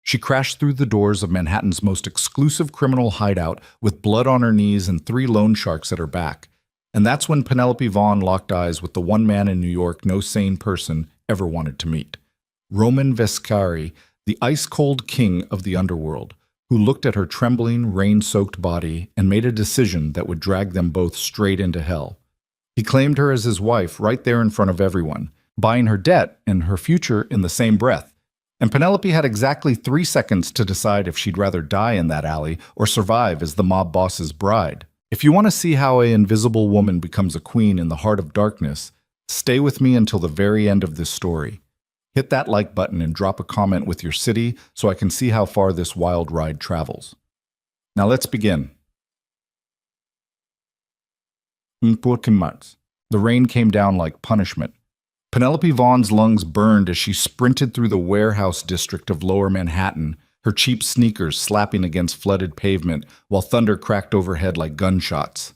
She crashed through the doors of Manhattan's most exclusive criminal hideout with blood on her knees and three loan sharks at her back. And that's when Penelope Vaughn locked eyes with the one man in New York no sane person ever wanted to meet. Roman Vescari, the ice-cold king of the underworld, who looked at her trembling, rain-soaked body and made a decision that would drag them both straight into hell. He claimed her as his wife right there in front of everyone, buying her debt and her future in the same breath. And Penelope had exactly 3 seconds to decide if she'd rather die in that alley or survive as the mob boss's bride. If you want to see how an invisible woman becomes a queen in the heart of darkness, stay with me until the very end of this story. Hit that like button and drop a comment with your city so I can see how far this wild ride travels. Now let's begin. The rain came down like punishment. Penelope Vaughn's lungs burned as she sprinted through the warehouse district of Lower Manhattan, her cheap sneakers slapping against flooded pavement while thunder cracked overhead like gunshots.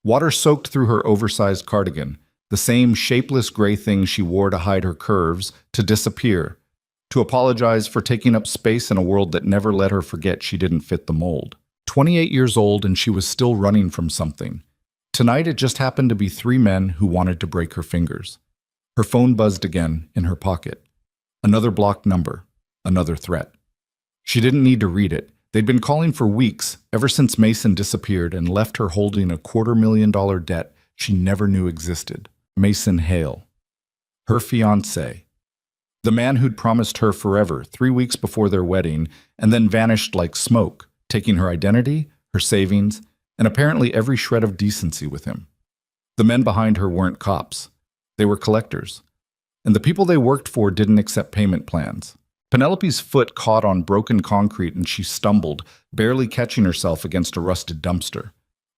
Water soaked through her oversized cardigan, the same shapeless gray thing she wore to hide her curves, to disappear, to apologize for taking up space in a world that never let her forget she didn't fit the mold. 28 years old and she was still running from something. Tonight it just happened to be 3 men who wanted to break her fingers. Her phone buzzed again in her pocket. Another blocked number, another threat. She didn't need to read it. They'd been calling for weeks, ever since Mason disappeared and left her holding a $250,000 debt she never knew existed. Mason Hale, her fiancé. The man who'd promised her forever 3 weeks before their wedding and then vanished like smoke, taking her identity, her savings, and apparently every shred of decency with him. The men behind her weren't cops. They were collectors. And the people they worked for didn't accept payment plans. Penelope's foot caught on broken concrete and she stumbled, barely catching herself against a rusted dumpster.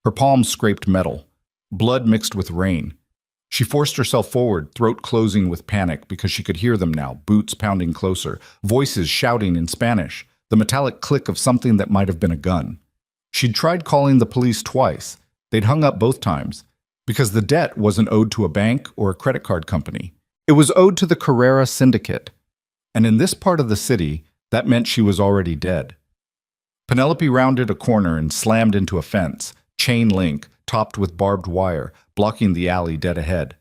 Her palms scraped metal. Blood mixed with rain. She forced herself forward, throat closing with panic because she could hear them now, boots pounding closer, voices shouting in Spanish, the metallic click of something that might have been a gun. She'd tried calling the police twice. They'd hung up both times, because the debt wasn't owed to a bank or a credit card company. It was owed to the Carrera Syndicate. And in this part of the city, that meant she was already dead. Penelope rounded a corner and slammed into a fence, chain link, topped with barbed wire, blocking the alley dead ahead.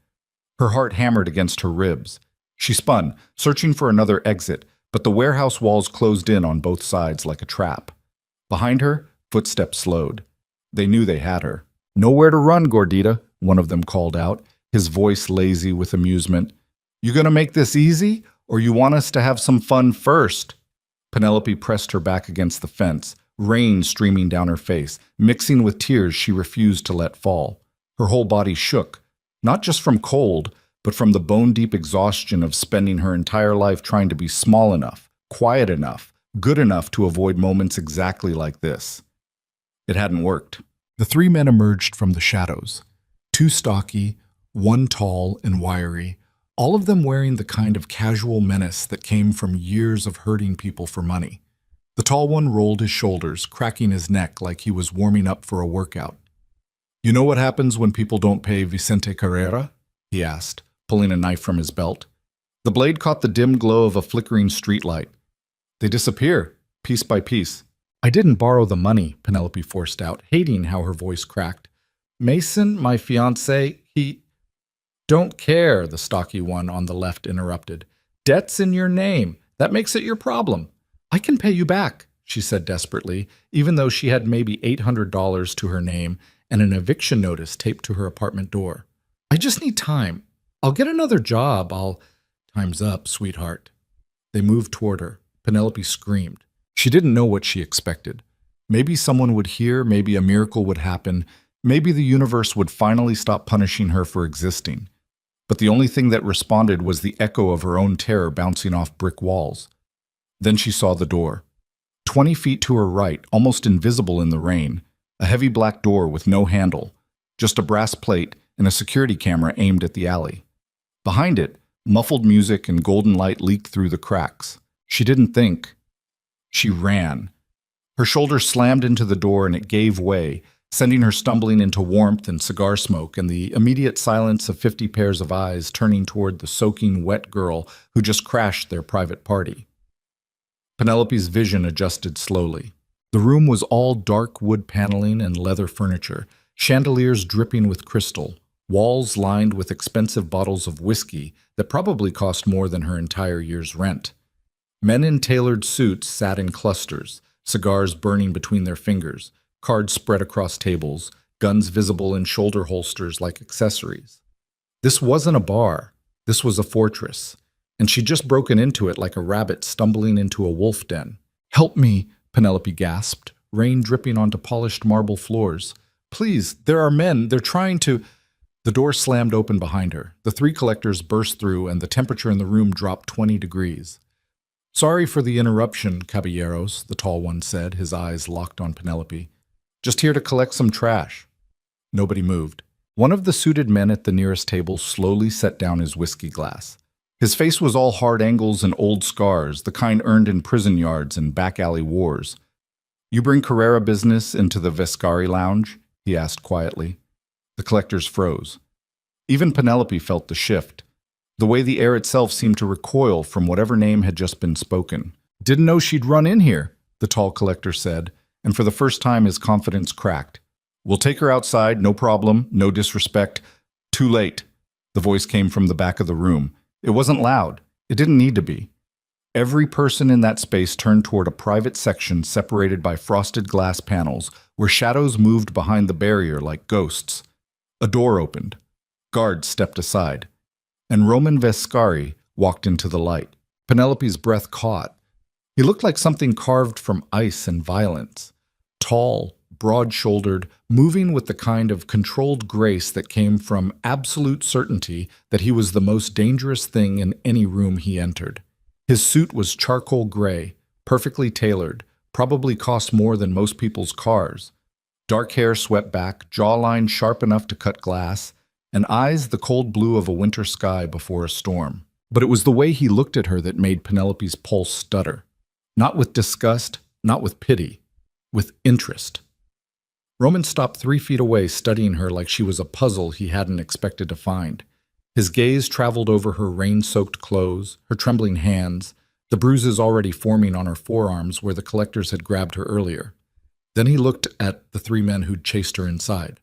Her heart hammered against her ribs. She spun, searching for another exit, but the warehouse walls closed in on both sides like a trap. Behind her, footsteps slowed. They knew they had her. "Nowhere to run, Gordita," one of them called out, his voice lazy with amusement. "You gonna make this easy, or you want us to have some fun first?" Penelope pressed her back against the fence, rain streaming down her face, mixing with tears she refused to let fall. Her whole body shook, not just from cold, but from the bone-deep exhaustion of spending her entire life trying to be small enough, quiet enough, good enough to avoid moments exactly like this. It hadn't worked. The 3 men emerged from the shadows. 2 stocky, 1 tall and wiry, all of them wearing the kind of casual menace that came from years of hurting people for money. The tall one rolled his shoulders, cracking his neck like he was warming up for a workout. "You know what happens when people don't pay Vicente Carrera?" he asked, pulling a knife from his belt. The blade caught the dim glow of a flickering streetlight. "They disappear, piece by piece." "I didn't borrow the money," Penelope forced out, hating how her voice cracked. "Mason, my fiancé, he—" "Don't care," the stocky one on the left interrupted. "Debt's in your name. That makes it your problem." "I can pay you back," she said desperately, even though she had maybe $800 to her name and an eviction notice taped to her apartment door. "I just need time. I'll get another job. Time's up, sweetheart." They moved toward her. Penelope screamed. She didn't know what she expected. Maybe someone would hear, maybe a miracle would happen, maybe the universe would finally stop punishing her for existing. But the only thing that responded was the echo of her own terror bouncing off brick walls. Then she saw the door. 20 feet to her right, almost invisible in the rain, a heavy black door with no handle, just a brass plate and a security camera aimed at the alley. Behind it, muffled music and golden light leaked through the cracks. She didn't think. She ran. Her shoulder slammed into the door and it gave way, sending her stumbling into warmth and cigar smoke and the immediate silence of 50 pairs of eyes turning toward the soaking wet girl who just crashed their private party. Penelope's vision adjusted slowly. The room was all dark wood paneling and leather furniture, chandeliers dripping with crystal, walls lined with expensive bottles of whiskey that probably cost more than her entire year's rent. Men in tailored suits sat in clusters, cigars burning between their fingers, cards spread across tables, guns visible in shoulder holsters like accessories. This wasn't a bar. This was a fortress, and she'd just broken into it like a rabbit stumbling into a wolf den. "Help me," Penelope gasped, rain dripping onto polished marble floors. "Please, there are men. They're trying to—" The door slammed open behind her. The three collectors burst through, and the temperature in the room dropped 20 degrees. "Sorry for the interruption, caballeros," the tall one said, his eyes locked on Penelope. "Just here to collect some trash." Nobody moved. One of the suited men at the nearest table slowly set down his whiskey glass. His face was all hard angles and old scars, the kind earned in prison yards and back alley wars. "You bring Carrera business into the Vescari lounge?" he asked quietly. The collectors froze. Even Penelope felt the shift. The way the air itself seemed to recoil from whatever name had just been spoken. "Didn't know she'd run in here," the tall collector said, and for the first time his confidence cracked. "We'll take her outside, no problem, no disrespect." "Too late." The voice came from the back of the room. It wasn't loud. It didn't need to be. Every person in that space turned toward a private section separated by frosted glass panels where shadows moved behind the barrier like ghosts. A door opened. Guards stepped aside. And Roman Vescari walked into the light. Penelope's breath caught. He looked like something carved from ice and violence. Tall, broad-shouldered, moving with the kind of controlled grace that came from absolute certainty that he was the most dangerous thing in any room he entered. His suit was charcoal gray, perfectly tailored, probably cost more than most people's cars. Dark hair swept back, jawline sharp enough to cut glass, and eyes the cold blue of a winter sky before a storm. But it was the way he looked at her that made Penelope's pulse stutter. Not with disgust, not with pity, with interest. Roman stopped 3 feet away, studying her like she was a puzzle he hadn't expected to find. His gaze traveled over her rain-soaked clothes, her trembling hands, the bruises already forming on her forearms where the collectors had grabbed her earlier. Then he looked at the 3 men who'd chased her inside.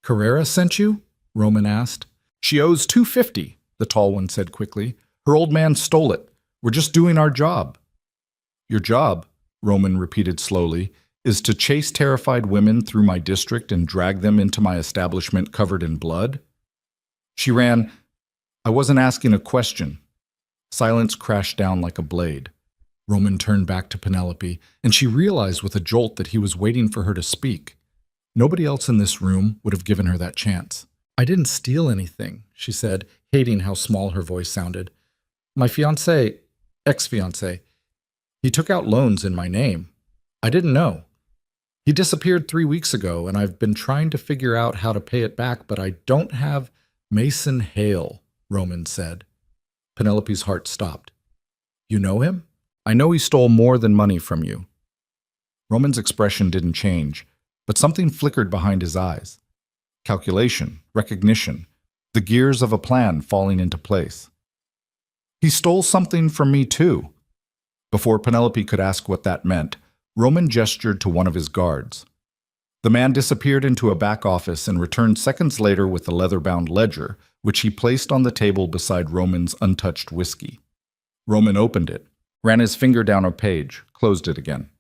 "Carrera sent you?" Roman asked. "She owes $250, the tall one said quickly. "Her old man stole it. We're just doing our job." "Your job," Roman repeated slowly, "is to chase terrified women through my district and drag them into my establishment covered in blood?" She ran. "I wasn't asking a question." Silence crashed down like a blade. Roman turned back to Penelope, and she realized with a jolt that he was waiting for her to speak. Nobody else in this room would have given her that chance. "I didn't steal anything," she said, hating how small her voice sounded. "My ex-fiancé, he took out loans in my name. I didn't know. He disappeared 3 weeks ago, and I've been trying to figure out how to pay it back, but I don't have—" "Mason Hale," Roman said. Penelope's heart stopped. "You know him?" "I know he stole more than money from you." Roman's expression didn't change, but something flickered behind his eyes. Calculation, recognition, the gears of a plan falling into place. "He stole something from me too." Before Penelope could ask what that meant, Roman gestured to one of his guards. The man disappeared into a back office and returned seconds later with a leather-bound ledger, which he placed on the table beside Roman's untouched whiskey. Roman opened it, ran his finger down a page, closed it again.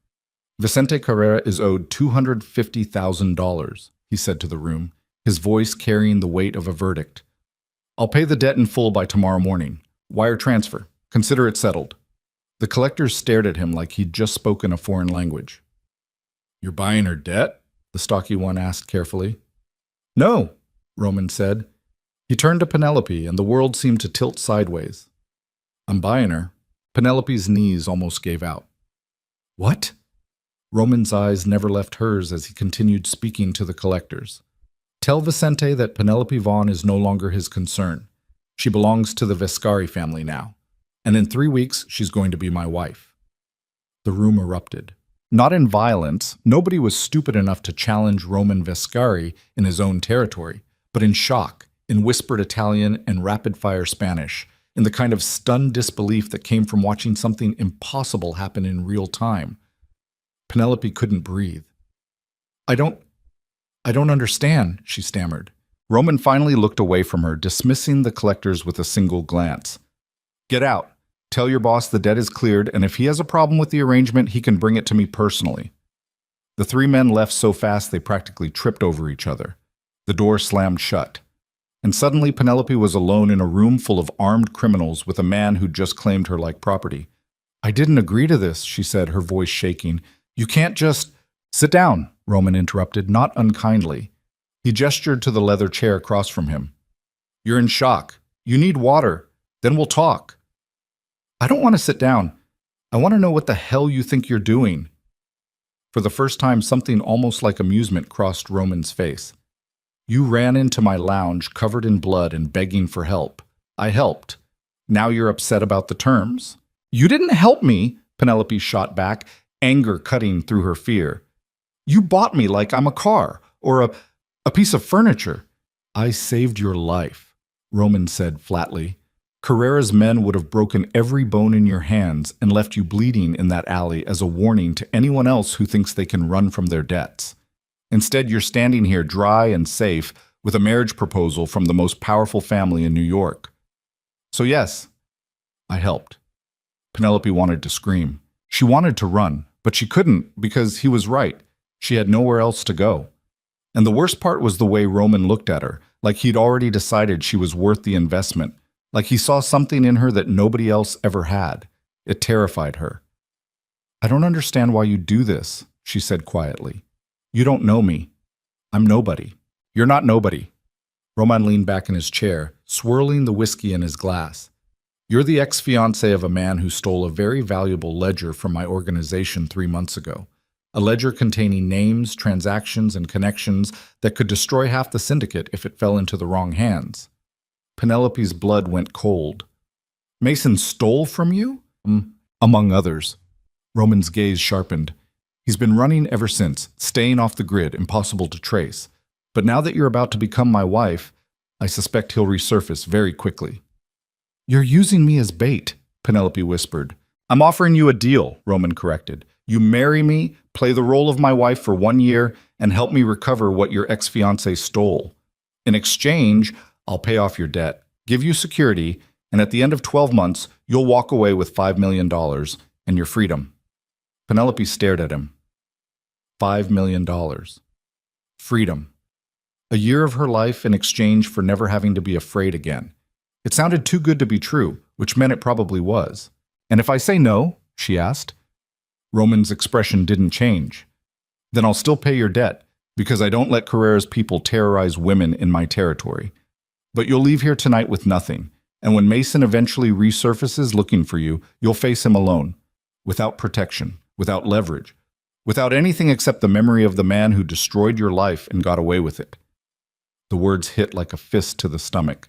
"Vicente Carrera is owed $250,000, he said to the room, his voice carrying the weight of a verdict. "I'll pay the debt in full by tomorrow morning. Wire transfer. Consider it settled." The collectors stared at him like he'd just spoken a foreign language. "You're buying her debt?" the stocky one asked carefully. "No," Roman said. He turned to Penelope, and the world seemed to tilt sideways. "I'm buying her." Penelope's knees almost gave out. "What?" Roman's eyes never left hers as he continued speaking to the collectors. "Tell Vicente that Penelope Vaughn is no longer his concern. She belongs to the Vescari family now, and in 3 weeks she's going to be my wife." The room erupted. Not in violence, nobody was stupid enough to challenge Roman Vescari in his own territory, but in shock, in whispered Italian and rapid-fire Spanish. in the kind of stunned disbelief that came from watching something impossible happen in real time. Penelope couldn't breathe. I don't understand, she stammered. Roman finally looked away from her, dismissing the collectors with a single glance. Get out. Tell your boss the debt is cleared, and if he has a problem with the arrangement, he can bring it to me personally. The three men left so fast they practically tripped over each other. The door slammed shut. And suddenly Penelope was alone in a room full of armed criminals with a man who'd just claimed her like property. I didn't agree to this, she said, her voice shaking. You can't just… Sit down, Roman interrupted, not unkindly. He gestured to the leather chair across from him. You're in shock. You need water. Then we'll talk. I don't want to sit down. I want to know what the hell you think you're doing. For the first time, something almost like amusement crossed Roman's face. You ran into my lounge covered in blood and begging for help. I helped. Now you're upset about the terms? You didn't help me, Penelope shot back, anger cutting through her fear. You bought me like I'm a car or a piece of furniture. I saved your life, Roman said flatly. Carrera's men would have broken every bone in your hands and left you bleeding in that alley as a warning to anyone else who thinks they can run from their debts. Instead, you're standing here dry and safe with a marriage proposal from the most powerful family in New York. So yes, I helped. Penelope wanted to scream. She wanted to run, but she couldn't because he was right. She had nowhere else to go. And the worst part was the way Roman looked at her, like he'd already decided she was worth the investment, like he saw something in her that nobody else ever had. It terrified her. I don't understand why you do this, she said quietly. You don't know me. I'm nobody. You're not nobody. Roman leaned back in his chair, swirling the whiskey in his glass. You're the ex-fiancé of a man who stole a very valuable ledger from my organization 3 months ago. A ledger containing names, transactions, and connections that could destroy half the syndicate if it fell into the wrong hands. Penelope's blood went cold. Mason stole from you? Among others. Roman's gaze sharpened. He's been running ever since, staying off the grid, impossible to trace. But now that you're about to become my wife, I suspect he'll resurface very quickly. You're using me as bait, Penelope whispered. I'm offering you a deal, Roman corrected. You marry me, play the role of my wife for 1 year, and help me recover what your ex-fiancé stole. In exchange, I'll pay off your debt, give you security, and at the end of 12 months, you'll walk away with $5 million and your freedom. Penelope stared at him. $5 million. Freedom. A year of her life in exchange for never having to be afraid again. It sounded too good to be true, which meant it probably was. And if I say no, she asked. Roman's expression didn't change. Then I'll still pay your debt, because I don't let Carrera's people terrorize women in my territory. But you'll leave here tonight with nothing, and when Mason eventually resurfaces looking for you, you'll face him alone, without protection, without leverage, without anything except the memory of the man who destroyed your life and got away with it. The words hit like a fist to the stomach.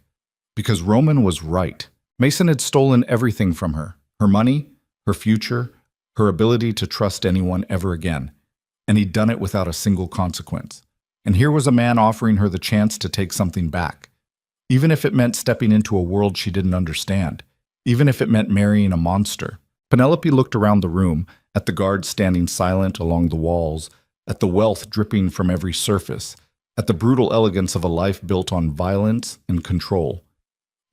Because Roman was right. Mason had stolen everything from her, her money, her future, her ability to trust anyone ever again. And he'd done it without a single consequence. And here was a man offering her the chance to take something back. Even if it meant stepping into a world she didn't understand. Even if it meant marrying a monster. Penelope looked around the room, at the guards standing silent along the walls, at the wealth dripping from every surface, at the brutal elegance of a life built on violence and control.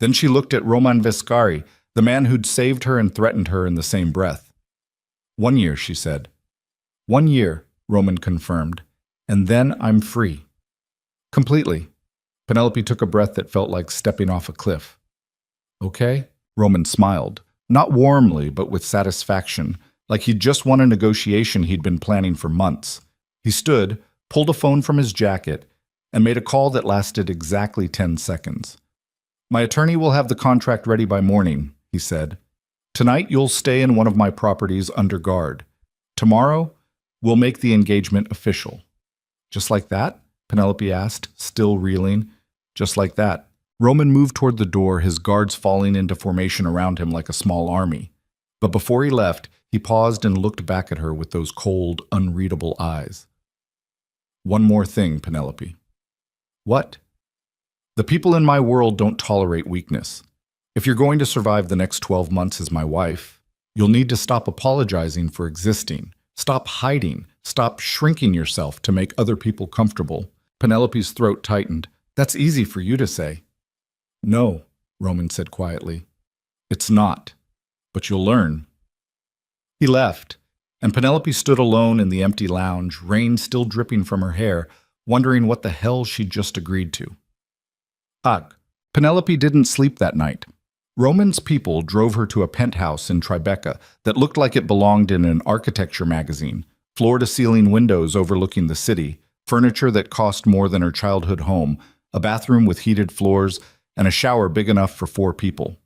Then she looked at Roman Vescari, the man who'd saved her and threatened her in the same breath. 1 year, she said. 1 year, Roman confirmed, and then I'm free. Completely. Penelope took a breath that felt like stepping off a cliff. Okay? Roman smiled, not warmly, but with satisfaction, like he'd just won a negotiation he'd been planning for months. He stood, pulled a phone from his jacket, and made a call that lasted exactly 10 seconds. My attorney will have the contract ready by morning, he said. Tonight you'll stay in one of my properties under guard. Tomorrow, we'll make the engagement official. Just like that? Penelope asked, still reeling. Just like that. Roman moved toward the door, his guards falling into formation around him like a small army. But before he left, he paused and looked back at her with those cold, unreadable eyes. One more thing, Penelope. What? The people in my world don't tolerate weakness. If you're going to survive the next 12 months as my wife, you'll need to stop apologizing for existing. Stop hiding. Stop shrinking yourself to make other people comfortable. Penelope's throat tightened. That's easy for you to say. No, Roman said quietly. It's not. But you'll learn. He left, and Penelope stood alone in the empty lounge, rain still dripping from her hair, wondering what the hell she'd just agreed to. Ugh. Penelope didn't sleep that night. Roman's people drove her to a penthouse in Tribeca that looked like it belonged in an architecture magazine, floor-to-ceiling windows overlooking the city, furniture that cost more than her childhood home, a bathroom with heated floors, and a shower big enough for 4 people.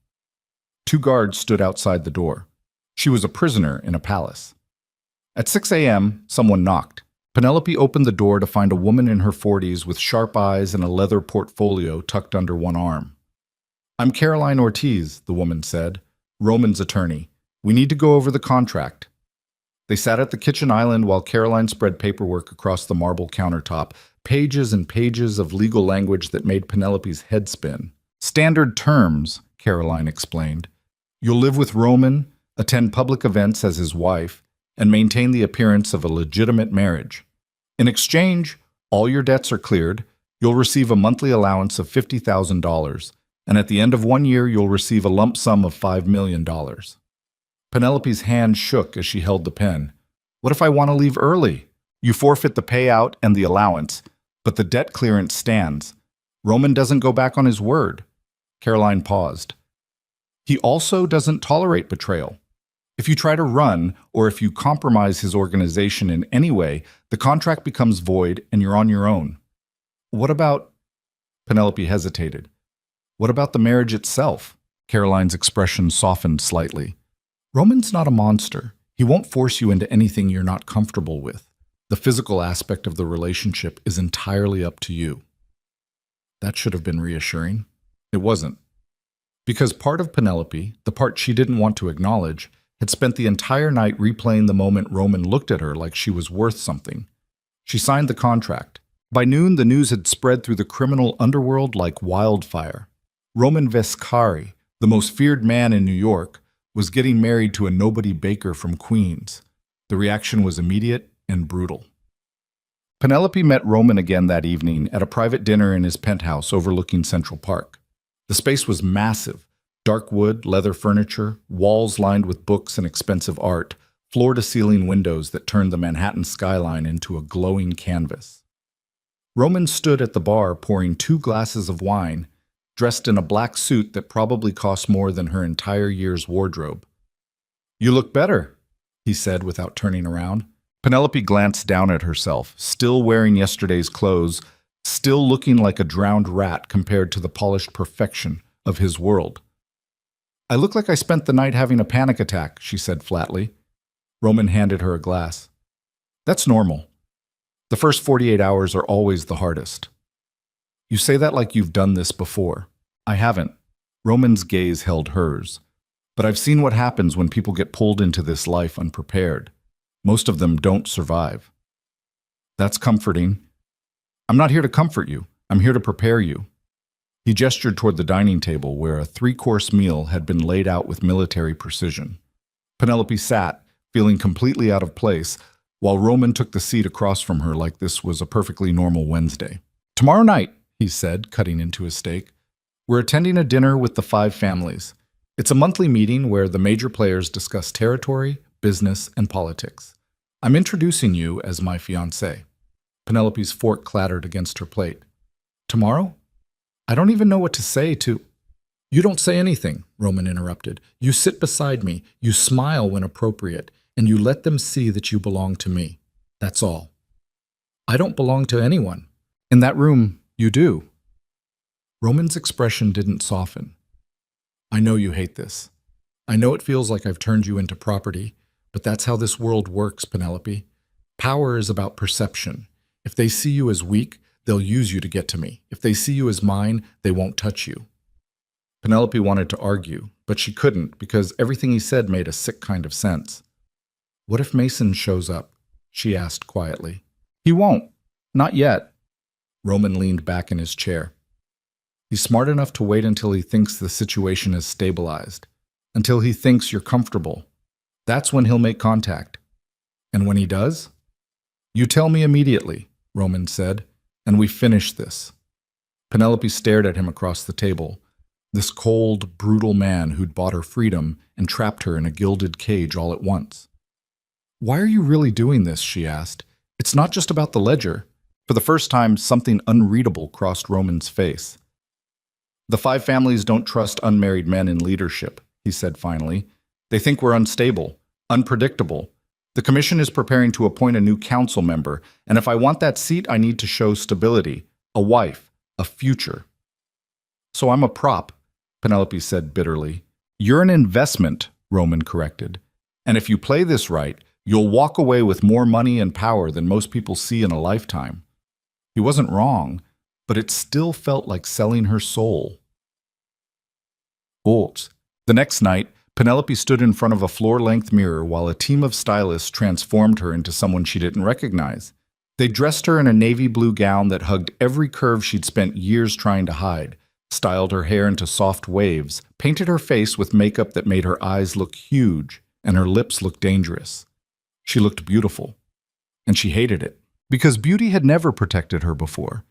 2 guards stood outside the door. She was a prisoner in a palace. At 6 a.m., someone knocked. Penelope opened the door to find a woman in her 40s with sharp eyes and a leather portfolio tucked under one arm. I'm Caroline Ortiz, the woman said, Roman's attorney. We need to go over the contract. They sat at the kitchen island while Caroline spread paperwork across the marble countertop, pages and pages of legal language that made Penelope's head spin. Standard terms, Caroline explained. You'll live with Roman, attend public events as his wife, and maintain the appearance of a legitimate marriage. In exchange, all your debts are cleared, you'll receive a monthly allowance of $50,000, and at the end of 1 year you'll receive a lump sum of $5 million. Penelope's hand shook as she held the pen. What if I want to leave early? You forfeit the payout and the allowance, but the debt clearance stands. Roman doesn't go back on his word. Caroline paused. He also doesn't tolerate betrayal. If you try to run, or if you compromise his organization in any way, the contract becomes void and you're on your own. What about... Penelope hesitated. What about the marriage itself? Caroline's expression softened slightly. Roman's not a monster. He won't force you into anything you're not comfortable with. The physical aspect of the relationship is entirely up to you. That should have been reassuring. It wasn't. Because part of Penelope, the part she didn't want to acknowledge, had spent the entire night replaying the moment Roman looked at her like she was worth something. She signed the contract. By noon, the news had spread through the criminal underworld like wildfire. Roman Vescari, the most feared man in New York, was getting married to a nobody baker from Queens. The reaction was immediate and brutal. Penelope met Roman again that evening at a private dinner in his penthouse overlooking Central Park. The space was massive. Dark wood, leather furniture, walls lined with books and expensive art, floor-to-ceiling windows that turned the Manhattan skyline into a glowing canvas. Roman stood at the bar pouring 2 glasses of wine, dressed in a black suit that probably cost more than her entire year's wardrobe. You look better, he said without turning around. Penelope glanced down at herself, still wearing yesterday's clothes, still looking like a drowned rat compared to the polished perfection of his world. I look like I spent the night having a panic attack, she said flatly. Roman handed her a glass. That's normal. The first 48 hours are always the hardest. You say that like you've done this before. I haven't. Roman's gaze held hers. But I've seen what happens when people get pulled into this life unprepared. Most of them don't survive. That's comforting. I'm not here to comfort you. I'm here to prepare you. He gestured toward the dining table where a 3-course meal had been laid out with military precision. Penelope sat, feeling completely out of place, while Roman took the seat across from her like this was a perfectly normal Wednesday. Tomorrow night, he said, cutting into his steak, we're attending a dinner with the 5 families. It's a monthly meeting where the major players discuss territory, business, and politics. I'm introducing you as my fiancé. Penelope's fork clattered against her plate. Tomorrow? I don't even know what to say to... You don't say anything, Roman interrupted. You sit beside me, you smile when appropriate, and you let them see that you belong to me. That's all. I don't belong to anyone. In that room, you do. Roman's expression didn't soften. I know you hate this. I know it feels like I've turned you into property, but that's how this world works, Penelope. Power is about perception. If they see you as weak, they'll use you to get to me. If they see you as mine, they won't touch you. Penelope wanted to argue, but she couldn't because everything he said made a sick kind of sense. What if Mason shows up? She asked quietly. He won't. Not yet. Roman leaned back in his chair. He's smart enough to wait until he thinks the situation is stabilized, until he thinks you're comfortable. That's when he'll make contact. And when he does? You tell me immediately, Roman said, and we finish this. Penelope stared at him across the table. This cold, brutal man who'd bought her freedom and trapped her in a gilded cage all at once. Why are you really doing this? She asked. It's not just about the ledger. For the first time, something unreadable crossed Roman's face. The 5 families don't trust unmarried men in leadership, he said finally. They think we're unstable, unpredictable. The commission is preparing to appoint a new council member, and if I want that seat, I need to show stability, a wife, a future. So I'm a prop, Penelope said bitterly. You're an investment, Roman corrected. And if you play this right, you'll walk away with more money and power than most people see in a lifetime. He wasn't wrong, but it still felt like selling her soul. The next night, Penelope stood in front of a floor-length mirror while a team of stylists transformed her into someone she didn't recognize. They dressed her in a navy blue gown that hugged every curve she'd spent years trying to hide, styled her hair into soft waves, painted her face with makeup that made her eyes look huge and her lips look dangerous. She looked beautiful, and she hated it, because beauty had never protected her before.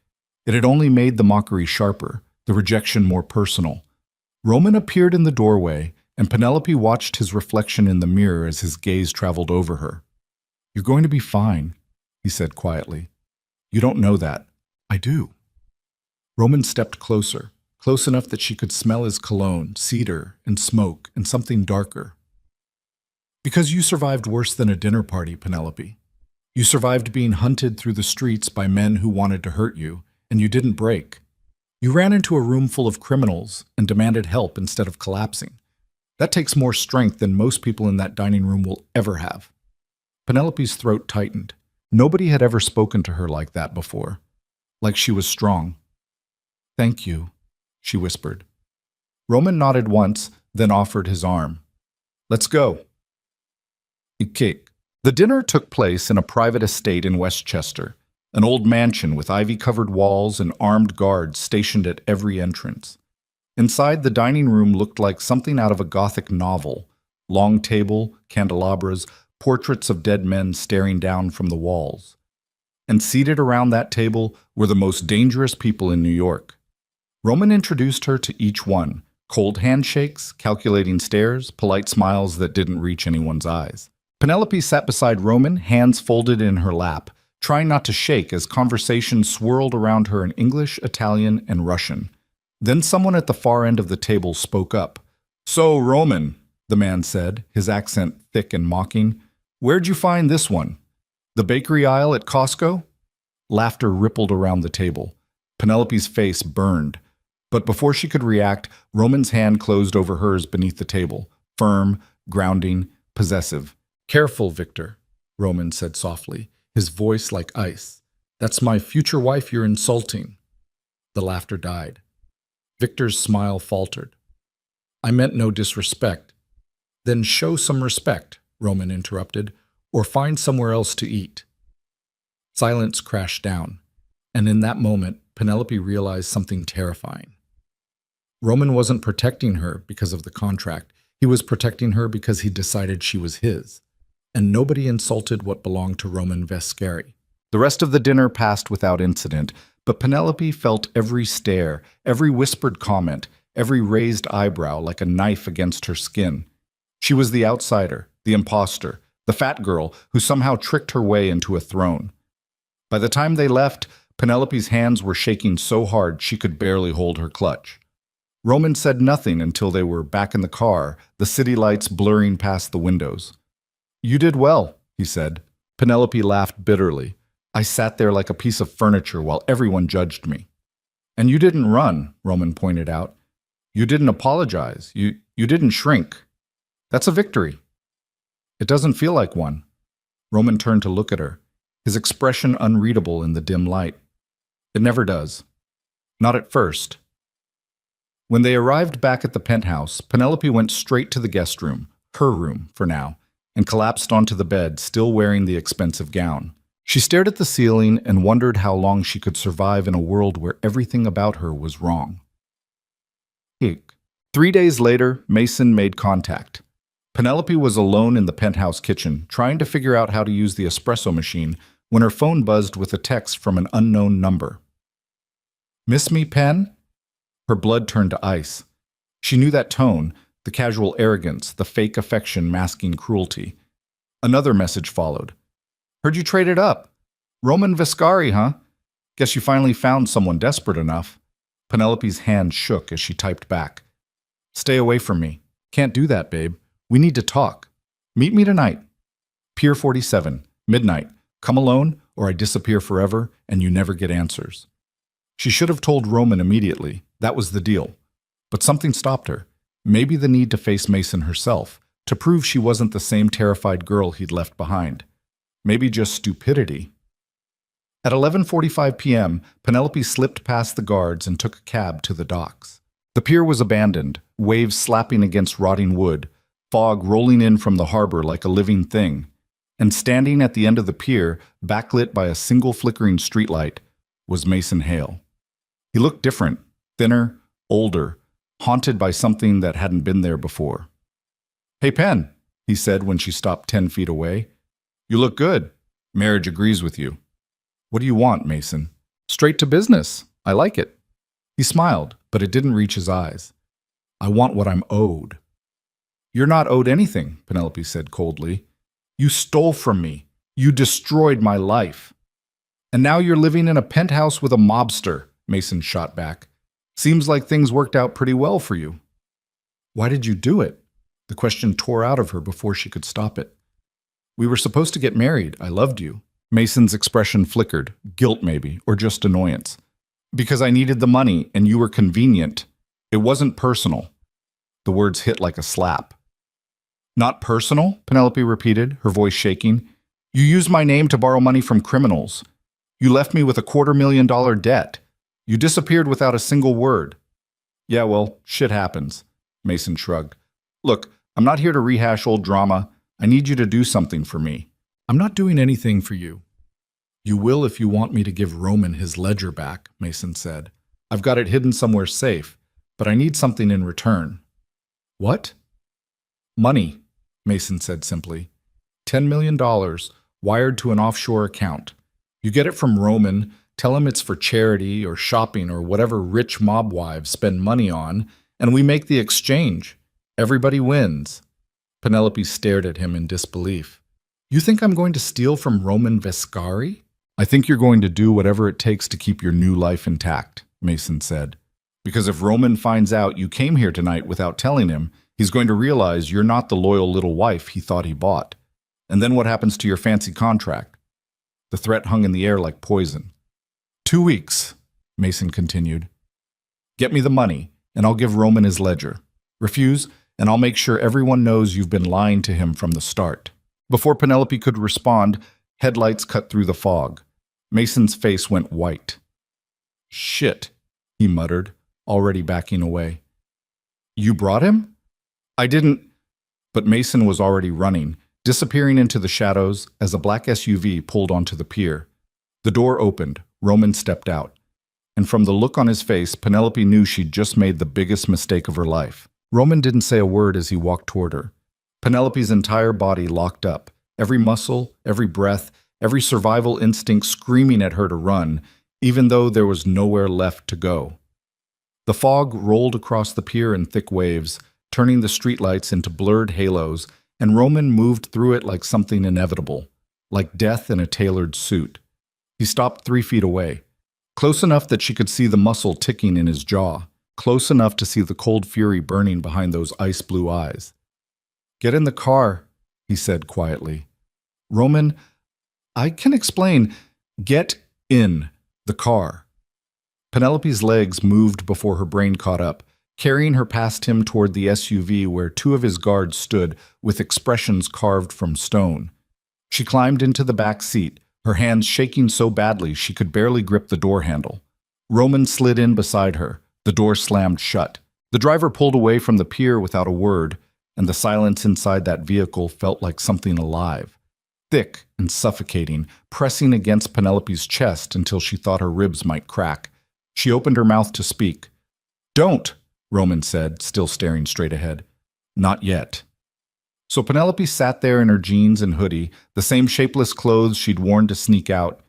It had only made the mockery sharper, the rejection more personal. Roman appeared in the doorway, and Penelope watched his reflection in the mirror as his gaze traveled over her. You're going to be fine, he said quietly. You don't know that. I do. Roman stepped closer, close enough that she could smell his cologne, cedar, and smoke, and something darker. Because you survived worse than a dinner party, Penelope. You survived being hunted through the streets by men who wanted to hurt you, and you didn't break. You ran into a room full of criminals and demanded help instead of collapsing. That takes more strength than most people in that dining room will ever have. Penelope's throat tightened. Nobody had ever spoken to her like that before, like she was strong. Thank you, she whispered. Roman nodded once, then offered his arm. Let's go. The dinner took place in a private estate in Westchester, an old mansion with ivy-covered walls and armed guards stationed at every entrance. Inside, the dining room looked like something out of a Gothic novel. Long table, candelabras, portraits of dead men staring down from the walls. And seated around that table were the most dangerous people in New York. Roman introduced her to each one, cold handshakes, calculating stares, polite smiles that didn't reach anyone's eyes. Penelope sat beside Roman, hands folded in her lap, trying not to shake as conversation swirled around her in English, Italian, and Russian. Then someone at the far end of the table spoke up. So, Roman, the man said, his accent thick and mocking, where'd you find this one? The bakery aisle at Costco? Laughter rippled around the table. Penelope's face burned. But before she could react, Roman's hand closed over hers beneath the table, firm, grounding, possessive. Careful, Victor, Roman said softly, his voice like ice. That's my future wife you're insulting. The laughter died. Victor's smile faltered. I meant no disrespect. Then show some respect, Roman interrupted, or find somewhere else to eat. Silence crashed down, and in that moment, Penelope realized something terrifying. Roman wasn't protecting her because of the contract. He was protecting her because he decided she was his. And nobody insulted what belonged to Roman Vescari. The rest of the dinner passed without incident, but Penelope felt every stare, every whispered comment, every raised eyebrow like a knife against her skin. She was the outsider, the imposter, the fat girl who somehow tricked her way into a throne. By the time they left, Penelope's hands were shaking so hard she could barely hold her clutch. Roman said nothing until they were back in the car, the city lights blurring past the windows. You did well, he said. Penelope laughed bitterly. I sat there like a piece of furniture while everyone judged me. And you didn't run, Roman pointed out. You didn't apologize. You didn't shrink. That's a victory. It doesn't feel like one. Roman turned to look at her, his expression unreadable in the dim light. It never does. Not at first. When they arrived back at the penthouse, Penelope went straight to the guest room, her room for now, and collapsed onto the bed, still wearing the expensive gown. She stared at the ceiling and wondered how long she could survive in a world where everything about her was wrong. Eek. 3 days later, Mason made contact. Penelope was alone in the penthouse kitchen, trying to figure out how to use the espresso machine when her phone buzzed with a text from an unknown number. "Miss me, Pen?" Her blood turned to ice. She knew that tone, the casual arrogance, the fake affection masking cruelty. Another message followed. "Heard you traded up. Roman Viscari, huh? Guess you finally found someone desperate enough." Penelope's hand shook as she typed back. "Stay away from me. Can't do that, babe. We need to talk. Meet me tonight. Pier 47, midnight. Come alone, or I disappear forever, and you never get answers." She should have told Roman immediately. That was the deal. But something stopped her. Maybe the need to face Mason herself, to prove she wasn't the same terrified girl he'd left behind. Maybe just stupidity. At 11:45 p.m., Penelope slipped past the guards and took a cab to the docks. The pier was abandoned, waves slapping against rotting wood, fog rolling in from the harbor like a living thing. And standing at the end of the pier, backlit by a single flickering streetlight, was Mason Hale. He looked different, thinner, older, haunted by something that hadn't been there before. "Hey, Pen," he said when she stopped 10 feet away. "You look good. Marriage agrees with you." "What do you want, Mason?" "Straight to business. I like it." He smiled, but it didn't reach his eyes. "I want what I'm owed." "You're not owed anything," Penelope said coldly. "You stole from me. You destroyed my life." "And now you're living in a penthouse with a mobster," Mason shot back. "Seems like things worked out pretty well for you." "Why did you do it?" The question tore out of her before she could stop it. "We were supposed to get married. I loved you." Mason's expression flickered, guilt maybe, or just annoyance. "Because I needed the money, and you were convenient. It wasn't personal." The words hit like a slap. "Not personal?" Penelope repeated, her voice shaking. "You used my name to borrow money from criminals. You left me with a $250,000 debt. You disappeared without a single word." "Yeah, well, shit happens," Mason shrugged. "Look, I'm not here to rehash old drama. I need you to do something for me." "I'm not doing anything for you." "You will if you want me to give Roman his ledger back," Mason said. "I've got it hidden somewhere safe, but I need something in return." "What?" "Money," Mason said simply. $10 million, wired to an offshore account. You get it from Roman, tell him it's for charity or shopping or whatever rich mob wives spend money on, and we make the exchange. Everybody wins. Penelope stared at him in disbelief. "You think I'm going to steal from Roman Viscari?" "I think you're going to do whatever it takes to keep your new life intact," Mason said. "Because if Roman finds out you came here tonight without telling him, he's going to realize you're not the loyal little wife he thought he bought. And then what happens to your fancy contract?" The threat hung in the air like poison. 2 weeks, Mason continued. "Get me the money, and I'll give Roman his ledger. Refuse, and I'll make sure everyone knows you've been lying to him from the start." Before Penelope could respond, headlights cut through the fog. Mason's face went white. "Shit," he muttered, already backing away. "You brought him?" "I didn't—" But Mason was already running, disappearing into the shadows as a black SUV pulled onto the pier. The door opened, Roman stepped out. And from the look on his face, Penelope knew she'd just made the biggest mistake of her life. Roman didn't say a word as he walked toward her. Penelope's entire body locked up, every muscle, every breath, every survival instinct screaming at her to run, even though there was nowhere left to go. The fog rolled across the pier in thick waves, turning the streetlights into blurred halos, and Roman moved through it like something inevitable, like death in a tailored suit. He stopped 3 feet away, close enough that she could see the muscle ticking in his jaw, close enough to see the cold fury burning behind those ice-blue eyes. "Get in the car," he said quietly. "Roman, I can explain. Get in the car." Penelope's legs moved before her brain caught up, carrying her past him toward the SUV where 2 of his guards stood with expressions carved from stone. She climbed into the back seat, her hands shaking so badly she could barely grip the door handle. Roman slid in beside her. The door slammed shut. The driver pulled away from the pier without a word, and the silence inside that vehicle felt like something alive. Thick and suffocating, pressing against Penelope's chest until she thought her ribs might crack. She opened her mouth to speak. "Don't!" Roman said, still staring straight ahead. Not yet. So Penelope sat there in her jeans and hoodie, the same shapeless clothes she'd worn to sneak out,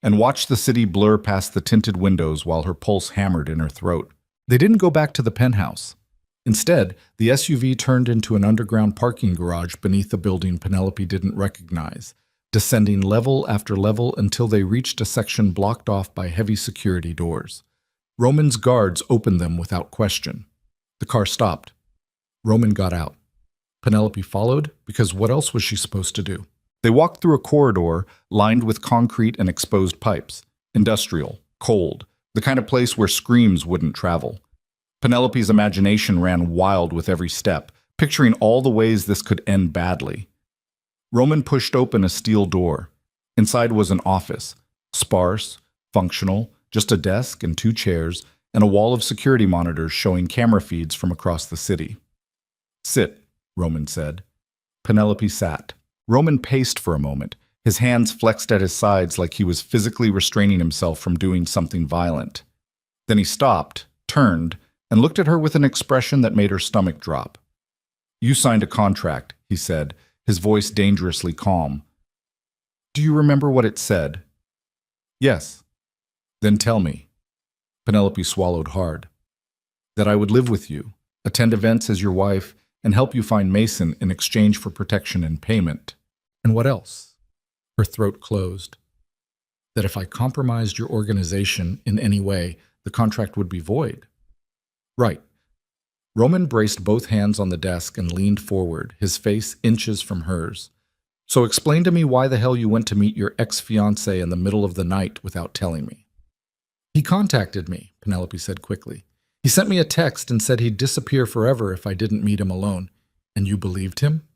and watched the city blur past the tinted windows while her pulse hammered in her throat. They didn't go back to the penthouse. Instead, the SUV turned into an underground parking garage beneath a building Penelope didn't recognize, descending level after level until they reached a section blocked off by heavy security doors. Roman's guards opened them without question. The car stopped. Roman got out. Penelope followed, because what else was she supposed to do? They walked through a corridor lined with concrete and exposed pipes. Industrial, cold, the kind of place where screams wouldn't travel. Penelope's imagination ran wild with every step, picturing all the ways this could end badly. Roman pushed open a steel door. Inside was an office, sparse, functional, just a desk and 2 chairs, and a wall of security monitors showing camera feeds from across the city. Sit, Roman said. Penelope sat. Roman paced for a moment, his hands flexed at his sides like he was physically restraining himself from doing something violent. Then he stopped, turned, and looked at her with an expression that made her stomach drop. You signed a contract, he said, his voice dangerously calm. Do you remember what it said? Yes. Then tell me. Penelope swallowed hard. That I would live with you, attend events as your wife, and help you find Mason in exchange for protection and payment. And what else? Her throat closed. That if I compromised your organization in any way, the contract would be void. Right. Roman braced both hands on the desk and leaned forward, his face inches from hers. So explain to me why the hell you went to meet your ex-fiancé in the middle of the night without telling me. He contacted me, Penelope said quickly. He sent me a text and said he'd disappear forever if I didn't meet him alone. And you believed him?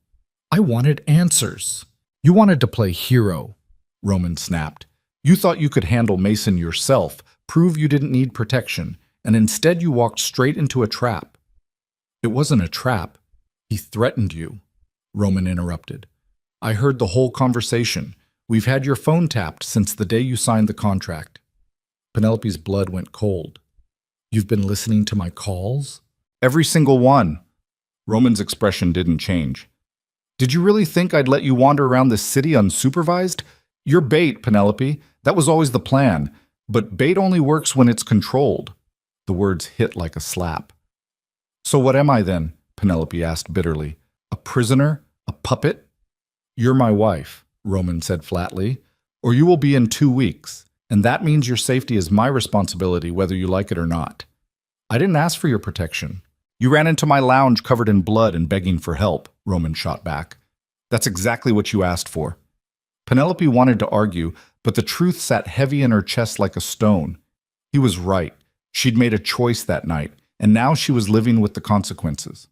I wanted answers. You wanted to play hero, Roman snapped. You thought you could handle Mason yourself, prove you didn't need protection, and instead you walked straight into a trap. It wasn't a trap. He threatened you, Roman interrupted. I heard the whole conversation. We've had your phone tapped since the day you signed the contract. Penelope's blood went cold. You've been listening to my calls? Every single one. Roman's expression didn't change. Did you really think I'd let you wander around this city unsupervised? You're bait, Penelope. That was always the plan. But bait only works when it's controlled. The words hit like a slap. So what am I then? Penelope asked bitterly. A prisoner? A puppet? You're my wife, Roman said flatly, or you will be in 2 weeks. And that means your safety is my responsibility whether you like it or not. I didn't ask for your protection. You ran into my lounge covered in blood and begging for help, Roman shot back. That's exactly what you asked for. Penelope wanted to argue, but the truth sat heavy in her chest like a stone. He was right. She'd made a choice that night, and now she was living with the consequences.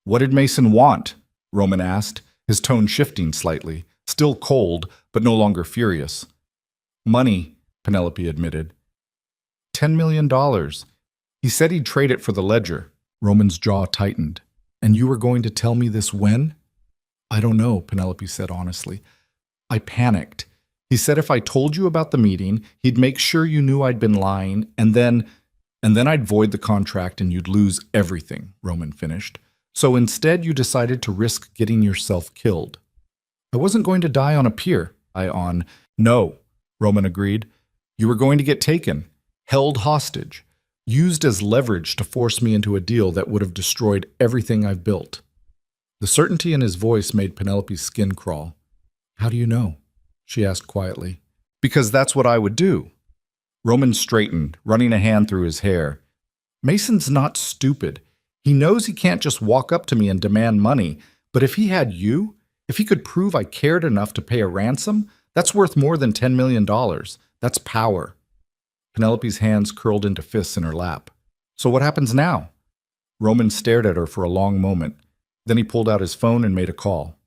What did Mason want? Roman asked, his tone shifting slightly, still cold, but no longer furious. Money, Penelope admitted. $10 million. He said he'd trade it for the ledger. Roman's jaw tightened. And you were going to tell me this when? I don't know, Penelope said honestly. I panicked. He said if I told you about the meeting, he'd make sure you knew I'd been lying, and then I'd void the contract and you'd lose everything, Roman finished. So instead you decided to risk getting yourself killed. I wasn't going to die on a pier, No, Roman agreed. You were going to get taken, held hostage, used as leverage to force me into a deal that would have destroyed everything I've built. The certainty in his voice made Penelope's skin crawl. How do you know? She asked quietly. Because that's what I would do. Roman straightened, running a hand through his hair. Mason's not stupid. He knows he can't just walk up to me and demand money, but if he had you, if he could prove I cared enough to pay a ransom, that's worth more than $10 million. That's power. Penelope's hands curled into fists in her lap. So what happens now? Roman stared at her for a long moment. Then he pulled out his phone and made a call.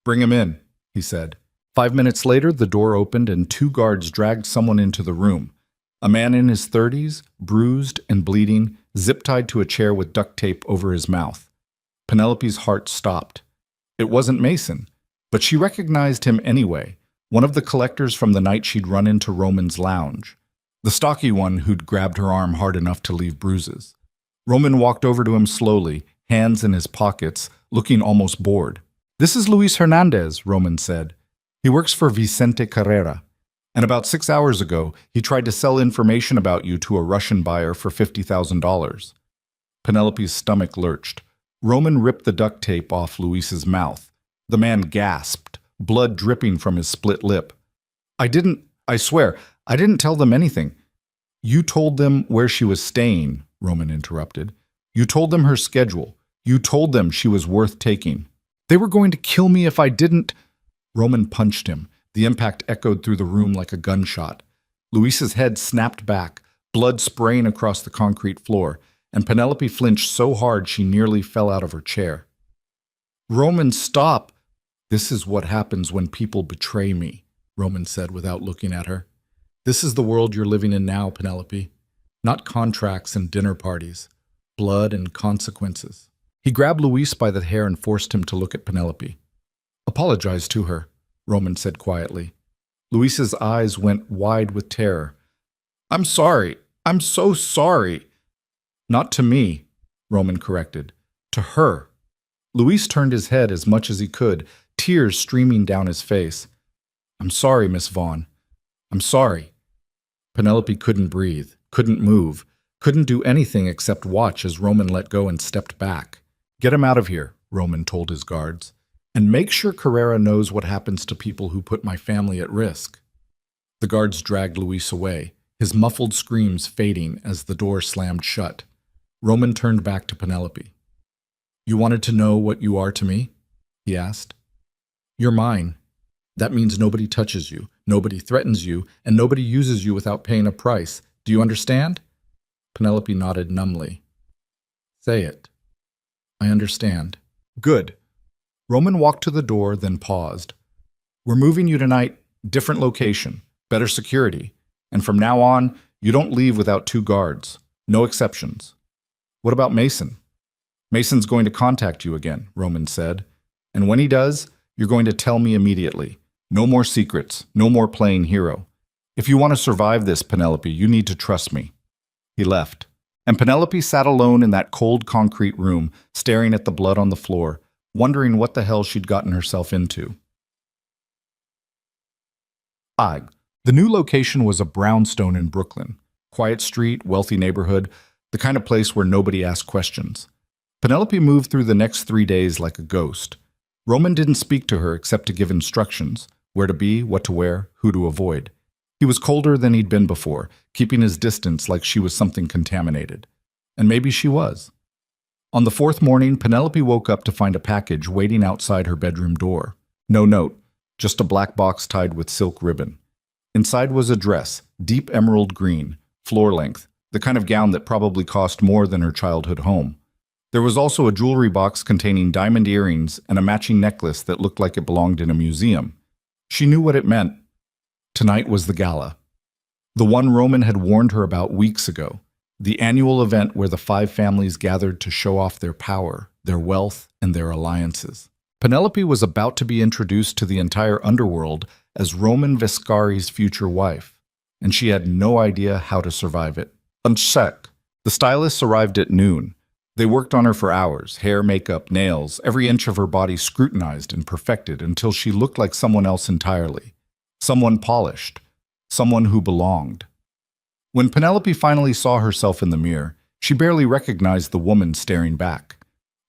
Bring him in, he said. 5 minutes later, the door opened and 2 guards dragged someone into the room. A man in his 30s, bruised and bleeding, zip-tied to a chair with duct tape over his mouth. Penelope's heart stopped. It wasn't Mason, but she recognized him anyway. One of the collectors from the night she'd run into Roman's lounge. The stocky one who'd grabbed her arm hard enough to leave bruises. Roman walked over to him slowly, hands in his pockets, looking almost bored. "This is Luis Hernandez," Roman said. "He works for Vicente Carrera. And about 6 hours ago, he tried to sell information about you to a Russian buyer for $50,000. Penelope's stomach lurched. Roman ripped the duct tape off Luis's mouth. The man gasped, blood dripping from his split lip. I swear, I didn't tell them anything." "You told them where she was staying," Roman interrupted. "You told them her schedule. You told them she was worth taking." "They were going to kill me if I didn't." Roman punched him. The impact echoed through the room like a gunshot. Luis's head snapped back, blood spraying across the concrete floor, and Penelope flinched so hard she nearly fell out of her chair. "Roman, stop!" "This is what happens when people betray me," Roman said without looking at her. "This is the world you're living in now, Penelope. Not contracts and dinner parties. Blood and consequences." He grabbed Luis by the hair and forced him to look at Penelope. "Apologize to her," Roman said quietly. Luis's eyes went wide with terror. "I'm sorry. I'm so sorry." "Not to me," Roman corrected. "To her." Luis turned his head as much as he could, tears streaming down his face. "I'm sorry, Miss Vaughn. I'm sorry." Penelope couldn't breathe, couldn't move, couldn't do anything except watch as Roman let go and stepped back. "Get him out of here," Roman told his guards. "And make sure Carrera knows what happens to people who put my family at risk." The guards dragged Luis away, his muffled screams fading as the door slammed shut. Roman turned back to Penelope. "You wanted to know what you are to me?" he asked. "You're mine. That means nobody touches you, nobody threatens you, and nobody uses you without paying a price. Do you understand?" Penelope nodded numbly. "Say it." "I understand." "Good." Roman walked to the door, then paused. "We're moving you tonight, different location, better security, and from now on, you don't leave without 2 guards. No exceptions." "What about Mason?" "Mason's going to contact you again," Roman said. "And when he does, you're going to tell me immediately. No more secrets, no more playing hero. If you want to survive this, Penelope, you need to trust me." He left, and Penelope sat alone in that cold concrete room, staring at the blood on the floor, wondering what the hell she'd gotten herself into. The new location was a brownstone in Brooklyn. Quiet street, wealthy neighborhood, the kind of place where nobody asked questions. Penelope moved through the next 3 days like a ghost. Roman didn't speak to her except to give instructions, where to be, what to wear, who to avoid. He was colder than he'd been before, keeping his distance like she was something contaminated. And maybe she was. On the 4th morning, Penelope woke up to find a package waiting outside her bedroom door. No note, just a black box tied with silk ribbon. Inside was a dress, deep emerald green, floor length, the kind of gown that probably cost more than her childhood home. There was also a jewelry box containing diamond earrings and a matching necklace that looked like it belonged in a museum. She knew what it meant. Tonight was the gala. The one Roman had warned her about weeks ago. The annual event where the 5 families gathered to show off their power, their wealth, and their alliances. Penelope was about to be introduced to the entire underworld as Roman Vescari's future wife, and she had no idea how to survive it. Uncheck. The stylists arrived at noon. They worked on her for hours, hair, makeup, nails, every inch of her body scrutinized and perfected until she looked like someone else entirely. Someone polished. Someone who belonged. When Penelope finally saw herself in the mirror, she barely recognized the woman staring back.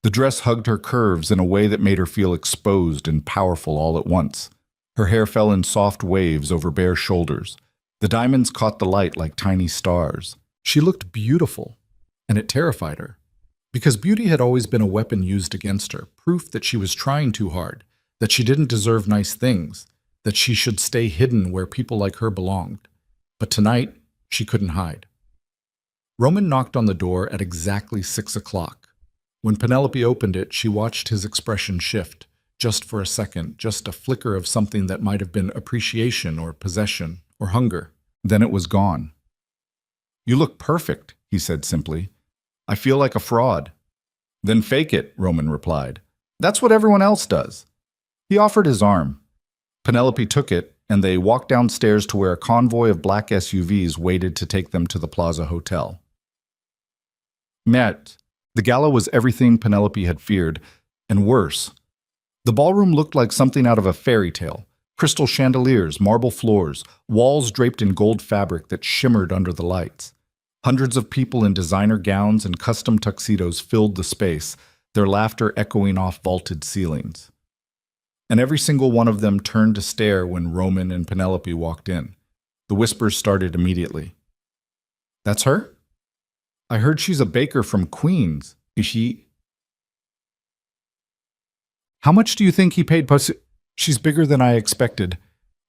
The dress hugged her curves in a way that made her feel exposed and powerful all at once. Her hair fell in soft waves over bare shoulders. The diamonds caught the light like tiny stars. She looked beautiful, and it terrified her. Because beauty had always been a weapon used against her, proof that she was trying too hard, that she didn't deserve nice things, that she should stay hidden where people like her belonged. But tonight, she couldn't hide. Roman knocked on the door at exactly 6 o'clock. When Penelope opened it, she watched his expression shift, just for a second, just a flicker of something that might have been appreciation or possession or hunger. Then it was gone. "You look perfect," he said simply. "I feel like a fraud." "Then fake it," Roman replied. "That's what everyone else does." He offered his arm. Penelope took it, and they walked downstairs to where a convoy of black SUVs waited to take them to the Plaza Hotel. Met. The gala was everything Penelope had feared, and worse. The ballroom looked like something out of a fairy tale. Crystal chandeliers, marble floors, walls draped in gold fabric that shimmered under the lights. Hundreds of people in designer gowns and custom tuxedos filled the space, their laughter echoing off vaulted ceilings. And every single one of them turned to stare when Roman and Penelope walked in. The whispers started immediately. That's her? I heard she's a baker from Queens. Is she? How much do you think he paid Pussy? She's bigger than I expected.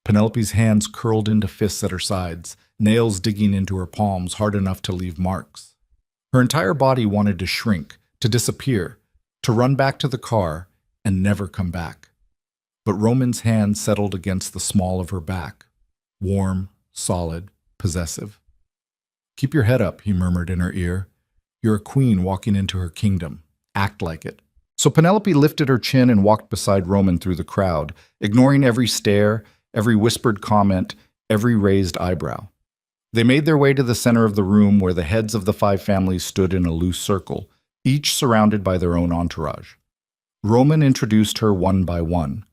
Penelope's hands curled into fists at her sides, nails digging into her palms hard enough to leave marks. Her entire body wanted to shrink, to disappear, to run back to the car and never come back. But Roman's hand settled against the small of her back, warm, solid, possessive. Keep your head up, he murmured in her ear. You're a queen walking into her kingdom. Act like it. So Penelope lifted her chin and walked beside Roman through the crowd, ignoring every stare, every whispered comment, every raised eyebrow. They made their way to the center of the room where the heads of the 5 families stood in a loose circle, each surrounded by their own entourage. Roman introduced her one by one.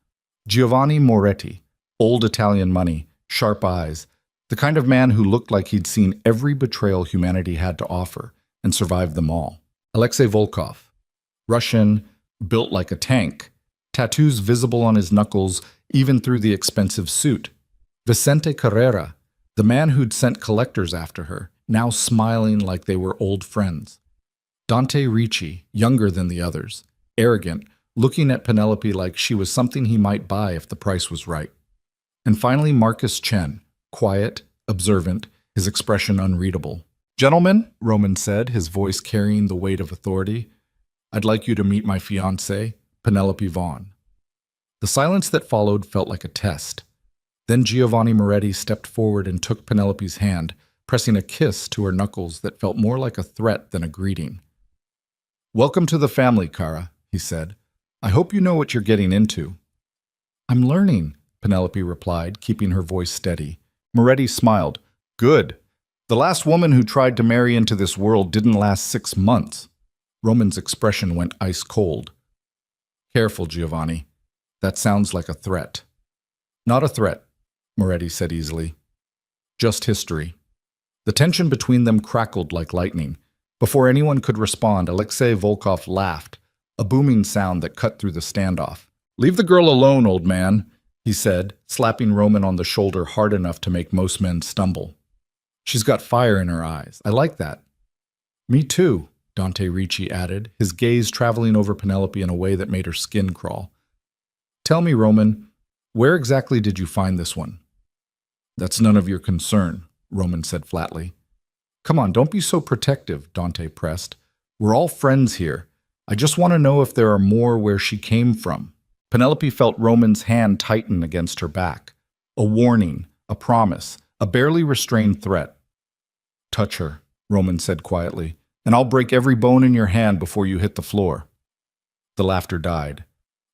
Giovanni Moretti, old Italian money, sharp eyes, the kind of man who looked like he'd seen every betrayal humanity had to offer and survived them all. Alexei Volkov, Russian, built like a tank, tattoos visible on his knuckles even through the expensive suit. Vicente Carrera, the man who'd sent collectors after her, now smiling like they were old friends. Dante Ricci, younger than the others, arrogant, looking at Penelope like she was something he might buy if the price was right. And finally Marcus Chen, quiet, observant, his expression unreadable. Gentlemen, Roman said, his voice carrying the weight of authority, I'd like you to meet my fiancée, Penelope Vaughn. The silence that followed felt like a test. Then Giovanni Moretti stepped forward and took Penelope's hand, pressing a kiss to her knuckles that felt more like a threat than a greeting. Welcome to the family, Cara, he said. I hope you know what you're getting into. I'm learning, Penelope replied, keeping her voice steady. Moretti smiled. Good. The last woman who tried to marry into this world didn't last 6 months. Roman's expression went ice cold. Careful, Giovanni. That sounds like a threat. Not a threat, Moretti said easily. Just history. The tension between them crackled like lightning. Before anyone could respond, Alexei Volkov laughed, a booming sound that cut through the standoff. Leave the girl alone, old man, he said, slapping Roman on the shoulder hard enough to make most men stumble. She's got fire in her eyes. I like that. Me too, Dante Ricci added, his gaze traveling over Penelope in a way that made her skin crawl. Tell me, Roman, where exactly did you find this one? That's none of your concern, Roman said flatly. Come on, don't be so protective, Dante pressed. We're all friends here. I just want to know if there are more where she came from. Penelope felt Roman's hand tighten against her back. A warning, a promise, a barely restrained threat. Touch her, Roman said quietly, and I'll break every bone in your hand before you hit the floor. The laughter died.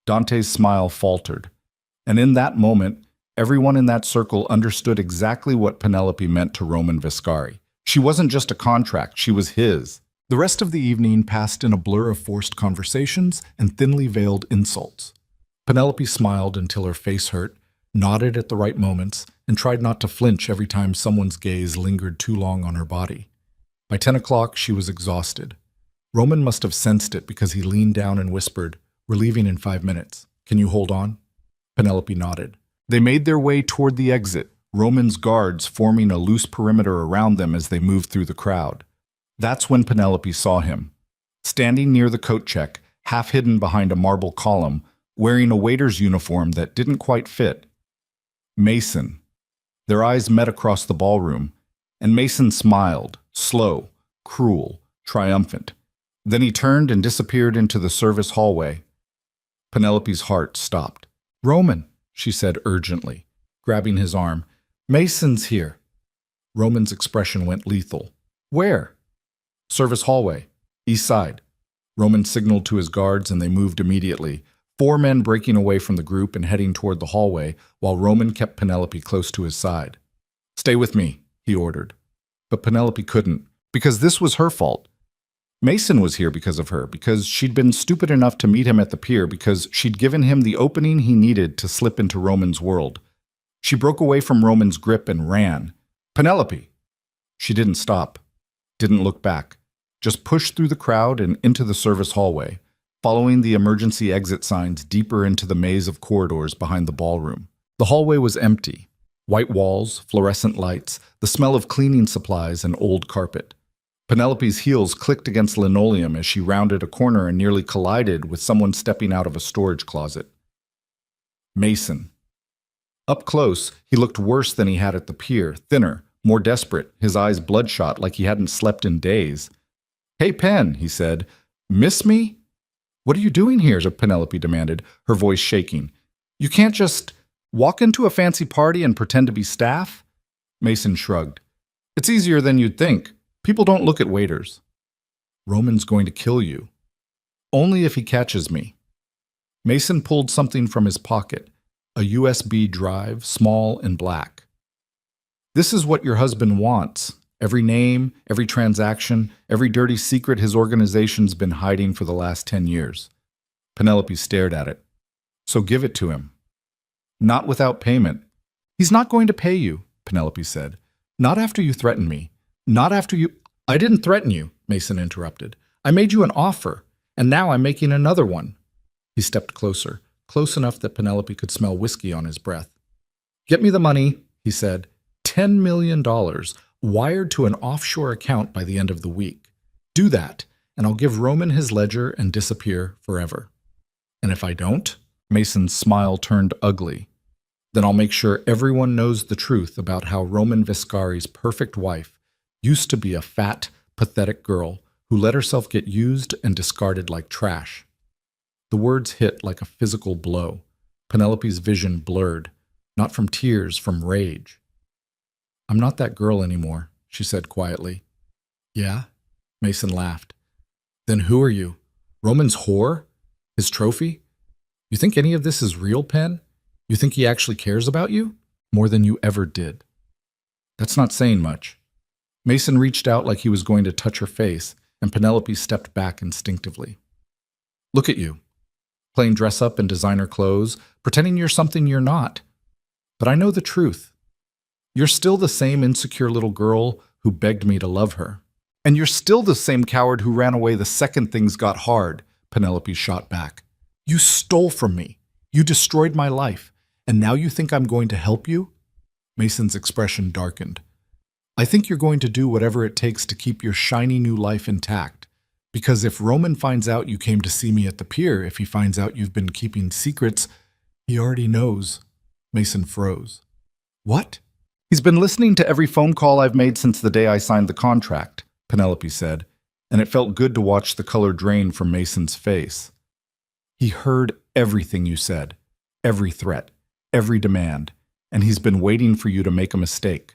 Dante's smile faltered. And in that moment, everyone in that circle understood exactly what Penelope meant to Roman Viscari. She wasn't just a contract, she was his. The rest of the evening passed in a blur of forced conversations and thinly veiled insults. Penelope smiled until her face hurt, nodded at the right moments, and tried not to flinch every time someone's gaze lingered too long on her body. By 10 o'clock, she was exhausted. Roman must have sensed it because he leaned down and whispered, We're leaving in 5 minutes. Can you hold on? Penelope nodded. They made their way toward the exit, Roman's guards forming a loose perimeter around them as they moved through the crowd. That's when Penelope saw him. Standing near the coat check, half hidden behind a marble column, wearing a waiter's uniform that didn't quite fit. Mason. Their eyes met across the ballroom, and Mason smiled, slow, cruel, triumphant. Then he turned and disappeared into the service hallway. Penelope's heart stopped. Roman, she said urgently, grabbing his arm. Mason's here. Roman's expression went lethal. Where? Service hallway, east side. Roman signaled to his guards and they moved immediately, 4 men breaking away from the group and heading toward the hallway, while Roman kept Penelope close to his side. Stay with me, he ordered. But Penelope couldn't, because this was her fault. Mason was here because of her, because she'd been stupid enough to meet him at the pier, because she'd given him the opening he needed to slip into Roman's world. She broke away from Roman's grip and ran. Penelope! She didn't stop, didn't look back, just pushed through the crowd and into the service hallway, following the emergency exit signs deeper into the maze of corridors behind the ballroom. The hallway was empty. White walls, fluorescent lights, the smell of cleaning supplies and old carpet. Penelope's heels clicked against linoleum as she rounded a corner and nearly collided with someone stepping out of a storage closet. Mason. Up close, he looked worse than he had at the pier, thinner, more desperate, his eyes bloodshot like he hadn't slept in days. "Hey, Pen," he said. "Miss me?" "What are you doing here?" Penelope demanded, her voice shaking. "You can't just walk into a fancy party and pretend to be staff?" Mason shrugged. "It's easier than you'd think. People don't look at waiters." "Roman's going to kill you." "Only if he catches me." Mason pulled something from his pocket, a USB drive, small and black. "This is what your husband wants. Every name, every transaction, every dirty secret his organization's been hiding for the last 10 years. Penelope stared at it. "So give it to him." "Not without payment." "He's not going to pay you," Penelope said. "Not after you threaten me. Not after you—" "I didn't threaten you," Mason interrupted. "I made you an offer, and now I'm making another one." He stepped closer, close enough that Penelope could smell whiskey on his breath. "Get me the money," he said. $10 million, wired to an offshore account by the end of the week. Do that, and I'll give Roman his ledger and disappear forever. And if I don't, Mason's smile turned ugly, then I'll make sure everyone knows the truth about how Roman Viscari's perfect wife used to be a fat, pathetic girl who let herself get used and discarded like trash. The words hit like a physical blow. Penelope's vision blurred, not from tears, from rage. "I'm not that girl anymore," she said quietly. "Yeah?" Mason laughed. "Then who are you? Roman's whore? His trophy? You think any of this is real, Pen? You think he actually cares about you? More than you ever did." "That's not saying much." Mason reached out like he was going to touch her face, and Penelope stepped back instinctively. "Look at you. Playing dress-up in designer clothes, pretending you're something you're not. But I know the truth. You're still the same insecure little girl who begged me to love her. And you're still the same coward who ran away the second things got hard," Penelope shot back. "You stole from me. You destroyed my life. And now you think I'm going to help you?" Mason's expression darkened. "I think you're going to do whatever it takes to keep your shiny new life intact. Because if Roman finds out you came to see me at the pier, if he finds out you've been keeping secrets, he already knows." Mason froze. "What?" "He's been listening to every phone call I've made since the day I signed the contract," Penelope said, and it felt good to watch the color drain from Mason's face. "He heard everything you said, every threat, every demand, and he's been waiting for you to make a mistake."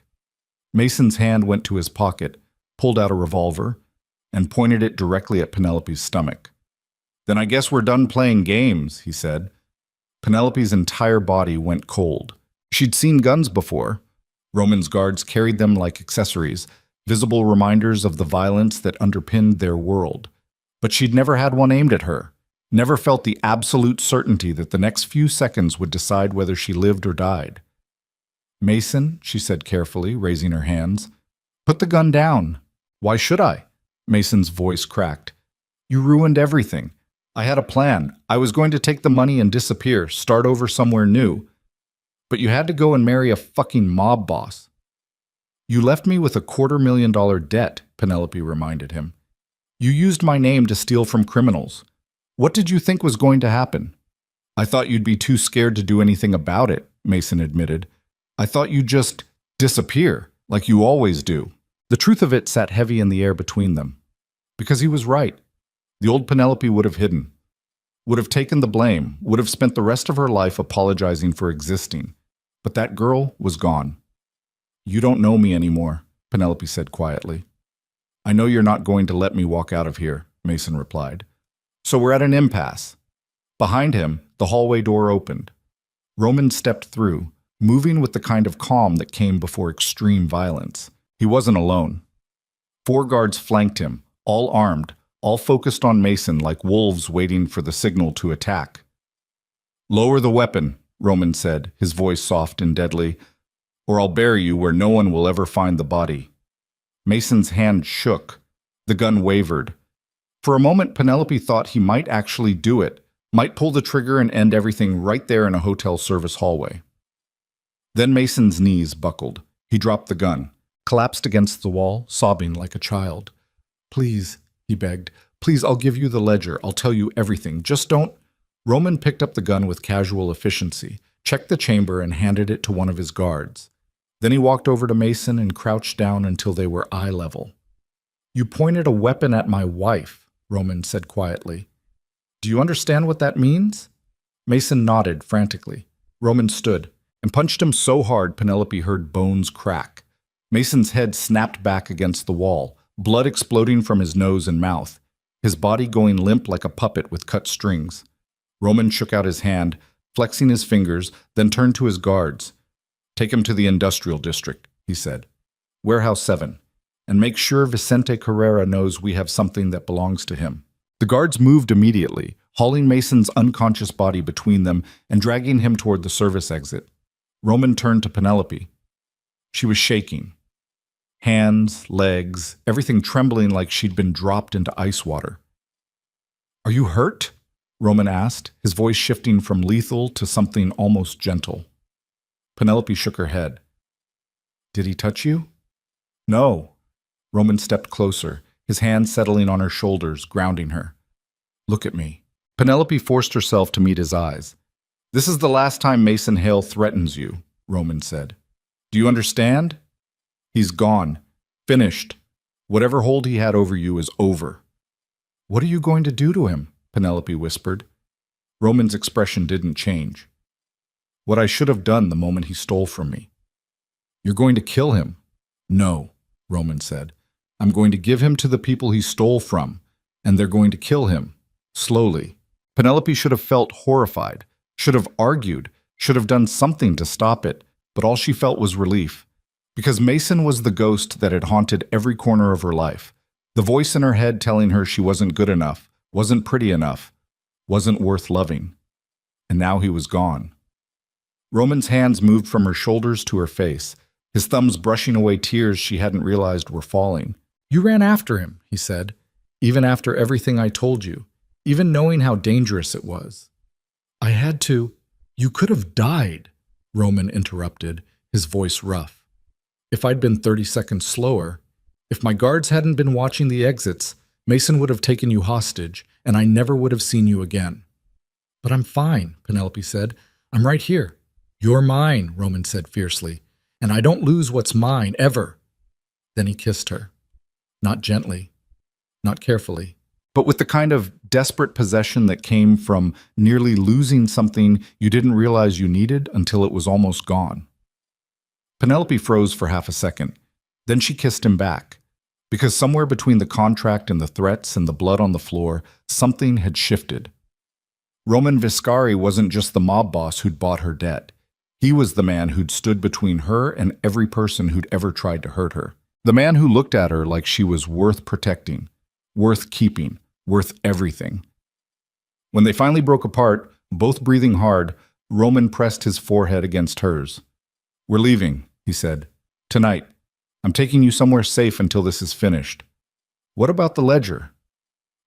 Mason's hand went to his pocket, pulled out a revolver, and pointed it directly at Penelope's stomach. "Then I guess we're done playing games," he said. Penelope's entire body went cold. She'd seen guns before. Roman's guards carried them like accessories, visible reminders of the violence that underpinned their world. But she'd never had one aimed at her, never felt the absolute certainty that the next few seconds would decide whether she lived or died. "Mason," she said carefully, raising her hands, "put the gun down." "Why should I?" Mason's voice cracked. "You ruined everything. I had a plan. I was going to take the money and disappear, start over somewhere new. But you had to go and marry a fucking mob boss." "You left me with a $250,000 debt," Penelope reminded him. "You used my name to steal from criminals. What did you think was going to happen?" "I thought you'd be too scared to do anything about it," Mason admitted. "I thought you'd just disappear, like you always do." The truth of it sat heavy in the air between them. Because he was right. The old Penelope would have hidden, would have taken the blame, would have spent the rest of her life apologizing for existing. But that girl was gone. "You don't know me anymore," Penelope said quietly. "I know you're not going to let me walk out of here," Mason replied. "So we're at an impasse." Behind him, the hallway door opened. Roman stepped through, moving with the kind of calm that came before extreme violence. He wasn't alone. 4 guards flanked him, all armed, all focused on Mason like wolves waiting for the signal to attack. "Lower the weapon," Roman said, his voice soft and deadly, "or I'll bury you where no one will ever find the body." Mason's hand shook. The gun wavered. For a moment, Penelope thought he might actually do it, might pull the trigger and end everything right there in a hotel service hallway. Then Mason's knees buckled. He dropped the gun, collapsed against the wall, sobbing like a child. "Please," he begged. "Please, I'll give you the ledger. I'll tell you everything. Just don't—" Roman picked up the gun with casual efficiency, checked the chamber, and handed it to one of his guards. Then he walked over to Mason and crouched down until they were eye level. "You pointed a weapon at my wife," Roman said quietly. "Do you understand what that means?" Mason nodded frantically. Roman stood and punched him so hard Penelope heard bones crack. Mason's head snapped back against the wall, blood exploding from his nose and mouth, his body going limp like a puppet with cut strings. Roman shook out his hand, flexing his fingers, then turned to his guards. "Take him to the industrial district," he said. "Warehouse 7. And make sure Vicente Carrera knows we have something that belongs to him." The guards moved immediately, hauling Mason's unconscious body between them and dragging him toward the service exit. Roman turned to Penelope. She was shaking. Hands, legs, everything trembling like she'd been dropped into ice water. "Are you hurt?" Roman asked, his voice shifting from lethal to something almost gentle. Penelope shook her head. "Did he touch you?" "No." Roman stepped closer, his hand settling on her shoulders, grounding her. "Look at me." Penelope forced herself to meet his eyes. "This is the last time Mason Hale threatens you," Roman said. "Do you understand? He's gone. Finished. Whatever hold he had over you is over." "What are you going to do to him?" Penelope whispered. Roman's expression didn't change. "What I should have done the moment he stole from me." "You're going to kill him." "No," Roman said. "I'm going to give him to the people he stole from, and they're going to kill him. Slowly." Penelope should have felt horrified, should have argued, should have done something to stop it, but all she felt was relief. Because Mason was the ghost that had haunted every corner of her life, the voice in her head telling her she wasn't good enough, wasn't pretty enough, wasn't worth loving. And now he was gone. Roman's hands moved from her shoulders to her face, his thumbs brushing away tears she hadn't realized were falling. "You ran after him," he said, "even after everything I told you, even knowing how dangerous it was." "I had to." "You could have died," Roman interrupted, his voice rough. "If I'd been 30 seconds slower, if my guards hadn't been watching the exits, Mason would have taken you hostage, and I never would have seen you again." "But I'm fine," Penelope said. "I'm right here." "You're mine," Roman said fiercely, "and I don't lose what's mine, ever." Then he kissed her. Not gently, not carefully, but with the kind of desperate possession that came from nearly losing something you didn't realize you needed until it was almost gone. Penelope froze for half a second. Then she kissed him back. Because somewhere between the contract and the threats and the blood on the floor, something had shifted. Roman Viscari wasn't just the mob boss who'd bought her debt. He was the man who'd stood between her and every person who'd ever tried to hurt her. The man who looked at her like she was worth protecting, worth keeping, worth everything. When they finally broke apart, both breathing hard, Roman pressed his forehead against hers. "We're leaving," he said. "Tonight. I'm taking you somewhere safe until this is finished." "What about the ledger?"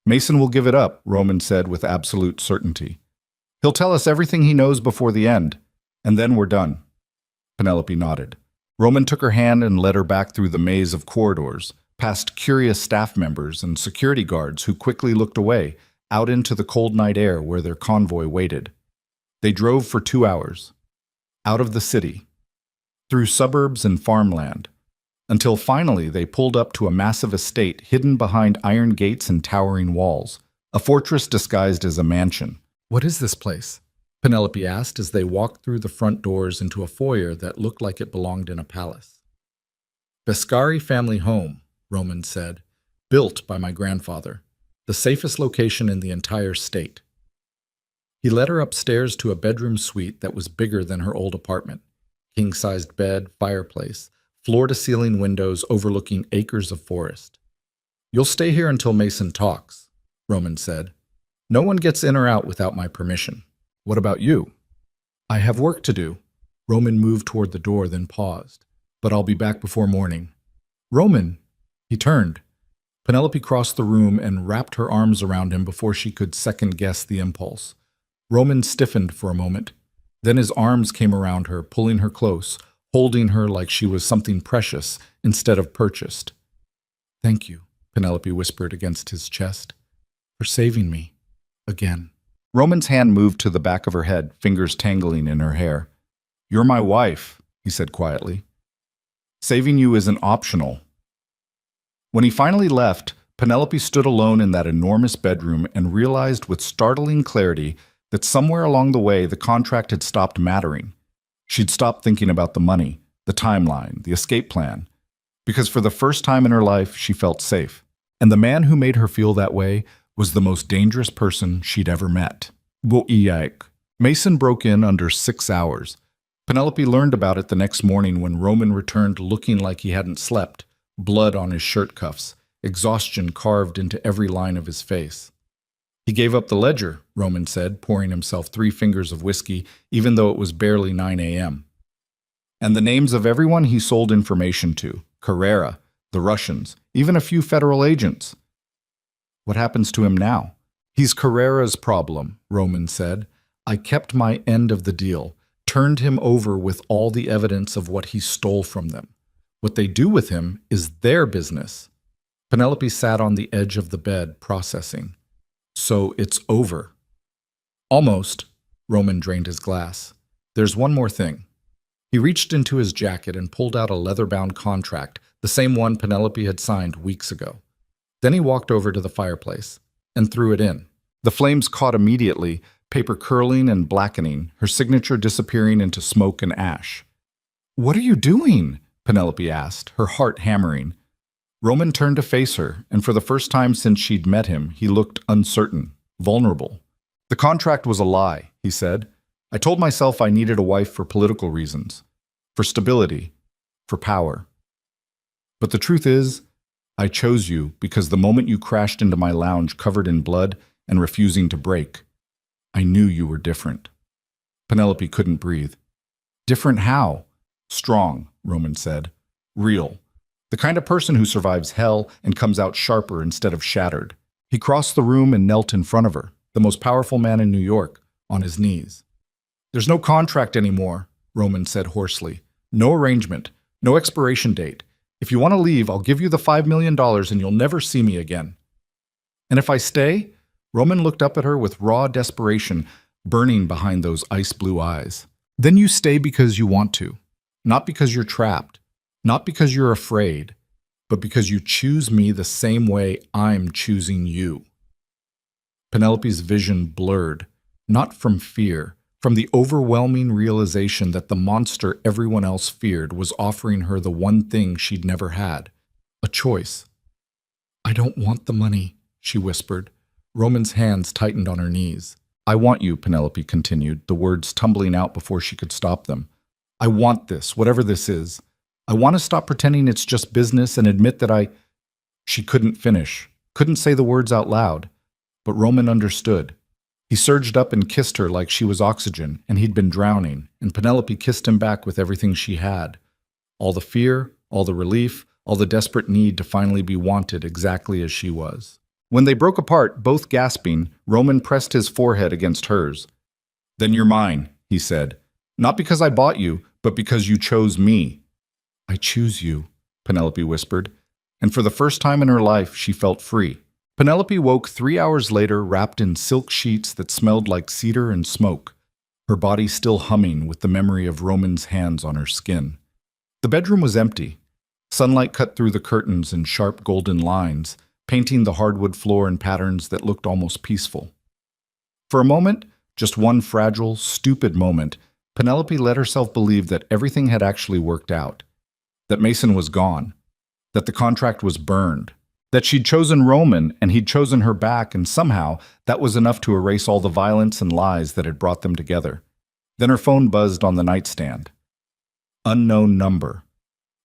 "Mason will give it up," Roman said with absolute certainty. "He'll tell us everything he knows before the end, and then we're done." Penelope nodded. Roman took her hand and led her back through the maze of corridors, past curious staff members and security guards who quickly looked away, out into the cold night air where their convoy waited. They drove for 2 hours. Out of the city. Through suburbs and farmland. Until finally they pulled up to a massive estate hidden behind iron gates and towering walls. A fortress disguised as a mansion. "What is this place?" Penelope asked as they walked through the front doors into a foyer that looked like it belonged in a palace. "Viscari family home," Roman said, "built by my grandfather. The safest location in the entire state." He led her upstairs to a bedroom suite that was bigger than her old apartment. King-sized bed, fireplace, floor-to-ceiling windows overlooking acres of forest. "You'll stay here until Mason talks," Roman said. No one gets in or out without my permission. What about you? I have work to do. Roman moved toward the door, then paused. But I'll be back before morning. Roman! He turned. Penelope crossed the room and wrapped her arms around him before she could second-guess the impulse. Roman stiffened for a moment. Then his arms came around her, pulling her close, holding her like she was something precious instead of purchased. Thank you, Penelope whispered against his chest, for saving me. Again. Roman's hand moved to the back of her head, fingers tangling in her hair. You're my wife, he said quietly. Saving you isn't optional. When he finally left, Penelope stood alone in that enormous bedroom and realized with startling clarity that somewhere along the way the contract had stopped mattering. She'd stopped thinking about the money, the timeline, the escape plan, because for the first time in her life she felt safe. And the man who made her feel that way was the most dangerous person she'd ever met. Mason broke in under 6 hours. Penelope learned about it the next morning when Roman returned looking like he hadn't slept, blood on his shirt cuffs, exhaustion carved into every line of his face. He gave up the ledger, Roman said, pouring himself 3 fingers of whiskey, even though it was barely 9 a.m. And the names of everyone he sold information to, Carrera, the Russians, even a few federal agents. What happens to him now? He's Carrera's problem, Roman said. I kept my end of the deal, turned him over with all the evidence of what he stole from them. What they do with him is their business. Penelope sat on the edge of the bed, processing. So it's over. Almost. Roman drained his glass. There's one more thing. He reached into his jacket and pulled out a leather-bound contract, the same one Penelope had signed weeks ago. Then he walked over to the fireplace and threw it in. The flames caught immediately, paper curling and blackening, her signature disappearing into smoke and ash. What are you doing? Penelope asked, her heart hammering. Roman turned to face her, and for the first time since she'd met him, he looked uncertain, vulnerable. The contract was a lie, he said. I told myself I needed a wife for political reasons, for stability, for power. But the truth is, I chose you because the moment you crashed into my lounge covered in blood and refusing to break, I knew you were different. Penelope couldn't breathe. Different how? Strong, Roman said. Real. The kind of person who survives hell and comes out sharper instead of shattered. He crossed the room and knelt in front of her, the most powerful man in New York, on his knees. There's no contract anymore, Roman said hoarsely. No arrangement, no expiration date. If you want to leave, I'll give you the $5 million and you'll never see me again. And if I stay? Roman looked up at her with raw desperation burning behind those ice-blue eyes. Then you stay because you want to. Not because you're trapped. Not because you're afraid. But because you choose me the same way I'm choosing you. Penelope's vision blurred, not from fear, from the overwhelming realization that the monster everyone else feared was offering her the one thing she'd never had, a choice. I don't want the money, she whispered. Roman's hands tightened on her knees. I want you, Penelope continued, the words tumbling out before she could stop them. I want this, whatever this is. I want to stop pretending it's just business and admit that She couldn't finish, couldn't say the words out loud, but Roman understood. He surged up and kissed her like she was oxygen, and he'd been drowning, and Penelope kissed him back with everything she had. All the fear, all the relief, all the desperate need to finally be wanted exactly as she was. When they broke apart, both gasping, Roman pressed his forehead against hers. Then you're mine, he said. Not because I bought you, but because you chose me. I choose you, Penelope whispered, and for the first time in her life, she felt free. Penelope woke 3 hours later wrapped in silk sheets that smelled like cedar and smoke, her body still humming with the memory of Roman's hands on her skin. The bedroom was empty. Sunlight cut through the curtains in sharp golden lines, painting the hardwood floor in patterns that looked almost peaceful. For a moment, just one fragile, stupid moment, Penelope let herself believe that everything had actually worked out, that Mason was gone, that the contract was burned, that she'd chosen Roman and he'd chosen her back, and somehow that was enough to erase all the violence and lies that had brought them together. Then her phone buzzed on the nightstand. Unknown number.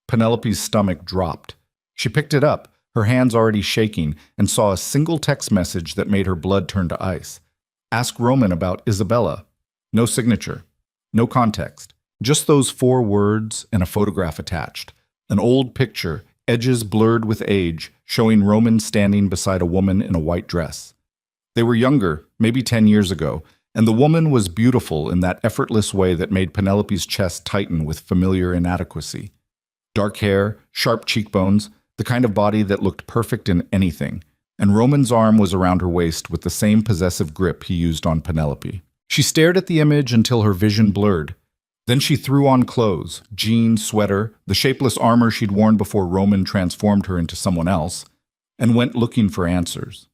Penelope's stomach dropped. She picked it up, her hands already shaking, and saw a single text message that made her blood turn to ice. Ask Roman about Isabella. No signature. No context. Just those 4 words and a photograph attached. An old picture, edges blurred with age, showing Roman standing beside a woman in a white dress. They were younger, maybe 10 years ago, and the woman was beautiful in that effortless way that made Penelope's chest tighten with familiar inadequacy. Dark hair, sharp cheekbones, the kind of body that looked perfect in anything, and Roman's arm was around her waist with the same possessive grip he used on Penelope. She stared at the image until her vision blurred. Then she threw on clothes, jeans, sweater, the shapeless armor she'd worn before Roman transformed her into someone else, and went looking for answers.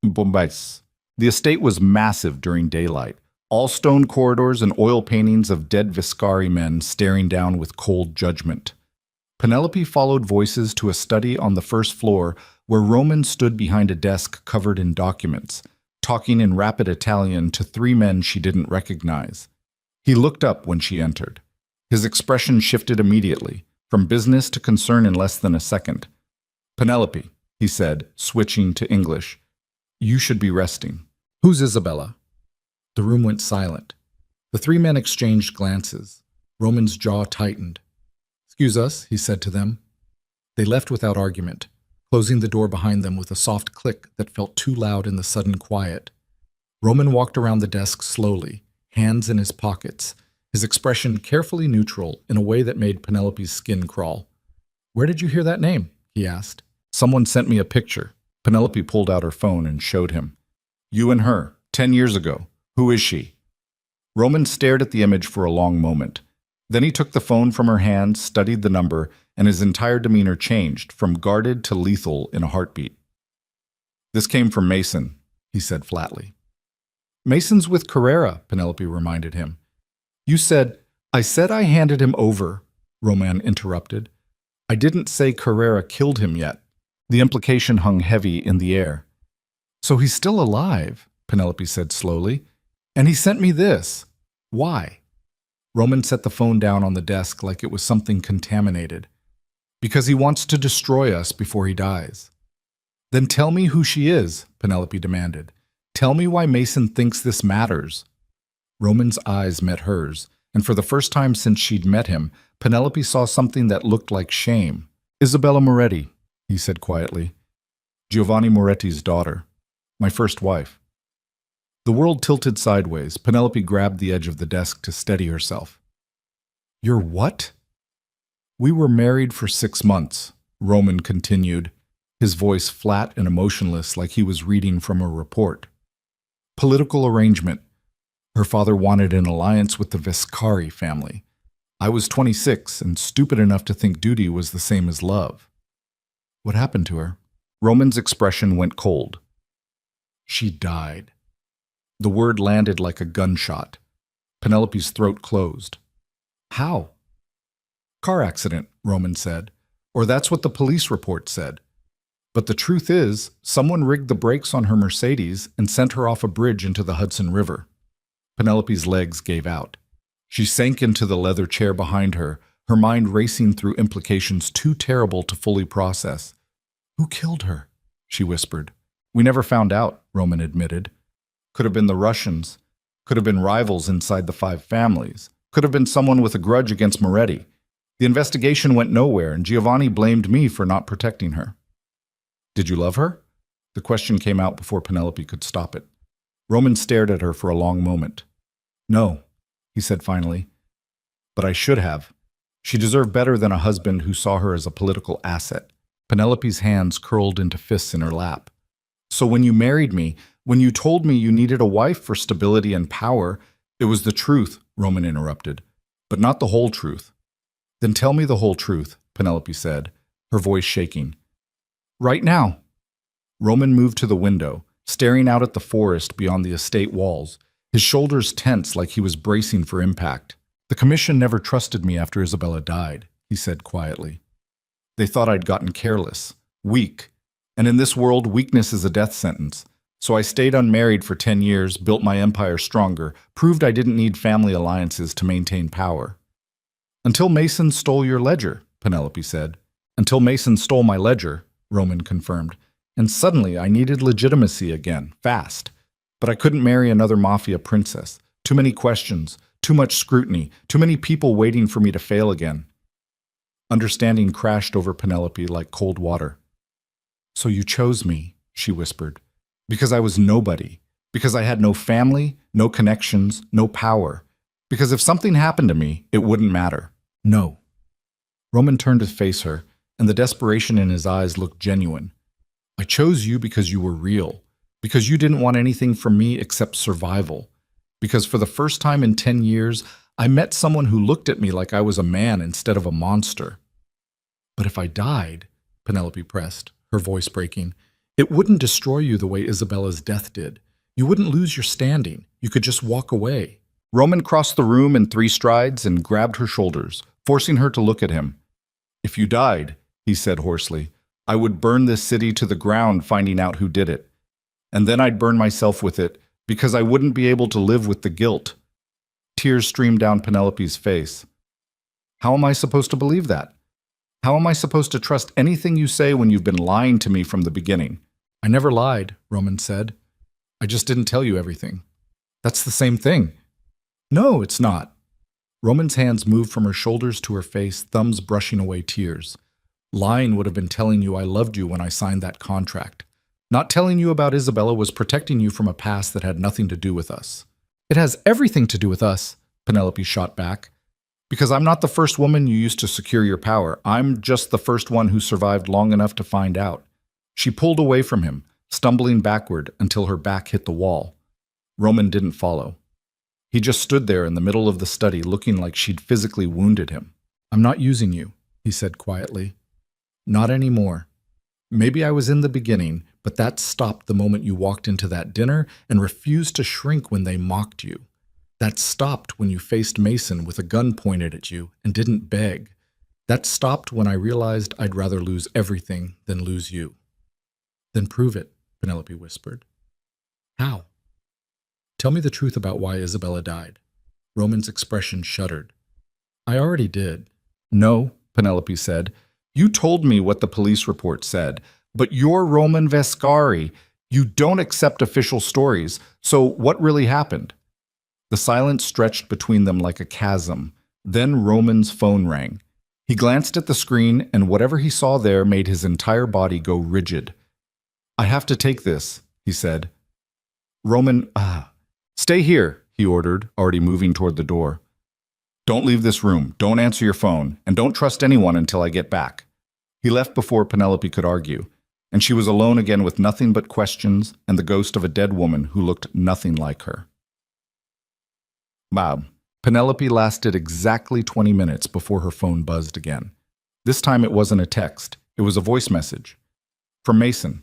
Bombais. The estate was massive during daylight, all stone corridors and oil paintings of dead Viscari men staring down with cold judgment. Penelope followed voices to a study on the first floor where Roman stood behind a desk covered in documents, talking in rapid Italian to 3 men she didn't recognize. He looked up when she entered. His expression shifted immediately, from business to concern in less than a second. "Penelope," he said, switching to English, "you should be resting. Who's Isabella?" The room went silent. The 3 men exchanged glances. Roman's jaw tightened. "Excuse us," he said to them. They left without argument, closing the door behind them with a soft click that felt too loud in the sudden quiet. Roman walked around the desk slowly, hands in his pockets, his expression carefully neutral in a way that made Penelope's skin crawl. "Where did you hear that name?" he asked. "Someone sent me a picture." Penelope pulled out her phone and showed him. "You and her, 10 years ago. Who is she?" Roman stared at the image for a long moment. Then he took the phone from her hand, studied the number, and his entire demeanor changed, from guarded to lethal in a heartbeat. "This came from Mason," he said flatly. "Mason's with Carrera," Penelope reminded him. I said I handed him over," Roman interrupted. "I didn't say Carrera killed him yet." The implication hung heavy in the air. "So he's still alive," Penelope said slowly. "And he sent me this. Why?" Roman set the phone down on the desk like it was something contaminated. "Because he wants to destroy us before he dies." "Then tell me who she is," Penelope demanded. "Tell me why Mason thinks this matters." Roman's eyes met hers, and for the first time since she'd met him, Penelope saw something that looked like shame. "Isabella Moretti," he said quietly. "Giovanni Moretti's daughter. My first wife." The world tilted sideways. Penelope grabbed the edge of the desk to steady herself. "You're what?" "We were married for 6 months," Roman continued, his voice flat and emotionless like he was reading from a report. "Political arrangement. Her father wanted an alliance with the Viscari family. I was 26 and stupid enough to think duty was the same as love." "What happened to her?" Roman's expression went cold. "She died." The word landed like a gunshot. Penelope's throat closed. "How?" "Car accident," Roman said. "Or that's what the police report said. But the truth is, someone rigged the brakes on her Mercedes and sent her off a bridge into the Hudson River." Penelope's legs gave out. She sank into the leather chair behind her, her mind racing through implications too terrible to fully process. "Who killed her?" she whispered. "We never found out," Roman admitted. "Could have been the Russians. Could have been rivals inside the 5 families. Could have been someone with a grudge against Moretti. The investigation went nowhere, and Giovanni blamed me for not protecting her." "Did you love her?" The question came out before Penelope could stop it. Roman stared at her for a long moment. "No," he said finally. "But I should have. She deserved better than a husband who saw her as a political asset." Penelope's hands curled into fists in her lap. "So when you married me, when you told me you needed a wife for stability and power, it was the truth," Roman interrupted, "but not the whole truth." "Then tell me the whole truth," Penelope said, her voice shaking. "Right now." Roman moved to the window, staring out at the forest beyond the estate walls, his shoulders tense like he was bracing for impact. "The commission never trusted me after Isabella died," he said quietly. "They thought I'd gotten careless, weak, and in this world weakness is a death sentence. So I stayed unmarried for 10 years, built my empire stronger, proved I didn't need family alliances to maintain power." "Until Mason stole your ledger," Penelope said. Until Mason stole my ledger, Roman confirmed. And suddenly I needed legitimacy again, fast. But I couldn't marry another Mafia princess. Too many questions, too much scrutiny, too many people waiting for me to fail again. Understanding crashed over Penelope like cold water. So you chose me, she whispered, because I was nobody, because I had no family, no connections, no power, because if something happened to me, it wouldn't matter. No. Roman turned to face her, and the desperation in his eyes looked genuine. I chose you because you were real, because you didn't want anything from me except survival, because for the first time in 10 years, I met someone who looked at me like I was a man instead of a monster. But if I died, Penelope pressed, her voice breaking, it wouldn't destroy you the way Isabella's death did. You wouldn't lose your standing. You could just walk away. Roman crossed the room in 3 strides and grabbed her shoulders, forcing her to look at him. If you died, he said hoarsely, I would burn this city to the ground finding out who did it. And then I'd burn myself with it, because I wouldn't be able to live with the guilt. Tears streamed down Penelope's face. How am I supposed to believe that? How am I supposed to trust anything you say when you've been lying to me from the beginning? I never lied, Roman said. I just didn't tell you everything. That's the same thing. No, it's not. Roman's hands moved from her shoulders to her face, thumbs brushing away tears. Lying would have been telling you I loved you when I signed that contract. Not telling you about Isabella was protecting you from a past that had nothing to do with us. It has everything to do with us, Penelope shot back. Because I'm not the first woman you used to secure your power. I'm just the first one who survived long enough to find out. She pulled away from him, stumbling backward until her back hit the wall. Roman didn't follow. He just stood there in the middle of the study looking like she'd physically wounded him. I'm not using you, he said quietly. Not anymore. Maybe I was in the beginning, but that stopped the moment you walked into that dinner and refused to shrink when they mocked you. That stopped when you faced Mason with a gun pointed at you and didn't beg. That stopped when I realized I'd rather lose everything than lose you. Then prove it, Penelope whispered. How? Tell me the truth about why Isabella died. Roman's expression shuddered. I already did. No, Penelope said. You told me what the police report said, but you're Roman Vescari. You don't accept official stories, so what really happened? The silence stretched between them like a chasm. Then Roman's phone rang. He glanced at the screen, and whatever he saw there made his entire body go rigid. I have to take this, he said. Roman, stay here, he ordered, already moving toward the door. Don't leave this room, don't answer your phone, and don't trust anyone until I get back. He left before Penelope could argue, and she was alone again with nothing but questions and the ghost of a dead woman who looked nothing like her. Bob. Penelope lasted exactly 20 minutes before her phone buzzed again. This time it wasn't a text, it was a voice message. From Mason.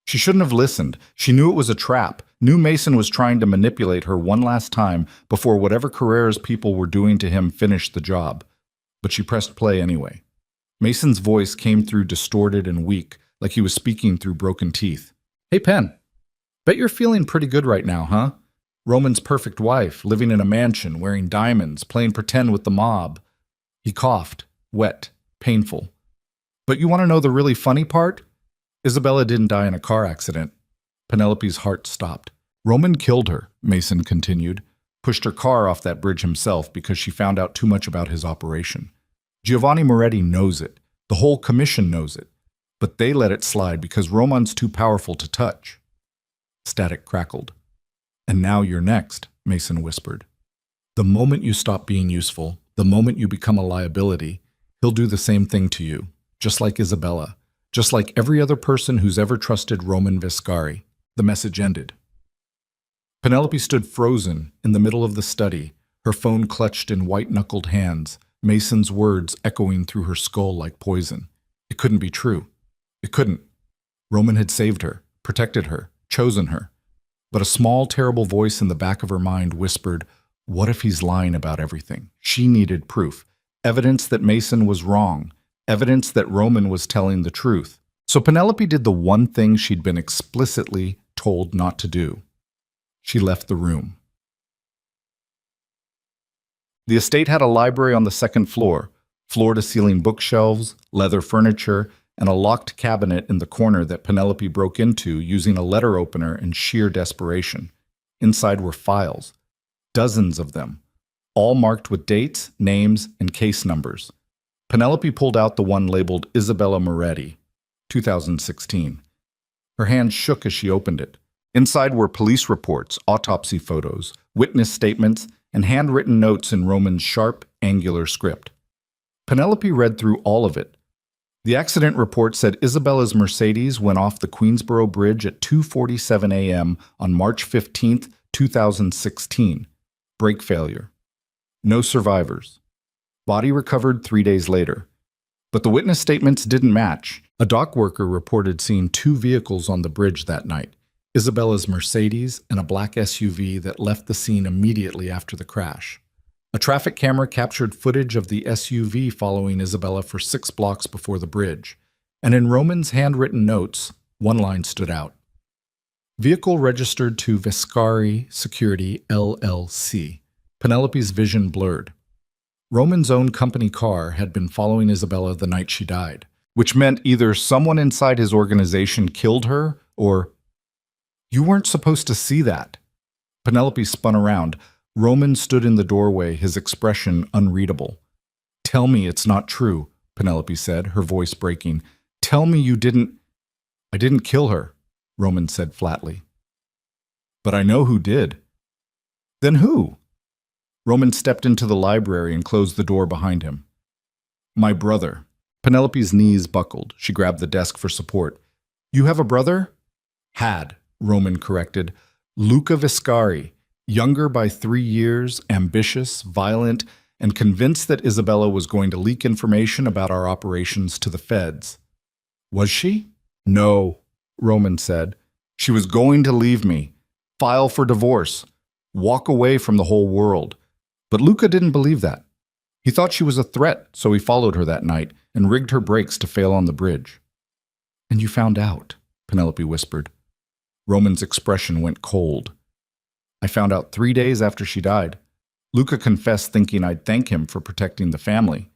She shouldn't have listened. She knew it was a trap, knew Mason was trying to manipulate her one last time before whatever Carrera's people were doing to him finished the job. But she pressed play anyway. Mason's voice came through distorted and weak, like he was speaking through broken teeth. Hey, Pen. Bet you're feeling pretty good right now, huh? Roman's perfect wife, living in a mansion, wearing diamonds, playing pretend with the mob. He coughed, wet, painful. But you want to know the really funny part? Isabella didn't die in a car accident. Penelope's heart stopped. Roman killed her, Mason continued, pushed her car off that bridge himself because she found out too much about his operation. Giovanni Moretti knows it. The whole commission knows it. But they let it slide because Roman's too powerful to touch. Static crackled. And now you're next, Mason whispered. The moment you stop being useful, the moment you become a liability, he'll do the same thing to you, just like Isabella, just like every other person who's ever trusted Roman Vescari. The message ended. Penelope stood frozen in the middle of the study, her phone clutched in white-knuckled hands, Mason's words echoing through her skull like poison. It couldn't be true. It couldn't. Roman had saved her, protected her, chosen her. But a small, terrible voice in the back of her mind whispered, what if he's lying about everything? She needed proof, evidence that Mason was wrong, evidence that Roman was telling the truth. So Penelope did the one thing she'd been explicitly told not to do. She left the room. The estate had a library on the second floor, Floor-to-ceiling bookshelves, leather furniture, and a locked cabinet in the corner that Penelope broke into using a letter opener in sheer desperation. Inside were files, dozens of them, all marked with dates, names, and case numbers. Penelope pulled out the one labeled Isabella Moretti, 2016. Her hand shook as she opened it. Inside were police reports, autopsy photos, witness statements, and handwritten notes in Roman's sharp, angular script. Penelope read through all of it. The accident report said Isabella's Mercedes went off the Queensboro Bridge at 2:47 a.m. on March 15, 2016. Brake failure. No survivors. Body recovered 3 days later. But the witness statements didn't match. A dock worker reported seeing two vehicles on the bridge that night, Isabella's Mercedes and a black SUV that left the scene immediately after the crash. A traffic camera captured footage of the SUV following Isabella for 6 blocks before the bridge, and in Roman's handwritten notes, one line stood out. Vehicle registered to Vescari Security, LLC. Penelope's vision blurred. Roman's own company car had been following Isabella the night she died, which meant either someone inside his organization killed her or... You weren't supposed to see that. Penelope spun around. Roman stood in the doorway, his expression unreadable. Tell me it's not true, Penelope said, her voice breaking. Tell me you didn't... I didn't kill her, Roman said flatly. But I know who did. Then who? Roman stepped into the library and closed the door behind him. My brother. Penelope's knees buckled. She grabbed the desk for support. You have a brother? Had, Roman corrected. Luca Viscari. Younger by 3 years, ambitious, violent, and convinced that Isabella was going to leak information about our operations to the feds. Was she? No, Roman said. She was going to leave me, file for divorce, walk away from the whole world. But Luca didn't believe that. He thought she was a threat, so he followed her that night and rigged her brakes to fail on the bridge. And you found out, Penelope whispered. Roman's expression went cold. I found out 3 days after she died. Luca confessed, thinking I'd thank him for protecting the family.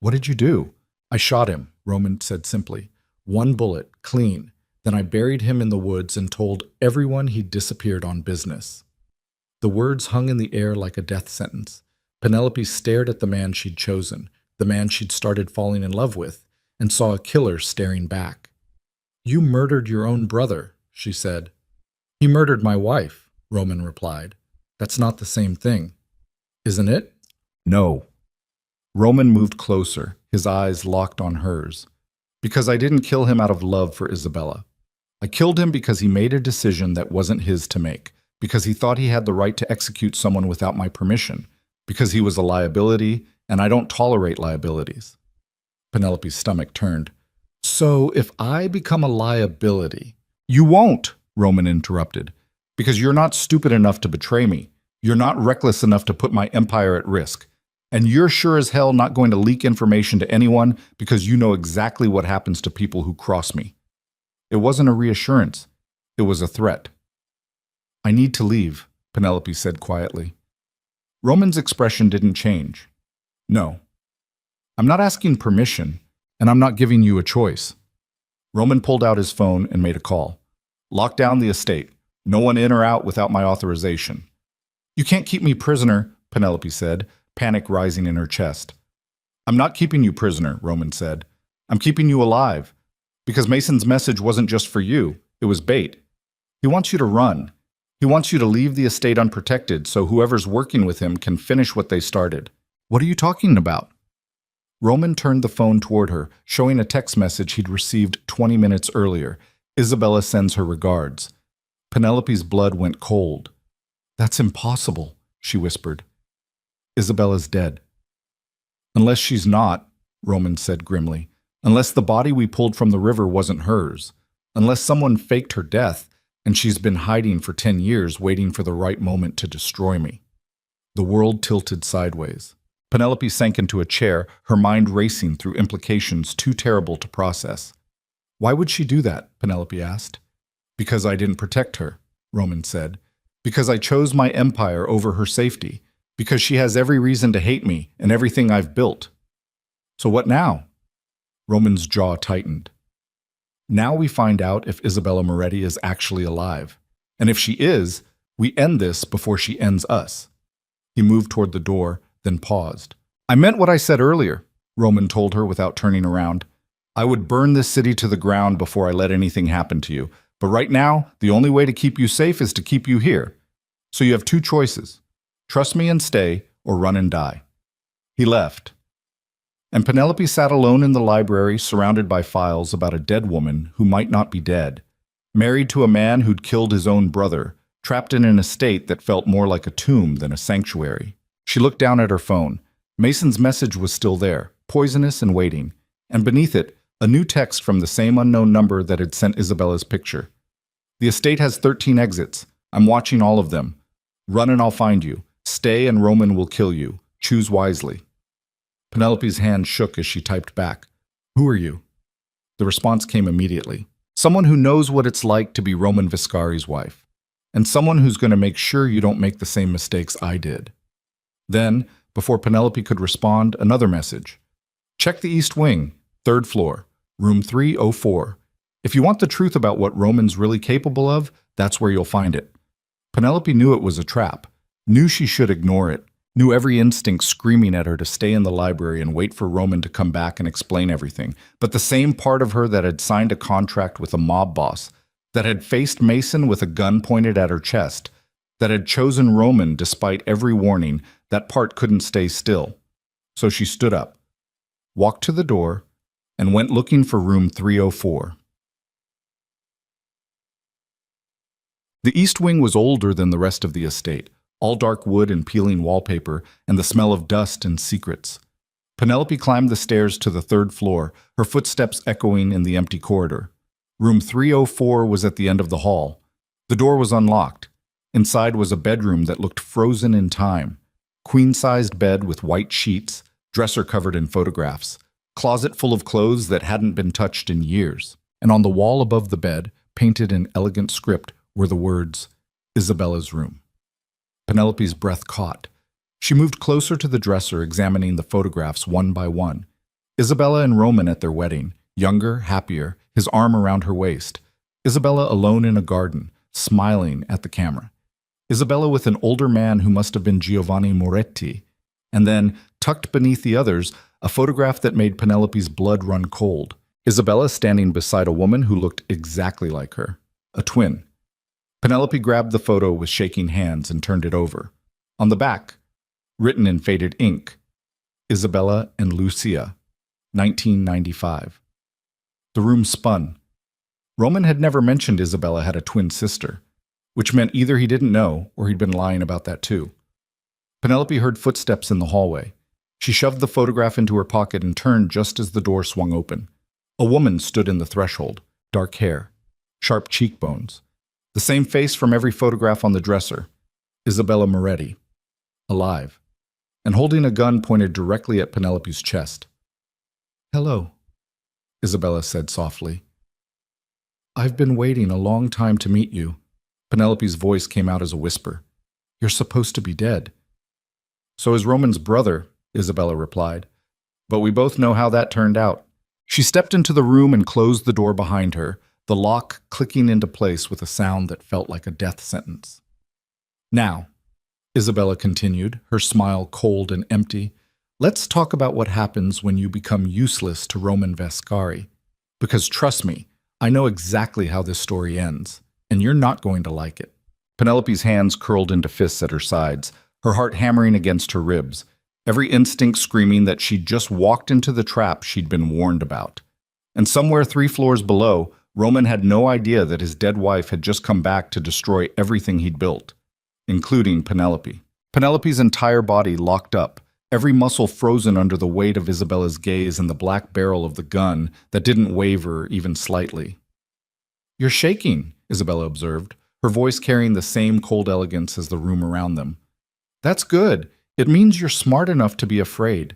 What did you do? I shot him, Roman said simply. 1 bullet, clean. Then I buried him in the woods and told everyone he'd disappeared on business. The words hung in the air like a death sentence. Penelope stared at the man she'd chosen, the man she'd started falling in love with, and saw a killer staring back. You murdered your own brother, she said. He murdered my wife, Roman replied. That's not the same thing. Isn't it? No. Roman moved closer, his eyes locked on hers. Because I didn't kill him out of love for Isabella. I killed him because he made a decision that wasn't his to make, because he thought he had the right to execute someone without my permission, because he was a liability, and I don't tolerate liabilities. Penelope's stomach turned. So if I become a liability... You won't, Roman interrupted. Because you're not stupid enough to betray me. You're not reckless enough to put my empire at risk. And you're sure as hell not going to leak information to anyone because you know exactly what happens to people who cross me. It wasn't a reassurance. It was a threat. I need to leave, Penelope said quietly. Roman's expression didn't change. No. I'm not asking permission, and I'm not giving you a choice. Roman pulled out his phone and made a call. Lock down the estate. No one in or out without my authorization. You can't keep me prisoner, Penelope said, panic rising in her chest. I'm not keeping you prisoner, Roman said. I'm keeping you alive. Because Mason's message wasn't just for you. It was bait. He wants you to run. He wants you to leave the estate unprotected so whoever's working with him can finish what they started. What are you talking about? Roman turned the phone toward her, showing a text message he'd received 20 minutes earlier. Isabella sends her regards. Penelope's blood went cold. That's impossible, she whispered. Isabella's dead. Unless she's not, Roman said grimly. Unless the body we pulled from the river wasn't hers. Unless someone faked her death, and she's been hiding for 10 years waiting for the right moment to destroy me. The world tilted sideways. Penelope sank into a chair, her mind racing through implications too terrible to process. Why would she do that? Penelope asked. Because I didn't protect her, Roman said. Because I chose my empire over her safety. Because she has every reason to hate me and everything I've built. So what now? Roman's jaw tightened. Now we find out if Isabella Moretti is actually alive. And if she is, we end this before she ends us. He moved toward the door, then paused. I meant what I said earlier, Roman told her without turning around. I would burn this city to the ground before I let anything happen to you. But right now, the only way to keep you safe is to keep you here. So you have two choices. Trust me and stay, or run and die. He left. And Penelope sat alone in the library, surrounded by files about a dead woman who might not be dead, married to a man who'd killed his own brother, trapped in an estate that felt more like a tomb than a sanctuary. She looked down at her phone. Mason's message was still there, poisonous and waiting, and beneath it, a new text from the same unknown number that had sent Isabella's picture. The estate has 13 exits. I'm watching all of them. Run and I'll find you. Stay and Roman will kill you. Choose wisely. Penelope's hand shook as she typed back. Who are you? The response came immediately. Someone who knows what it's like to be Roman Viscari's wife. And someone who's going to make sure you don't make the same mistakes I did. Then, before Penelope could respond, another message. Check the East Wing, 3rd floor, room 304. If you want the truth about what Roman's really capable of, that's where you'll find it. Penelope knew it was a trap, knew she should ignore it, knew every instinct screaming at her to stay in the library and wait for Roman to come back and explain everything. But the same part of her that had signed a contract with a mob boss, that had faced Mason with a gun pointed at her chest, that had chosen Roman despite every warning, that part couldn't stay still. So she stood up, walked to the door, and went looking for room 304. The East Wing was older than the rest of the estate, all dark wood and peeling wallpaper, and the smell of dust and secrets. Penelope climbed the stairs to the 3rd floor, her footsteps echoing in the empty corridor. Room 304 was at the end of the hall. The door was unlocked. Inside was a bedroom that looked frozen in time. Queen-sized bed with white sheets, dresser covered in photographs, closet full of clothes that hadn't been touched in years. And on the wall above the bed, painted in elegant script, were the words, Isabella's room. Penelope's breath caught. She moved closer to the dresser, examining the photographs one by one. Isabella and Roman at their wedding, younger, happier, his arm around her waist. Isabella alone in a garden, smiling at the camera. Isabella with an older man who must have been Giovanni Moretti. And then, tucked beneath the others, a photograph that made Penelope's blood run cold. Isabella standing beside a woman who looked exactly like her, a twin. Penelope grabbed the photo with shaking hands and turned it over. On the back, written in faded ink, Isabella and Lucia, 1995. The room spun. Roman had never mentioned Isabella had a twin sister, which meant either he didn't know or he'd been lying about that too. Penelope heard footsteps in the hallway. She shoved the photograph into her pocket and turned just as the door swung open. A woman stood in the threshold, dark hair, sharp cheekbones. The same face from every photograph on the dresser, Isabella Moretti, alive, and holding a gun pointed directly at Penelope's chest. Hello, Isabella said softly. I've been waiting a long time to meet you. Penelope's voice came out as a whisper. You're supposed to be dead. So is Roman's brother, Isabella replied. But we both know how that turned out. She stepped into the room and closed the door behind her, the lock clicking into place with a sound that felt like a death sentence. Now, Isabella continued, her smile cold and empty, let's talk about what happens when you become useless to Roman Viscari. Because trust me, I know exactly how this story ends, and you're not going to like it. Penelope's hands curled into fists at her sides, her heart hammering against her ribs, every instinct screaming that she'd just walked into the trap she'd been warned about. And somewhere 3 floors below, Roman had no idea that his dead wife had just come back to destroy everything he'd built, including Penelope. Penelope's entire body locked up, every muscle frozen under the weight of Isabella's gaze and the black barrel of the gun that didn't waver even slightly. You're shaking, Isabella observed, her voice carrying the same cold elegance as the room around them. That's good. It means you're smart enough to be afraid.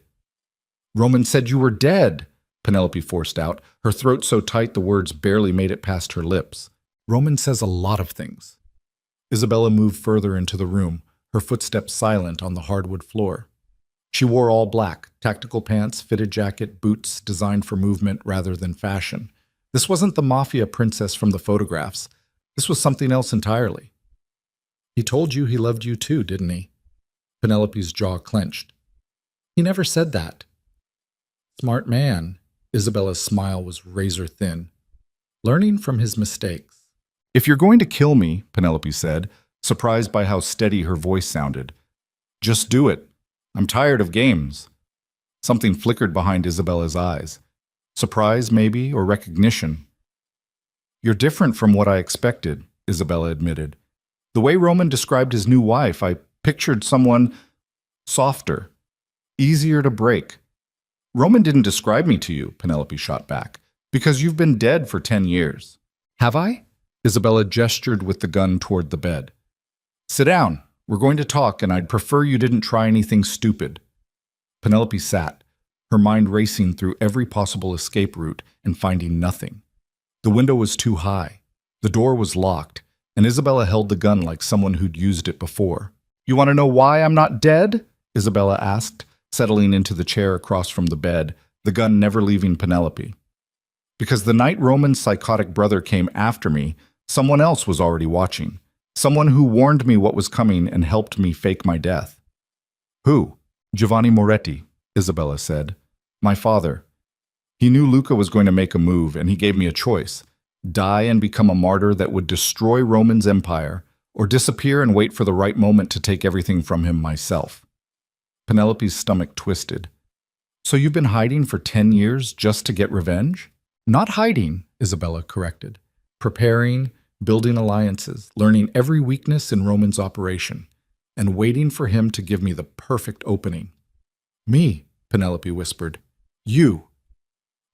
Roman said you were dead, Penelope forced out, her throat so tight the words barely made it past her lips. Roman says a lot of things. Isabella moved further into the room, her footsteps silent on the hardwood floor. She wore all black, tactical pants, fitted jacket, boots designed for movement rather than fashion. This wasn't the Mafia princess from the photographs. This was something else entirely. He told you he loved you too, didn't he? Penelope's jaw clenched. He never said that. Smart man. Isabella's smile was razor thin. Learning from his mistakes. If you're going to kill me, Penelope said, surprised by how steady her voice sounded, just do it. I'm tired of games. Something flickered behind Isabella's eyes. Surprise, maybe, or recognition. You're different from what I expected, Isabella admitted. The way Roman described his new wife, I pictured someone softer, easier to break. Roman didn't describe me to you, Penelope shot back, because you've been dead for 10 years. Have I? Isabella gestured with the gun toward the bed. Sit down. We're going to talk, and I'd prefer you didn't try anything stupid. Penelope sat, her mind racing through every possible escape route and finding nothing. The window was too high. The door was locked, and Isabella held the gun like someone who'd used it before. You want to know why I'm not dead? Isabella asked, settling into the chair across from the bed, the gun never leaving Penelope. Because the night Roman's psychotic brother came after me, someone else was already watching. Someone who warned me what was coming and helped me fake my death. Who? Giovanni Moretti, Isabella said. My father. He knew Luca was going to make a move, and he gave me a choice. Die and become a martyr that would destroy Roman's empire, or disappear and wait for the right moment to take everything from him myself. Penelope's stomach twisted. So you've been hiding for 10 years just to get revenge? Not hiding, Isabella corrected. Preparing, building alliances, learning every weakness in Roman's operation, and waiting for him to give me the perfect opening. Me, Penelope whispered. You.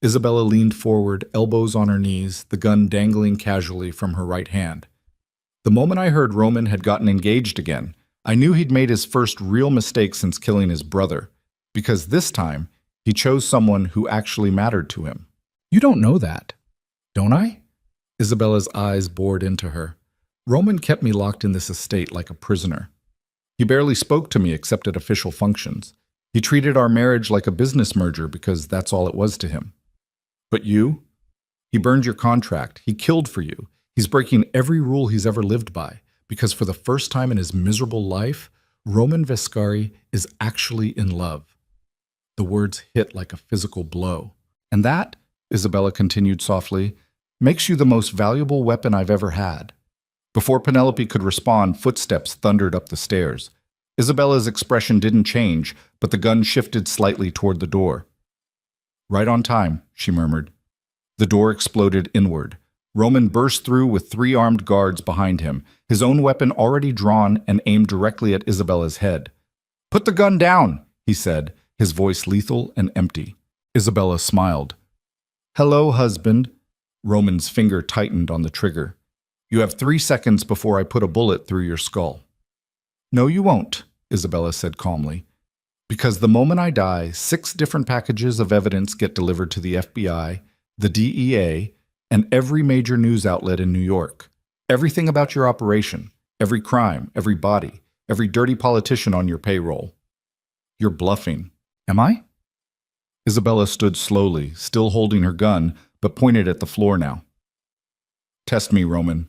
Isabella leaned forward, elbows on her knees, the gun dangling casually from her right hand. The moment I heard Roman had gotten engaged again, I knew he'd made his first real mistake since killing his brother, because this time he chose someone who actually mattered to him. You don't know that, don't I? Isabella's eyes bored into her. Roman kept me locked in this estate like a prisoner. He barely spoke to me except at official functions. He treated our marriage like a business merger because that's all it was to him. But you? He burned your contract. He killed for you. He's breaking every rule he's ever lived by, because for the first time in his miserable life, Roman Vescari is actually in love. The words hit like a physical blow. And that, Isabella continued softly, makes you the most valuable weapon I've ever had. Before Penelope could respond, footsteps thundered up the stairs. Isabella's expression didn't change, but the gun shifted slightly toward the door. Right on time, she murmured. The door exploded inward. Roman burst through with 3 armed guards behind him, his own weapon already drawn and aimed directly at Isabella's head. Put the gun down, he said, his voice lethal and empty. Isabella smiled. Hello, husband. Roman's finger tightened on the trigger. You have 3 seconds before I put a bullet through your skull. No, you won't, Isabella said calmly. Because the moment I die, 6 different packages of evidence get delivered to the FBI, the DEA, and every major news outlet in New York. Everything about your operation, every crime, every body, every dirty politician on your payroll. You're bluffing. Am I? Isabella stood slowly, still holding her gun, but pointed at the floor now. Test me, Roman.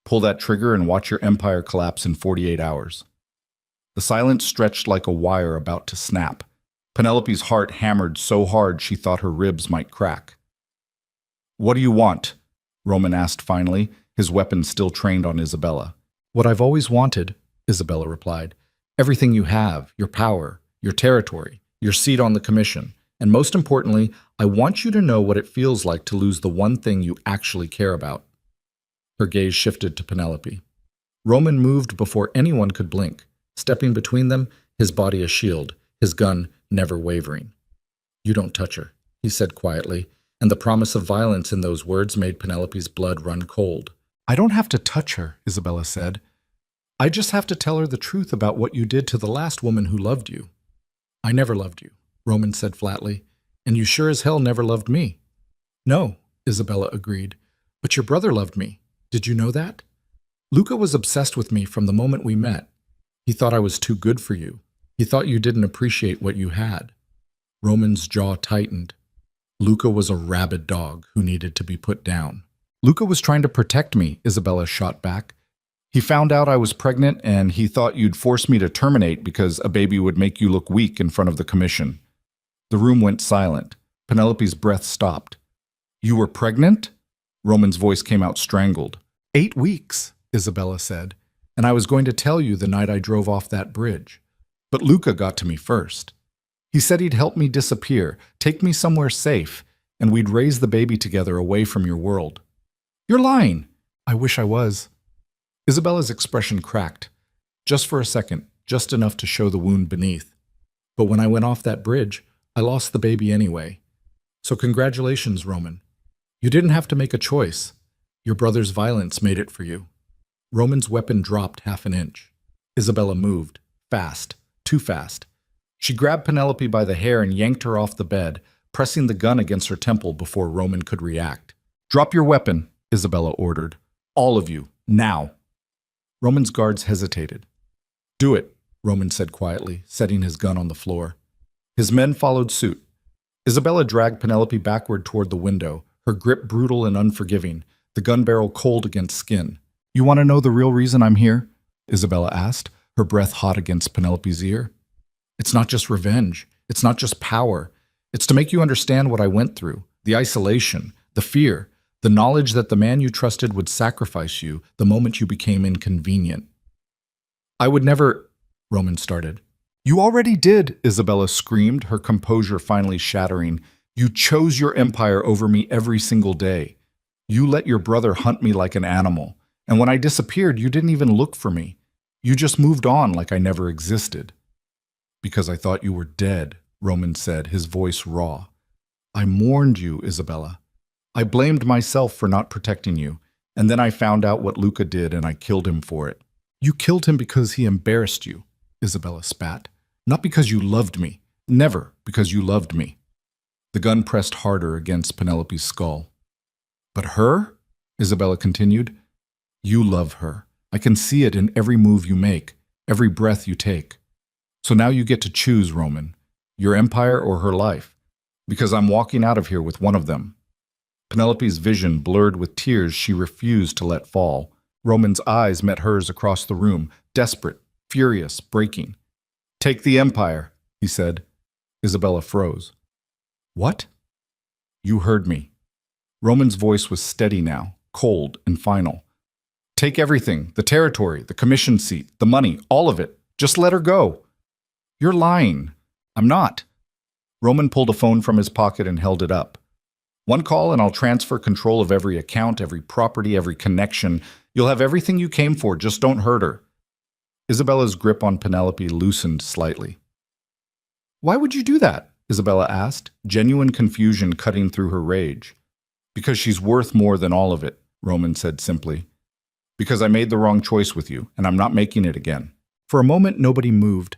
Pull that trigger and watch your empire collapse in 48 hours. The silence stretched like a wire about to snap. Penelope's heart hammered so hard she thought her ribs might crack. What do you want? Roman asked finally, his weapon still trained on Isabella. What I've always wanted, Isabella replied. Everything you have, your power, your territory, your seat on the commission. And most importantly, I want you to know what it feels like to lose the one thing you actually care about. Her gaze shifted to Penelope. Roman moved before anyone could blink, stepping between them, his body a shield, his gun never wavering. You don't touch her, he said quietly, and the promise of violence in those words made Penelope's blood run cold. I don't have to touch her, Isabella said. I just have to tell her the truth about what you did to the last woman who loved you. I never loved you, Roman said flatly, and you sure as hell never loved me. No, Isabella agreed, but your brother loved me. Did you know that? Luca was obsessed with me from the moment we met. He thought I was too good for you. He thought you didn't appreciate what you had. Roman's jaw tightened. Luca was a rabid dog who needed to be put down. Luca was trying to protect me, Isabella shot back. He found out I was pregnant and he thought you'd force me to terminate because a baby would make you look weak in front of the commission. The room went silent. Penelope's breath stopped. You were pregnant? Roman's voice came out strangled. 8 weeks, Isabella said, and I was going to tell you the night I drove off that bridge. But Luca got to me first. He said he'd help me disappear, take me somewhere safe, and we'd raise the baby together away from your world. You're lying. I wish I was. Isabella's expression cracked. Just for a second, just enough to show the wound beneath. But when I went off that bridge, I lost the baby anyway. So congratulations, Roman. You didn't have to make a choice. Your brother's violence made it for you. Roman's weapon dropped half an inch. Isabella moved. Fast. Too fast. She grabbed Penelope by the hair and yanked her off the bed, pressing the gun against her temple before Roman could react. Drop your weapon, Isabella ordered. All of you, now. Roman's guards hesitated. Do it, Roman said quietly, setting his gun on the floor. His men followed suit. Isabella dragged Penelope backward toward the window, her grip brutal and unforgiving, the gun barrel cold against skin. You want to know the real reason I'm here? Isabella asked, her breath hot against Penelope's ear. It's not just revenge. It's not just power. It's to make you understand what I went through, the isolation, the fear, the knowledge that the man you trusted would sacrifice you the moment you became inconvenient. I would never, Roman started. You already did, Isabella screamed, her composure finally shattering. You chose your empire over me every single day. You let your brother hunt me like an animal, and when I disappeared, you didn't even look for me. You just moved on like I never existed. Because I thought you were dead, Roman said, his voice raw. I mourned you, Isabella. I blamed myself for not protecting you, and then I found out what Luca did and I killed him for it. You killed him because he embarrassed you, Isabella spat. Not because you loved me. Never because you loved me. The gun pressed harder against Penelope's skull. But her? Isabella continued. You love her. I can see it in every move you make, every breath you take. So now you get to choose, Roman, your empire or her life, because I'm walking out of here with one of them. Penelope's vision blurred with tears she refused to let fall. Roman's eyes met hers across the room, desperate, furious, breaking. Take the empire, he said. Isabella froze. What? You heard me. Roman's voice was steady now, cold and final. Take everything, the territory, the commission seat, the money, all of it. Just let her go. You're lying. I'm not. Roman pulled a phone from his pocket and held it up. One call and I'll transfer control of every account, every property, every connection. You'll have everything you came for, just don't hurt her. Isabella's grip on Penelope loosened slightly. Why would you do that? Isabella asked, genuine confusion cutting through her rage. Because she's worth more than all of it, Roman said simply. Because I made the wrong choice with you, and I'm not making it again. For a moment, nobody moved.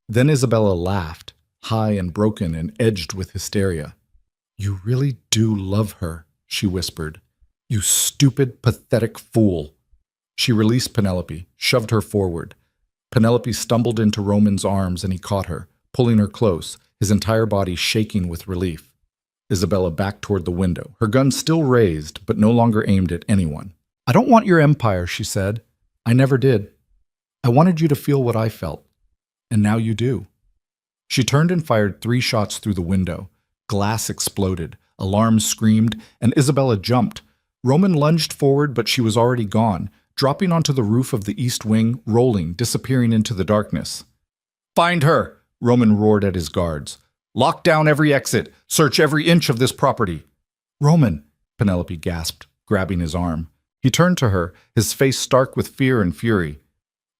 Then Isabella laughed, high and broken and edged with hysteria. You really do love her, she whispered. You stupid, pathetic fool. She released Penelope, shoved her forward. Penelope stumbled into Roman's arms and he caught her, pulling her close, his entire body shaking with relief. Isabella backed toward the window, her gun still raised, but no longer aimed at anyone. I don't want your empire, she said. I never did. I wanted you to feel what I felt. And now you do. She turned and fired 3 shots through the window. Glass exploded, alarms screamed, and Isabella jumped. Roman lunged forward, but she was already gone, dropping onto the roof of the east wing, rolling, disappearing into the darkness. Find her, Roman roared at his guards. Lock down every exit. Search every inch of this property. Roman, Penelope gasped, grabbing his arm. He turned to her, his face stark with fear and fury.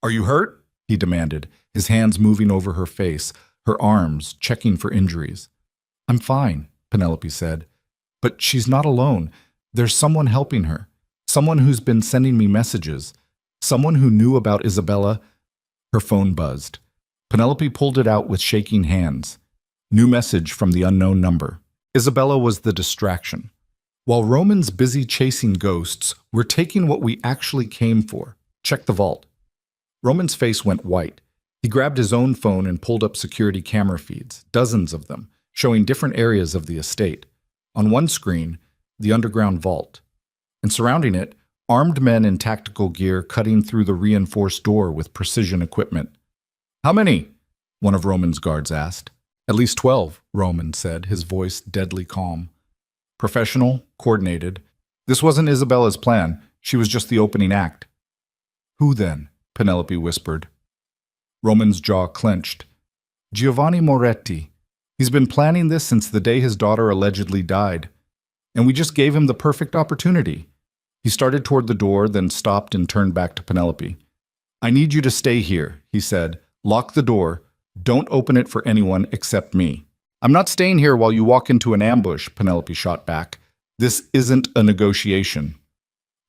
Are you hurt? He demanded, his hands moving over her face, her arms checking for injuries. I'm fine, Penelope said. But she's not alone. There's someone helping her. Someone who's been sending me messages. Someone who knew about Isabella. Her phone buzzed. Penelope pulled it out with shaking hands. New message from the unknown number. Isabella was the distraction. While Roman's busy chasing ghosts, we're taking what we actually came for. Check the vault. Roman's face went white. He grabbed his own phone and pulled up security camera feeds, dozens of them, showing different areas of the estate. On one screen, the underground vault, and surrounding it, armed men in tactical gear cutting through the reinforced door with precision equipment. "How many?" one of Roman's guards asked. "At least 12, Roman said, his voice deadly calm. "Professional, coordinated. This wasn't Isabella's plan. She was just the opening act." "Who then?" Penelope whispered. Roman's jaw clenched. "Giovanni Moretti. He's been planning this since the day his daughter allegedly died. And we just gave him the perfect opportunity." He started toward the door, then stopped and turned back to Penelope. "I need you to stay here," he said. "Lock the door. Don't open it for anyone except me." "I'm not staying here while you walk into an ambush," Penelope shot back. "This isn't a negotiation."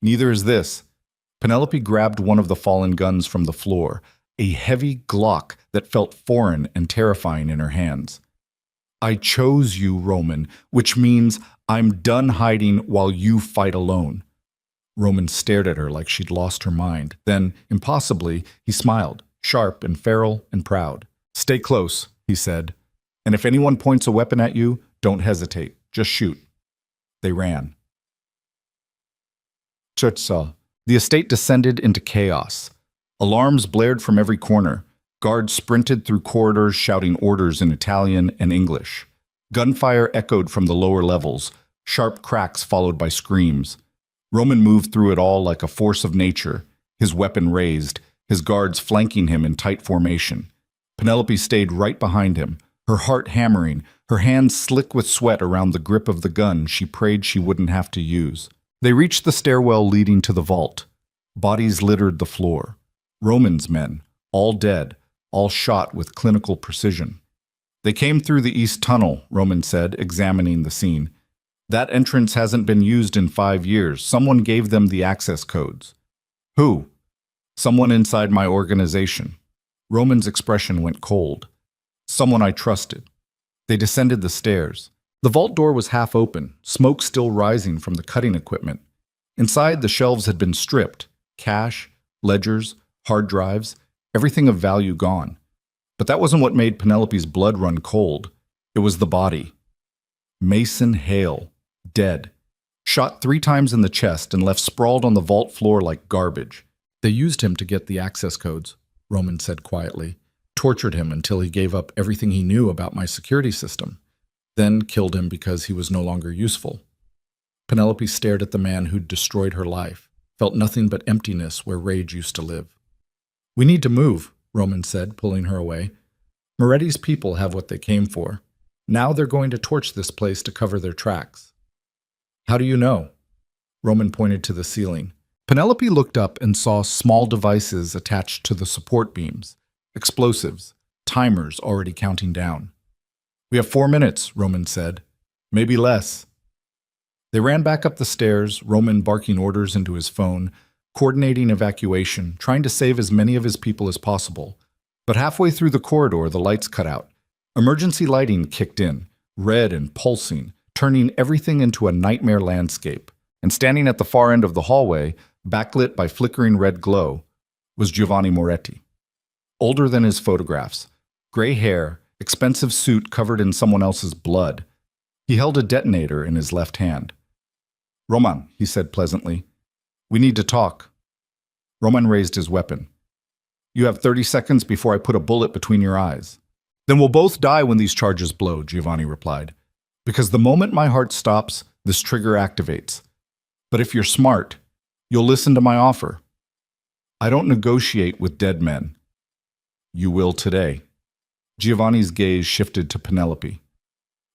"Neither is this." Penelope grabbed one of the fallen guns from the floor, a heavy Glock that felt foreign and terrifying in her hands. "I chose you, Roman, which means I'm done hiding while you fight alone." Roman stared at her like she'd lost her mind. Then, impossibly, he smiled, sharp and feral and proud. "Stay close," he said. "And if anyone points a weapon at you, don't hesitate. Just shoot." They ran. Church. The estate descended into chaos. Alarms blared from every corner. Guards sprinted through corridors shouting orders in Italian and English. Gunfire echoed from the lower levels, sharp cracks followed by screams. Roman moved through it all like a force of nature, his weapon raised, his guards flanking him in tight formation. Penelope stayed right behind him, her heart hammering, her hands slick with sweat around the grip of the gun she prayed she wouldn't have to use. They reached the stairwell leading to the vault. Bodies littered the floor. Roman's men, all dead, all shot with clinical precision. "They came through the east tunnel," Roman said, examining the scene. "That entrance hasn't been used in 5 years. Someone gave them the access codes." "Who?" "Someone inside my organization." Roman's expression went cold. "Someone I trusted." They descended the stairs. The vault door was half open, smoke still rising from the cutting equipment. Inside, the shelves had been stripped. Cash, ledgers, hard drives, everything of value gone. But that wasn't what made Penelope's blood run cold. It was the body. Mason Hale, dead. Shot 3 times in the chest and left sprawled on the vault floor like garbage. "They used him to get the access codes," Roman said quietly. "Tortured him until he gave up everything he knew about my security system. Then killed him because he was no longer useful." Penelope stared at the man who'd destroyed her life, felt nothing but emptiness where rage used to live. "We need to move," Roman said, pulling her away. "Moretti's people have what they came for. Now they're going to torch this place to cover their tracks." "How do you know?" Roman pointed to the ceiling. Penelope looked up and saw small devices attached to the support beams, explosives, timers already counting down. "We have 4 minutes," Roman said. "Maybe less." They ran back up the stairs, Roman barking orders into his phone, coordinating evacuation, trying to save as many of his people as possible. But halfway through the corridor, the lights cut out. Emergency lighting kicked in, red and pulsing, turning everything into a nightmare landscape. And standing at the far end of the hallway, backlit by flickering red glow, was Giovanni Moretti. Older than his photographs, gray hair, expensive suit covered in someone else's blood. He held a detonator in his left hand. "Roman," he said pleasantly, "we need to talk." Roman raised his weapon. "You have 30 seconds before I put a bullet between your eyes." "Then we'll both die when these charges blow," Giovanni replied. "Because the moment my heart stops, this trigger activates. But if you're smart, you'll listen to my offer. I don't negotiate with dead men." "You will today." Giovanni's gaze shifted to Penelope.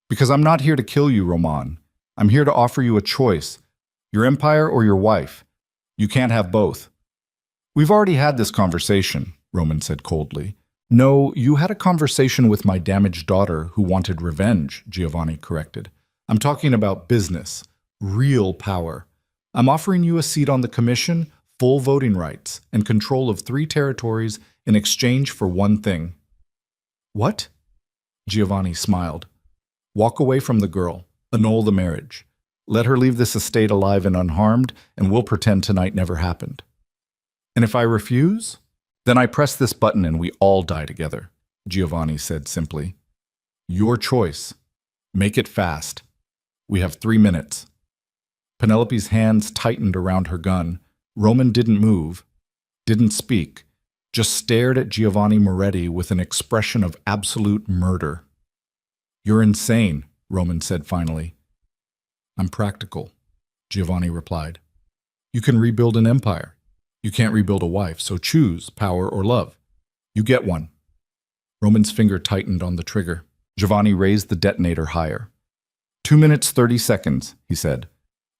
"Because I'm not here to kill you, Roman. I'm here to offer you a choice. Your empire or your wife. You can't have both." "We've already had this conversation," Roman said coldly. "No, you had a conversation with my damaged daughter who wanted revenge," Giovanni corrected. "I'm talking about business, real power. I'm offering you a seat on the commission, full voting rights, and control of 3 territories in exchange for one thing." "What?" Giovanni smiled. "Walk away from the girl. Annul the marriage. Let her leave this estate alive and unharmed, and we'll pretend tonight never happened." "And if I refuse?" Then I press this button and we all die together, Giovanni said simply. Your choice. Make it fast. We have 3 minutes. Penelope's hands tightened around her gun. Roman didn't move, didn't speak, just stared at Giovanni Moretti with an expression of absolute murder. You're insane, Roman said finally. I'm practical, Giovanni replied. You can rebuild an empire. You can't rebuild a wife, so choose power or love. You get one. Roman's finger tightened on the trigger. Giovanni raised the detonator higher. 2 minutes, 30 seconds, he said.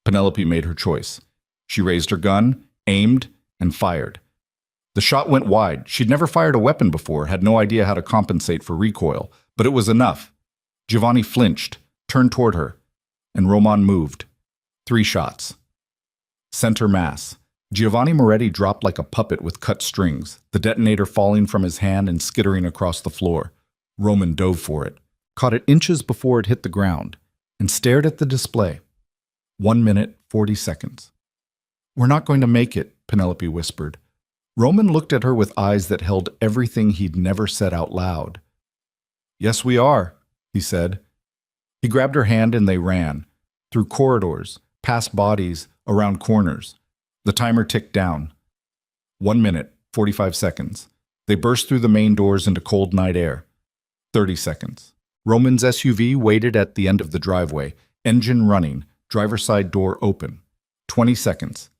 Penelope made her choice. She raised her gun, aimed, and fired. The shot went wide. She'd never fired a weapon before, had no idea how to compensate for recoil, but it was enough. Giovanni flinched, turned toward her, and Roman moved. 3 shots. Center mass. Giovanni Moretti dropped like a puppet with cut strings, the detonator falling from his hand and skittering across the floor. Roman dove for it, caught it inches before it hit the ground, and stared at the display. 1 minute, 40 seconds. We're not going to make it, Penelope whispered. Roman looked at her with eyes that held everything he'd never said out loud. Yes, we are, he said. He grabbed her hand and they ran, through corridors, past bodies, around corners. The timer ticked down. 1 minute, 45 seconds. They burst through the main doors into cold night air. 30 seconds. Roman's SUV waited at the end of the driveway, engine running, driver's side door open. 20 seconds.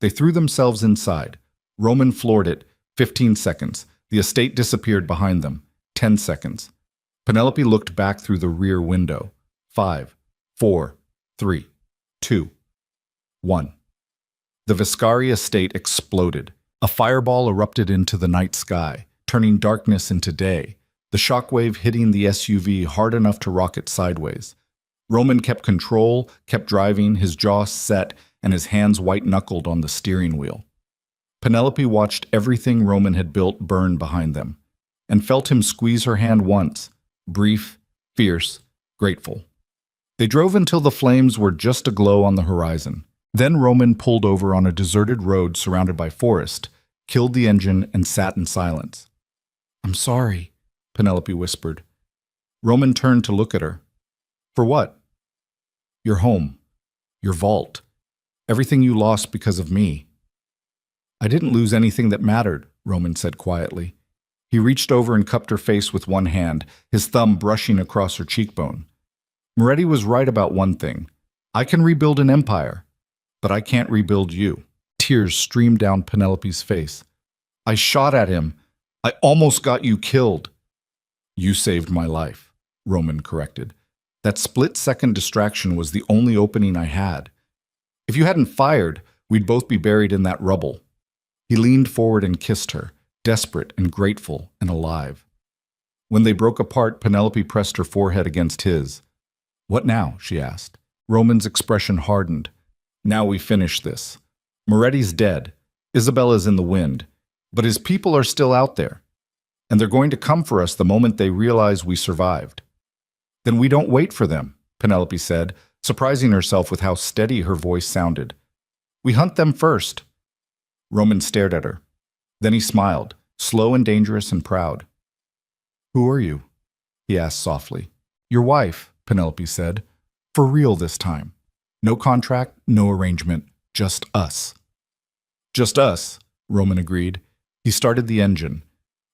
They threw themselves inside. Roman floored it. 15 seconds. The estate disappeared behind them. 10 seconds. Penelope looked back through the rear window. 5, 4, 3, 2, 1. The Viscari estate exploded. A fireball erupted into the night sky, turning darkness into day, the shockwave hitting the SUV hard enough to rock it sideways. Roman kept control, kept driving, his jaw set, and his hands white-knuckled on the steering wheel. Penelope watched everything Roman had built burn behind them, and felt him squeeze her hand once, brief, fierce, grateful. They drove until the flames were just aglow on the horizon. Then Roman pulled over on a deserted road surrounded by forest, killed the engine, and sat in silence. I'm sorry, Penelope whispered. Roman turned to look at her. For what? Your home. Your vault. Everything you lost because of me. I didn't lose anything that mattered, Roman said quietly. He reached over and cupped her face with one hand, his thumb brushing across her cheekbone. Moretti was right about one thing. I can rebuild an empire. But I can't rebuild you. Tears streamed down Penelope's face. I shot at him. I almost got you killed. You saved my life, Roman corrected. That split-second distraction was the only opening I had. If you hadn't fired, we'd both be buried in that rubble. He leaned forward and kissed her, desperate and grateful and alive. When they broke apart, Penelope pressed her forehead against his. What now? She asked. Roman's expression hardened. Now we finish this. Moretti's dead. Isabella's in the wind. But his people are still out there. And they're going to come for us the moment they realize we survived. Then we don't wait for them, Penelope said, surprising herself with how steady her voice sounded. We hunt them first. Roman stared at her. Then he smiled, slow and dangerous and proud. Who are you? He asked softly. Your wife, Penelope said. For real this time. No contract, no arrangement, just us. Just us, Roman agreed. He started the engine,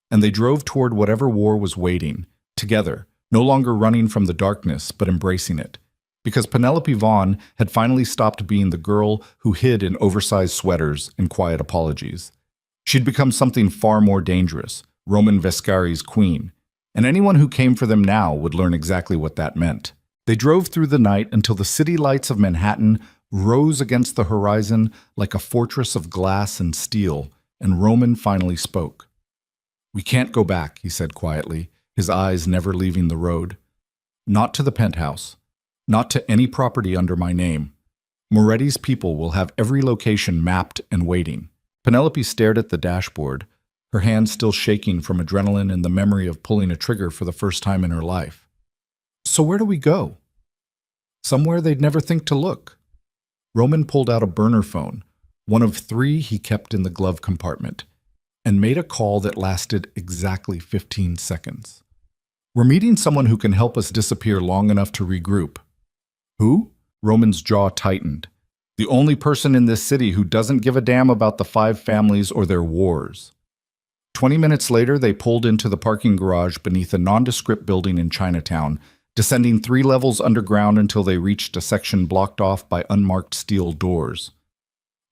and they drove toward whatever war was waiting, together, no longer running from the darkness, but embracing it. Because Penelope Vaughn had finally stopped being the girl who hid in oversized sweaters and quiet apologies. She'd become something far more dangerous, Roman Viscari's queen, and anyone who came for them now would learn exactly what that meant. They drove through the night until the city lights of Manhattan rose against the horizon like a fortress of glass and steel, and Roman finally spoke. We can't go back, he said quietly, his eyes never leaving the road. Not to the penthouse. Not to any property under my name. Moretti's people will have every location mapped and waiting. Penelope stared at the dashboard, her hands still shaking from adrenaline and the memory of pulling a trigger for the first time in her life. So where do we go? Somewhere they'd never think to look. Roman pulled out a burner phone, one of 3 he kept in the glove compartment. and made a call that lasted exactly 15 seconds. "We're meeting someone who can help us disappear long enough to regroup." "Who?" Roman's jaw tightened. "The only person in this city who doesn't give a damn about the 5 families or their wars." 20 minutes later, they pulled into the parking garage beneath a nondescript building in Chinatown, descending 3 levels underground until they reached a section blocked off by unmarked steel doors.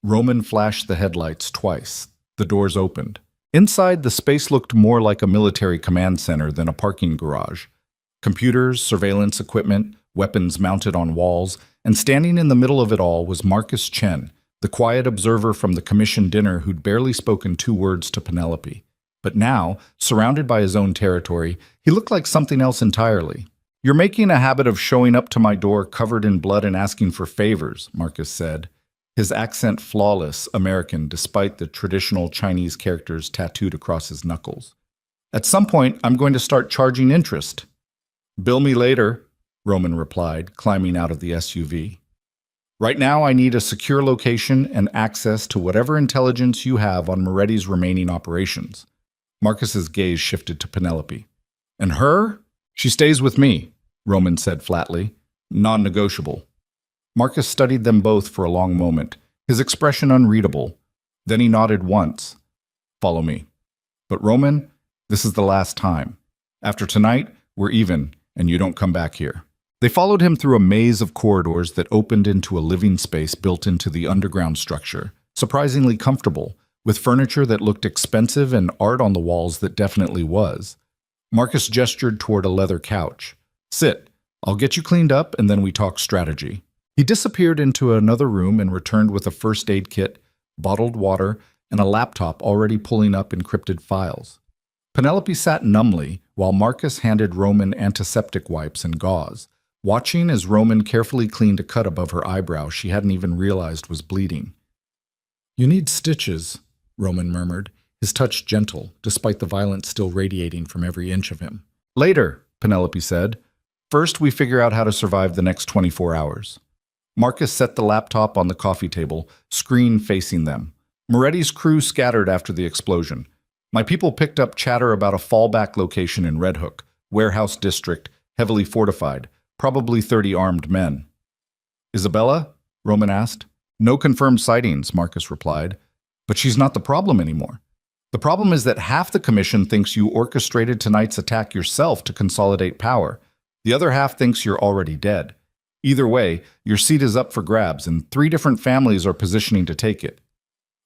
Roman flashed the headlights twice. The doors opened. Inside, the space looked more like a military command center than a parking garage. Computers, surveillance equipment, weapons mounted on walls, and standing in the middle of it all was Marcus Chen, the quiet observer from the commission dinner who'd barely spoken 2 words to Penelope. But now, surrounded by his own territory, he looked like something else entirely. "You're making a habit of showing up to my door covered in blood and asking for favors," Marcus said, his accent flawless American despite the traditional Chinese characters tattooed across his knuckles. "At some point, I'm going to start charging interest." "Bill me later," Roman replied, climbing out of the SUV. "Right now, I need a secure location and access to whatever intelligence you have on Moretti's remaining operations." Marcus's gaze shifted to Penelope. "And her? She stays with me," Roman said flatly. "Non-negotiable." Marcus studied them both for a long moment, his expression unreadable. Then he nodded once. "Follow me." "But Roman, this is the last time. After tonight, we're even, and you don't come back here." They followed him through a maze of corridors that opened into a living space built into the underground structure, surprisingly comfortable, with furniture that looked expensive and art on the walls that definitely was. Marcus gestured toward a leather couch. "Sit. I'll get you cleaned up, and then we talk strategy." He disappeared into another room and returned with a first aid kit, bottled water, and a laptop already pulling up encrypted files. Penelope sat numbly while Marcus handed Roman antiseptic wipes and gauze, watching as Roman carefully cleaned a cut above her eyebrow she hadn't even realized was bleeding. "You need stitches," Roman murmured, his touch gentle, despite the violence still radiating from every inch of him. "Later," Penelope said. "First, we figure out how to survive the next 24 hours. Marcus set the laptop on the coffee table, screen facing them. Moretti's crew scattered after the explosion. My people picked up chatter about a fallback location in Red Hook, warehouse district, heavily fortified, probably 30 armed men. "Isabella?" Roman asked. "No confirmed sightings," Marcus replied. "But she's not the problem anymore. The problem is that half the commission thinks you orchestrated tonight's attack yourself to consolidate power. The other half thinks you're already dead. Either way, your seat is up for grabs, and 3 different families are positioning to take it."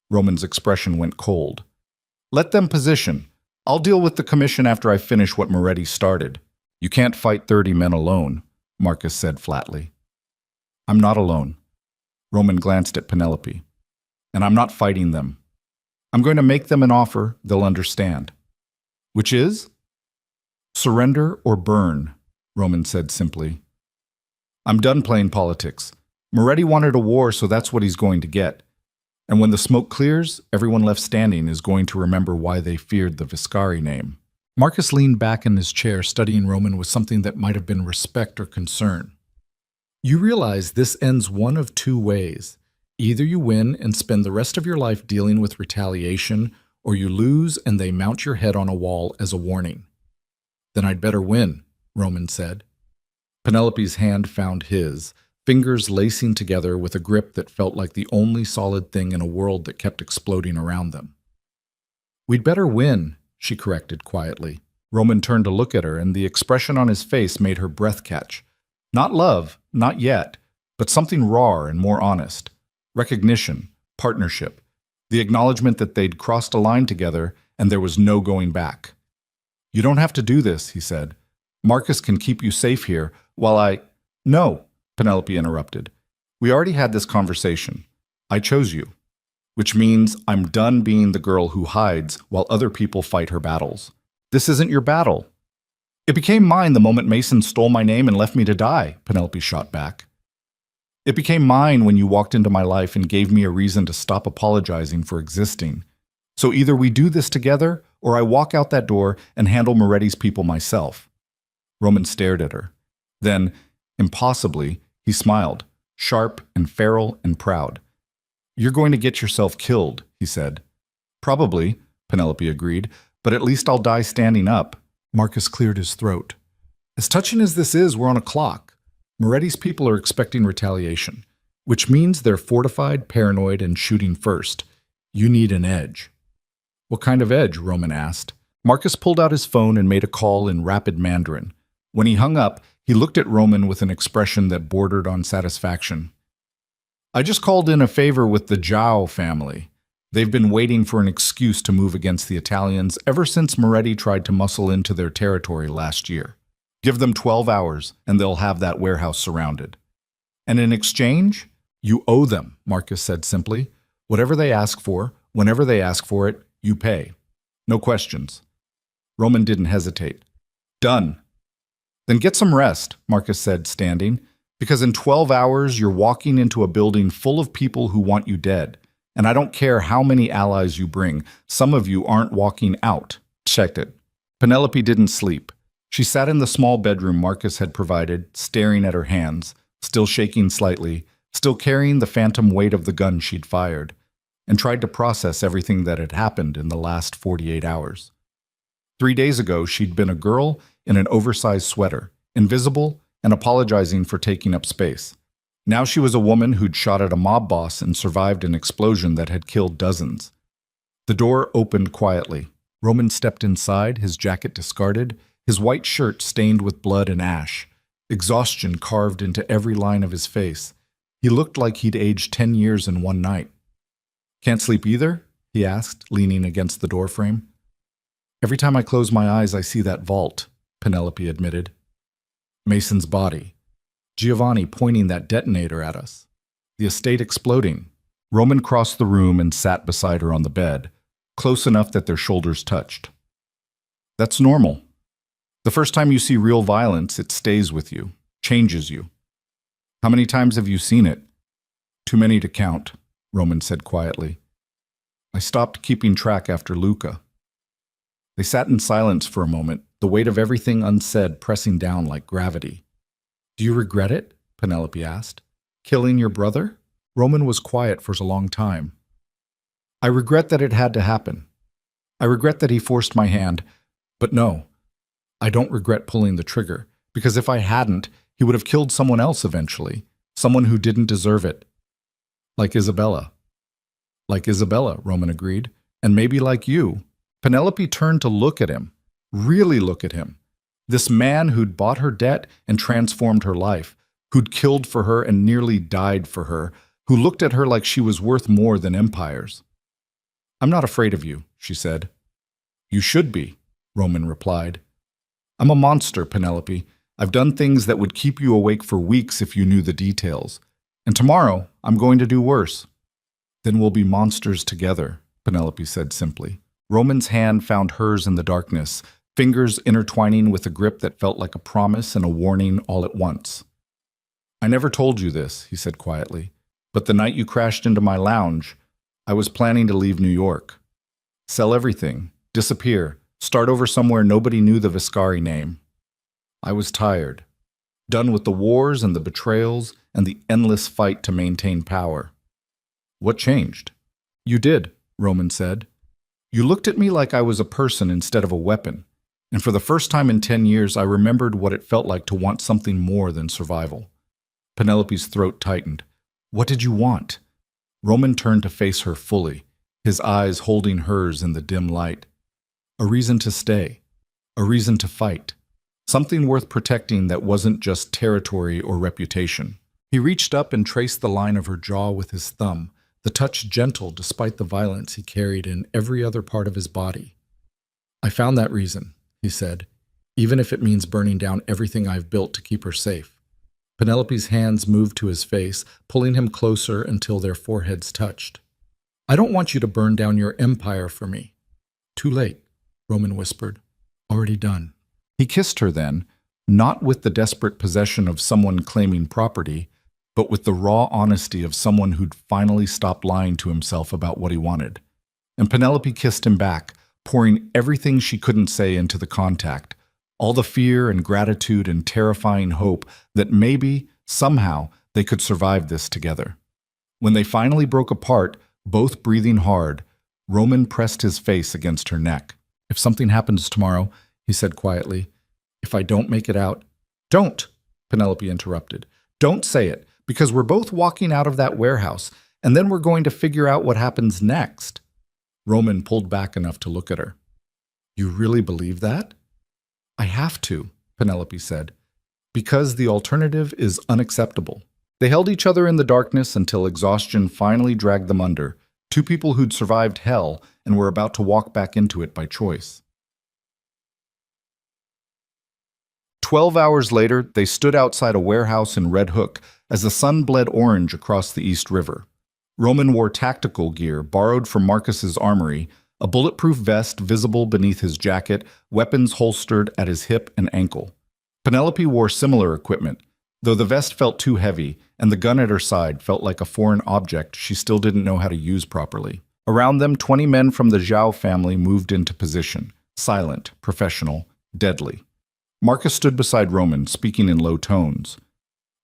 Roman's expression went cold. "Let them position. I'll deal with the commission after I finish what Moretti started." "You can't fight 30 men alone," Marcus said flatly. "I'm not alone." Roman glanced at Penelope. "And I'm not fighting them. I'm going to make them an offer they'll understand." "Which is?" "Surrender or burn," Roman said simply. "I'm done playing politics. Moretti wanted a war, so that's what he's going to get. And when the smoke clears, everyone left standing is going to remember why they feared the Viscari name." Marcus leaned back in his chair, studying Roman with something that might have been respect or concern. "You realize this ends one of 2 ways. Either you win and spend the rest of your life dealing with retaliation, or you lose and they mount your head on a wall as a warning." "Then I'd better win," Roman said. Penelope's hand found his, fingers lacing together with a grip that felt like the only solid thing in a world that kept exploding around them. "We'd better win," she corrected quietly. Roman turned to look at her, and the expression on his face made her breath catch. Not love, not yet, but something rawer and more honest. Recognition, partnership, the acknowledgement that they'd crossed a line together and there was no going back. "You don't have to do this," he said. "Marcus can keep you safe here while I—" "No," Penelope interrupted. "We already had this conversation. I chose you. Which means I'm done being the girl who hides while other people fight her battles. This isn't your battle." "It became mine the moment Mason stole my name and left me to die," Penelope shot back. "It became mine when you walked into my life and gave me a reason to stop apologizing for existing. So either we do this together, or I walk out that door and handle Moretti's people myself." Roman stared at her. Then, impossibly, he smiled, sharp and feral and proud. "You're going to get yourself killed," he said. "Probably, Penelope agreed, but at least I'll die standing up. Marcus cleared his throat. As touching as this is, we're on a clock. Moretti's people are expecting retaliation, which means they're fortified, paranoid, and shooting first. You need an edge. What kind of edge? Roman asked. Marcus pulled out his phone and made a call in rapid Mandarin. When he hung up, he looked at Roman with an expression that bordered on satisfaction. I just called in a favor with the Zhao family. They've been waiting for an excuse to move against the Italians ever since Moretti tried to muscle into their territory last year. Give them 12 hours, and they'll have that warehouse surrounded. And in exchange, you owe them, Marcus said simply. Whatever they ask for, whenever they ask for it, you pay. No questions. Roman didn't hesitate. Done. Then get some rest, Marcus said, standing, because in 12 hours you're walking into a building full of people who want you dead. And I don't care how many allies you bring, some of you aren't walking out. Checked it. Penelope didn't sleep. She sat in the small bedroom Marcus had provided, staring at her hands, still shaking slightly, still carrying the phantom weight of the gun she'd fired, and tried to process everything that had happened in the last 48 hours. 3 days ago, she'd been a girl in an oversized sweater, invisible and apologizing for taking up space. Now she was a woman who'd shot at a mob boss and survived an explosion that had killed dozens. The door opened quietly. Roman stepped inside, his jacket discarded, his white shirt stained with blood and ash, exhaustion carved into every line of his face. He looked like he'd aged 10 years in one night. Can't sleep either? He asked, leaning against the doorframe. Every time I close my eyes, I see that vault, Penelope admitted. Mason's body. Giovanni pointing that detonator at us. The estate exploding. Roman crossed the room and sat beside her on the bed, close enough that their shoulders touched. That's normal. The first time you see real violence, it stays with you, changes you. How many times have you seen it? Too many to count, Roman said quietly. I stopped keeping track after Luca. They sat in silence for a moment, the weight of everything unsaid pressing down like gravity. Do you regret it? Penelope asked. Killing your brother? Roman was quiet for a long time. I regret that it had to happen. I regret that he forced my hand, but no, I don't regret pulling the trigger, because if I hadn't, he would have killed someone else eventually, someone who didn't deserve it. Like Isabella. Like Isabella, Roman agreed, and maybe like you. Penelope turned to look at him, really look at him. This man who'd bought her debt and transformed her life, who'd killed for her and nearly died for her, who looked at her like she was worth more than empires. I'm not afraid of you, she said. You should be, Roman replied. I'm a monster, Penelope. I've done things that would keep you awake for weeks if you knew the details. And tomorrow, I'm going to do worse. Then we'll be monsters together, Penelope said simply. Roman's hand found hers in the darkness, fingers intertwining with a grip that felt like a promise and a warning all at once. I never told you this, he said quietly, but the night you crashed into my lounge, I was planning to leave New York. Sell everything, disappear, start over somewhere nobody knew the Viscari name. I was tired, done with the wars and the betrayals and the endless fight to maintain power. What changed? You did, Roman said. You looked at me like I was a person instead of a weapon. And for the first time in 10 years, I remembered what it felt like to want something more than survival. Penelope's throat tightened. What did you want? Roman turned to face her fully, his eyes holding hers in the dim light. A reason to stay. A reason to fight. Something worth protecting that wasn't just territory or reputation. He reached up and traced the line of her jaw with his thumb, the touch gentle despite the violence he carried in every other part of his body. I found that reason, he said, even if it means burning down everything I've built to keep her safe. Penelope's hands moved to his face, pulling him closer until their foreheads touched. I don't want you to burn down your empire for me. Too late, Roman whispered. Already done. He kissed her then, not with the desperate possession of someone claiming property, but with the raw honesty of someone who'd finally stopped lying to himself about what he wanted. And Penelope kissed him back, pouring everything she couldn't say into the contact, all the fear and gratitude and terrifying hope that maybe, somehow, they could survive this together. When they finally broke apart, both breathing hard, Roman pressed his face against her neck. "If something happens tomorrow," he said quietly, "if I don't make it out—" "Don't," Penelope interrupted. "Don't say it, because we're both walking out of that warehouse, and then we're going to figure out what happens next." Roman pulled back enough to look at her. "You really believe that?" "I have to," Penelope said, "because the alternative is unacceptable." They held each other in the darkness until exhaustion finally dragged them under, two people who'd survived hell and were about to walk back into it by choice. 12 hours later, they stood outside a warehouse in Red Hook as the sun bled orange across the East River. Roman wore tactical gear borrowed from Marcus's armory, a bulletproof vest visible beneath his jacket, weapons holstered at his hip and ankle. Penelope wore similar equipment, though the vest felt too heavy and the gun at her side felt like a foreign object she still didn't know how to use properly. Around them, 20 men from the Zhao family moved into position, silent, professional, deadly. Marcus stood beside Roman, speaking in low tones.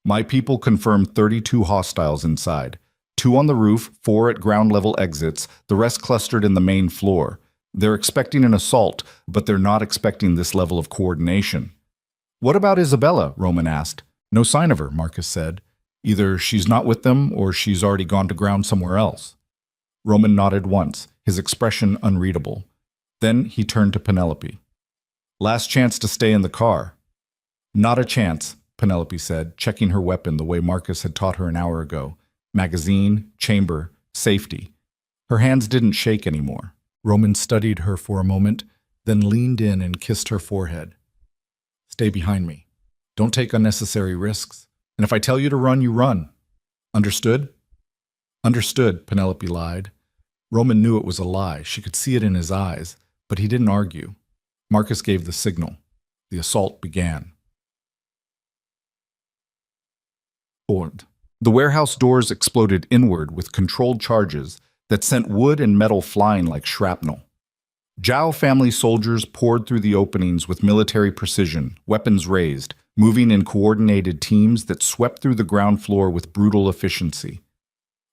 "My people confirmed 32 hostiles inside. 2 on the roof, 4 at ground-level exits, the rest clustered in the main floor. They're expecting an assault, but they're not expecting this level of coordination." "What about Isabella?" Roman asked. "No sign of her," Marcus said. "Either she's not with them or she's already gone to ground somewhere else." Roman nodded once, his expression unreadable. Then he turned to Penelope. "Last chance to stay in the car." "Not a chance," Penelope said, checking her weapon the way Marcus had taught her an hour ago. Magazine, chamber, safety. Her hands didn't shake anymore. Roman studied her for a moment, then leaned in and kissed her forehead. "Stay behind me. Don't take unnecessary risks. And if I tell you to run, you run. Understood?" "Understood," Penelope lied. Roman knew it was a lie. She could see it in his eyes, but he didn't argue. Marcus gave the signal. The assault began. The warehouse doors exploded inward with controlled charges that sent wood and metal flying like shrapnel. Zhao family soldiers poured through the openings with military precision, weapons raised, moving in coordinated teams that swept through the ground floor with brutal efficiency.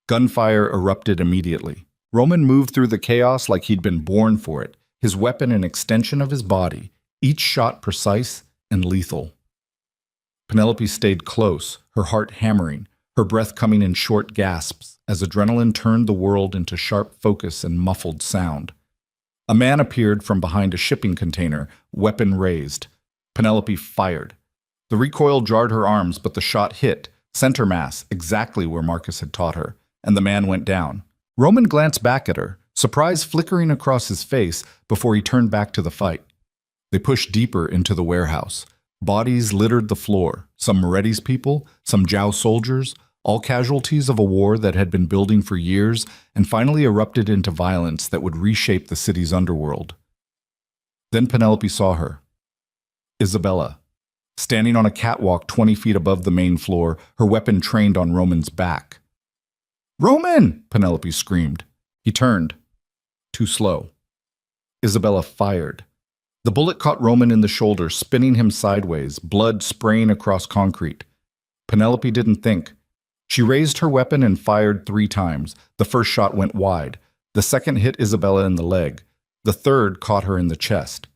Gunfire erupted immediately. Roman moved through the chaos like he'd been born for it, his weapon an extension of his body, each shot precise and lethal. Penelope stayed close, her heart hammering, her breath coming in short gasps as adrenaline turned the world into sharp focus and muffled sound. A man appeared from behind a shipping container, weapon raised. Penelope fired. The recoil jarred her arms, but the shot hit, center mass, exactly where Marcus had taught her, and the man went down. Roman glanced back at her, surprise flickering across his face before he turned back to the fight. They pushed deeper into the warehouse. Bodies littered the floor, some Moretti's people, some Zhao soldiers, all casualties of a war that had been building for years and finally erupted into violence that would reshape the city's underworld. Then Penelope saw her. Isabella, standing on a catwalk 20 feet above the main floor, her weapon trained on Roman's back. "Roman!" Penelope screamed. He turned. Too slow. Isabella fired. The bullet caught Roman in the shoulder, spinning him sideways, blood spraying across concrete. Penelope didn't think. She raised her weapon and fired 3 times. The first shot went wide. The second hit Isabella in the leg. The third caught her in the chest.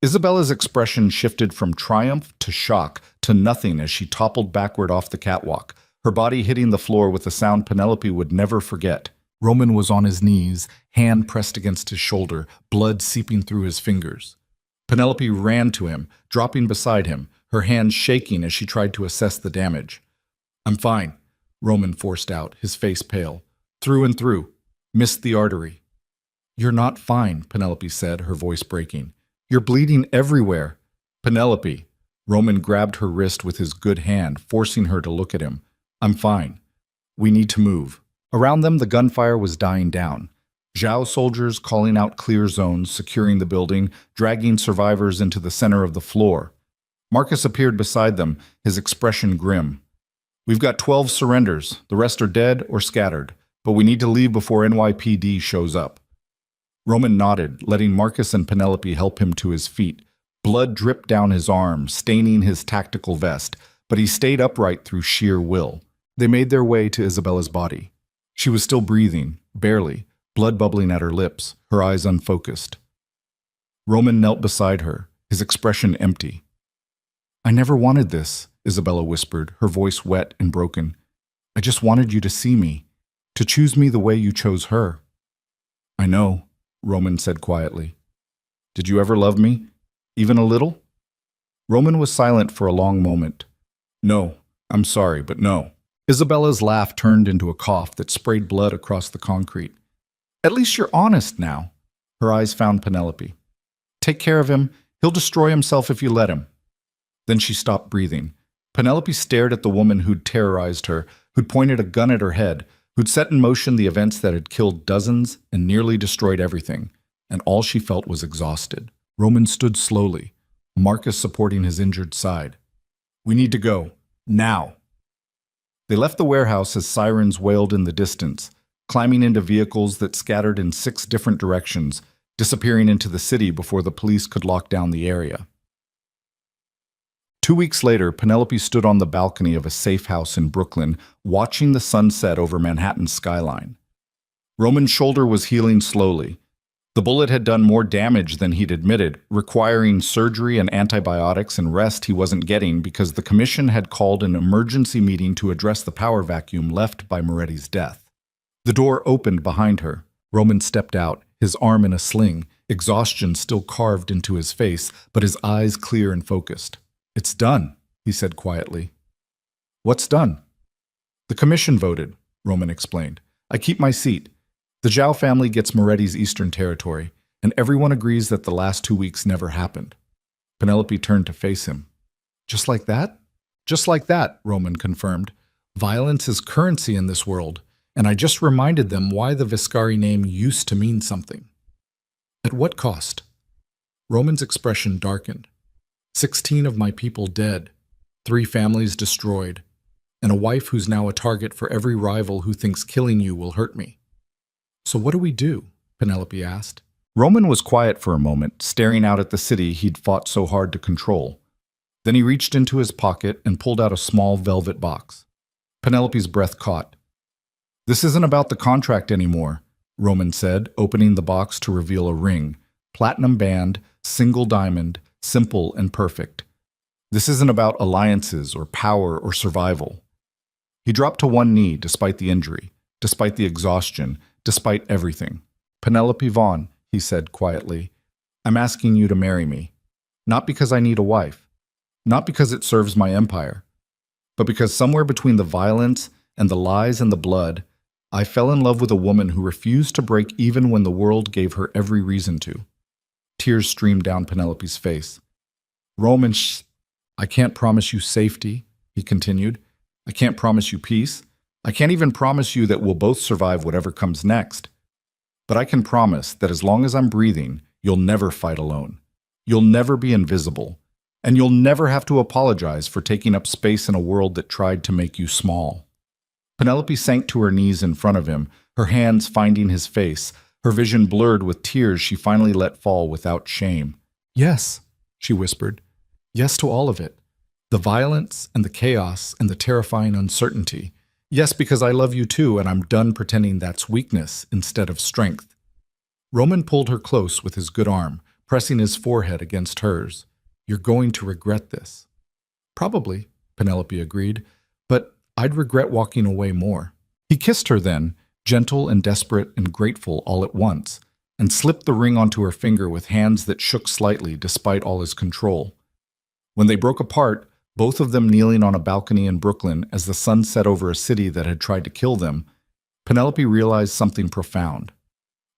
Isabella's expression shifted from triumph to shock to nothing as she toppled backward off the catwalk, her body hitting the floor with a sound Penelope would never forget. Roman was on his knees, hand pressed against his shoulder, blood seeping through his fingers. Penelope ran to him, dropping beside him, her hands shaking as she tried to assess the damage. "I'm fine," Roman forced out, his face pale. "Through and through. Missed the artery." "You're not fine," Penelope said, her voice breaking. "You're bleeding everywhere." "Penelope." Roman grabbed her wrist with his good hand, forcing her to look at him. "I'm fine. We need to move." Around them, the gunfire was dying down. Zhao soldiers calling out clear zones, securing the building, dragging survivors into the center of the floor. Marcus appeared beside them, his expression grim. "We've got 12 surrenders. The rest are dead or scattered, but we need to leave before NYPD shows up." Roman nodded, letting Marcus and Penelope help him to his feet. Blood dripped down his arm, staining his tactical vest, but he stayed upright through sheer will. They made their way to Isabella's body. She was still breathing, barely, blood bubbling at her lips, her eyes unfocused. Roman knelt beside her, his expression empty. "I never wanted this," Isabella whispered, her voice wet and broken. "I just wanted you to see me, to choose me the way you chose her." "I know," Roman said quietly. "Did you ever love me? Even a little?" Roman was silent for a long moment. "No, I'm sorry, but no." Isabella's laugh turned into a cough that sprayed blood across the concrete. "At least you're honest now." Her eyes found Penelope. "Take care of him. He'll destroy himself if you let him." Then she stopped breathing. Penelope stared at the woman who'd terrorized her, who'd pointed a gun at her head, who'd set in motion the events that had killed dozens and nearly destroyed everything, and all she felt was exhausted. Roman stood slowly, Marcus supporting his injured side. "We need to go. Now." They left the warehouse as sirens wailed in the distance, climbing into vehicles that scattered in 6 different directions, disappearing into the city before the police could lock down the area. 2 weeks later, Penelope stood on the balcony of a safe house in Brooklyn, watching the sun set over Manhattan's skyline. Roman's shoulder was healing slowly. The bullet had done more damage than he'd admitted, requiring surgery and antibiotics and rest he wasn't getting because the commission had called an emergency meeting to address the power vacuum left by Moretti's death. The door opened behind her. Roman stepped out, his arm in a sling, exhaustion still carved into his face, but his eyes clear and focused. "It's done," he said quietly. "What's done?" "The commission voted," Roman explained. "I keep my seat. The Zhao family gets Moretti's Eastern Territory, and everyone agrees that the last 2 weeks never happened." Penelope turned to face him. "Just like that?" "Just like that," Roman confirmed. "Violence is currency in this world, and I just reminded them why the Viscari name used to mean something." "At what cost?" Roman's expression darkened. 16 of my people dead, 3 families destroyed, and a wife who's now a target for every rival who thinks killing you will hurt me." "So what do we do?" Penelope asked. Roman was quiet for a moment, staring out at the city he'd fought so hard to control. Then he reached into his pocket and pulled out a small velvet box. Penelope's breath caught. "This isn't about the contract anymore," Roman said, opening the box to reveal a ring. Platinum band, single diamond, simple and perfect. "This isn't about alliances or power or survival." He dropped to one knee despite the injury, despite the exhaustion, despite everything. "Penelope Vaughn," he said quietly, "I'm asking you to marry me. Not because I need a wife, not because it serves my empire, but because somewhere between the violence and the lies and the blood, I fell in love with a woman who refused to break even when the world gave her every reason to." Tears streamed down Penelope's face. "Roman, I can't promise you safety," he continued. "I can't promise you peace. I can't even promise you that we'll both survive whatever comes next. But I can promise that as long as I'm breathing, you'll never fight alone. You'll never be invisible. And you'll never have to apologize for taking up space in a world that tried to make you small." Penelope sank to her knees in front of him, her hands finding his face, her vision blurred with tears she finally let fall without shame. "Yes," she whispered. "Yes to all of it. The violence and the chaos and the terrifying uncertainty. Yes, because I love you too, and I'm done pretending that's weakness instead of strength." Roman pulled her close with his good arm, pressing his forehead against hers. "You're going to regret this." "Probably," Penelope agreed, "but I'd regret walking away more." He kissed her then, gentle and desperate and grateful all at once, and slipped the ring onto her finger with hands that shook slightly despite all his control. When they broke apart, both of them kneeling on a balcony in Brooklyn as the sun set over a city that had tried to kill them, Penelope realized something profound.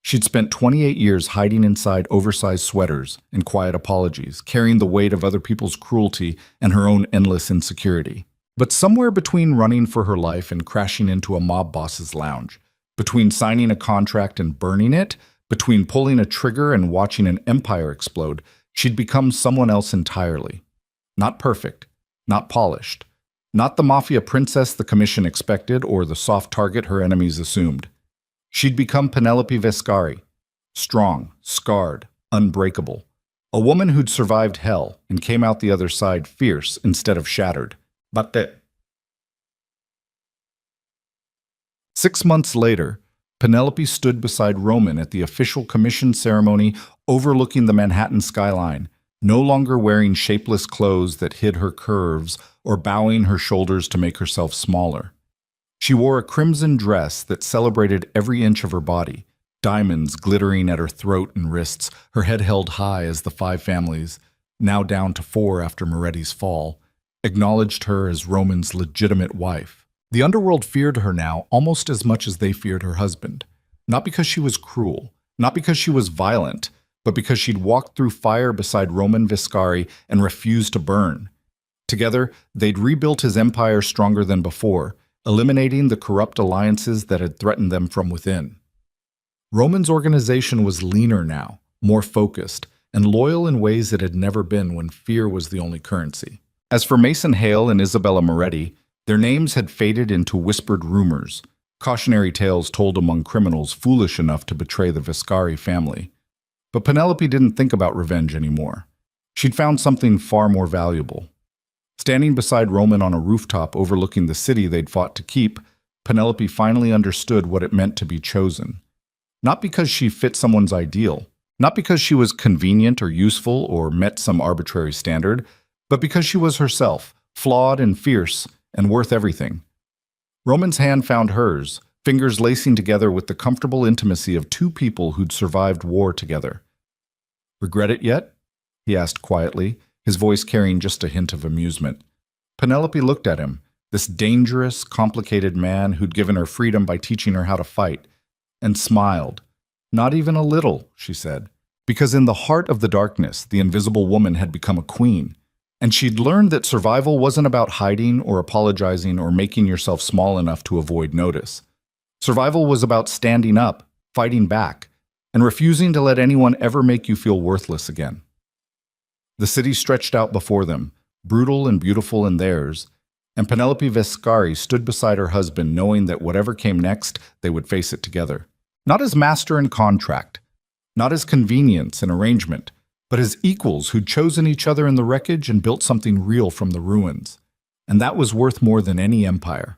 She'd spent 28 years hiding inside oversized sweaters and quiet apologies, carrying the weight of other people's cruelty and her own endless insecurity. But somewhere between running for her life and crashing into a mob boss's lounge, between signing a contract and burning it, between pulling a trigger and watching an empire explode, she'd become someone else entirely. Not perfect, not polished, not the Mafia princess the commission expected or the soft target her enemies assumed. She'd become Penelope Viscari, strong, scarred, unbreakable. A woman who'd survived hell and came out the other side fierce instead of shattered. But 6 months later, Penelope stood beside Roman at the official commission ceremony overlooking the Manhattan skyline, no longer wearing shapeless clothes that hid her curves or bowing her shoulders to make herself smaller. She wore a crimson dress that celebrated every inch of her body, diamonds glittering at her throat and wrists, her head held high as the 5 families, now down to 4 after Moretti's fall, acknowledged her as Roman's legitimate wife. The underworld feared her now almost as much as they feared her husband, not because she was cruel, not because she was violent, but because she'd walked through fire beside Roman Viscari and refused to burn. Together, they'd rebuilt his empire stronger than before, eliminating the corrupt alliances that had threatened them from within. Roman's organization was leaner now, more focused, and loyal in ways it had never been when fear was the only currency. As for Mason Hale and Isabella Moretti, their names had faded into whispered rumors, cautionary tales told among criminals foolish enough to betray the Viscari family. But Penelope didn't think about revenge anymore. She'd found something far more valuable. Standing beside Roman on a rooftop overlooking the city they'd fought to keep, Penelope finally understood what it meant to be chosen. Not because she fit someone's ideal, not because she was convenient or useful or met some arbitrary standard, but because she was herself, flawed and fierce, and worth everything. Roman's hand found hers, fingers lacing together with the comfortable intimacy of 2 people who'd survived war together. "Regret it yet?" he asked quietly, his voice carrying just a hint of amusement. Penelope looked at him, this dangerous, complicated man who'd given her freedom by teaching her how to fight, and smiled. "Not even a little," she said, because in the heart of the darkness, the invisible woman had become a queen, and she'd learned that survival wasn't about hiding or apologizing or making yourself small enough to avoid notice. Survival was about standing up, fighting back, and refusing to let anyone ever make you feel worthless again. The city stretched out before them, brutal and beautiful in theirs, and Penelope Viscari stood beside her husband knowing that whatever came next, they would face it together. Not as master and contract, not as convenience and arrangement, but as equals who'd chosen each other in the wreckage and built something real from the ruins. And that was worth more than any empire.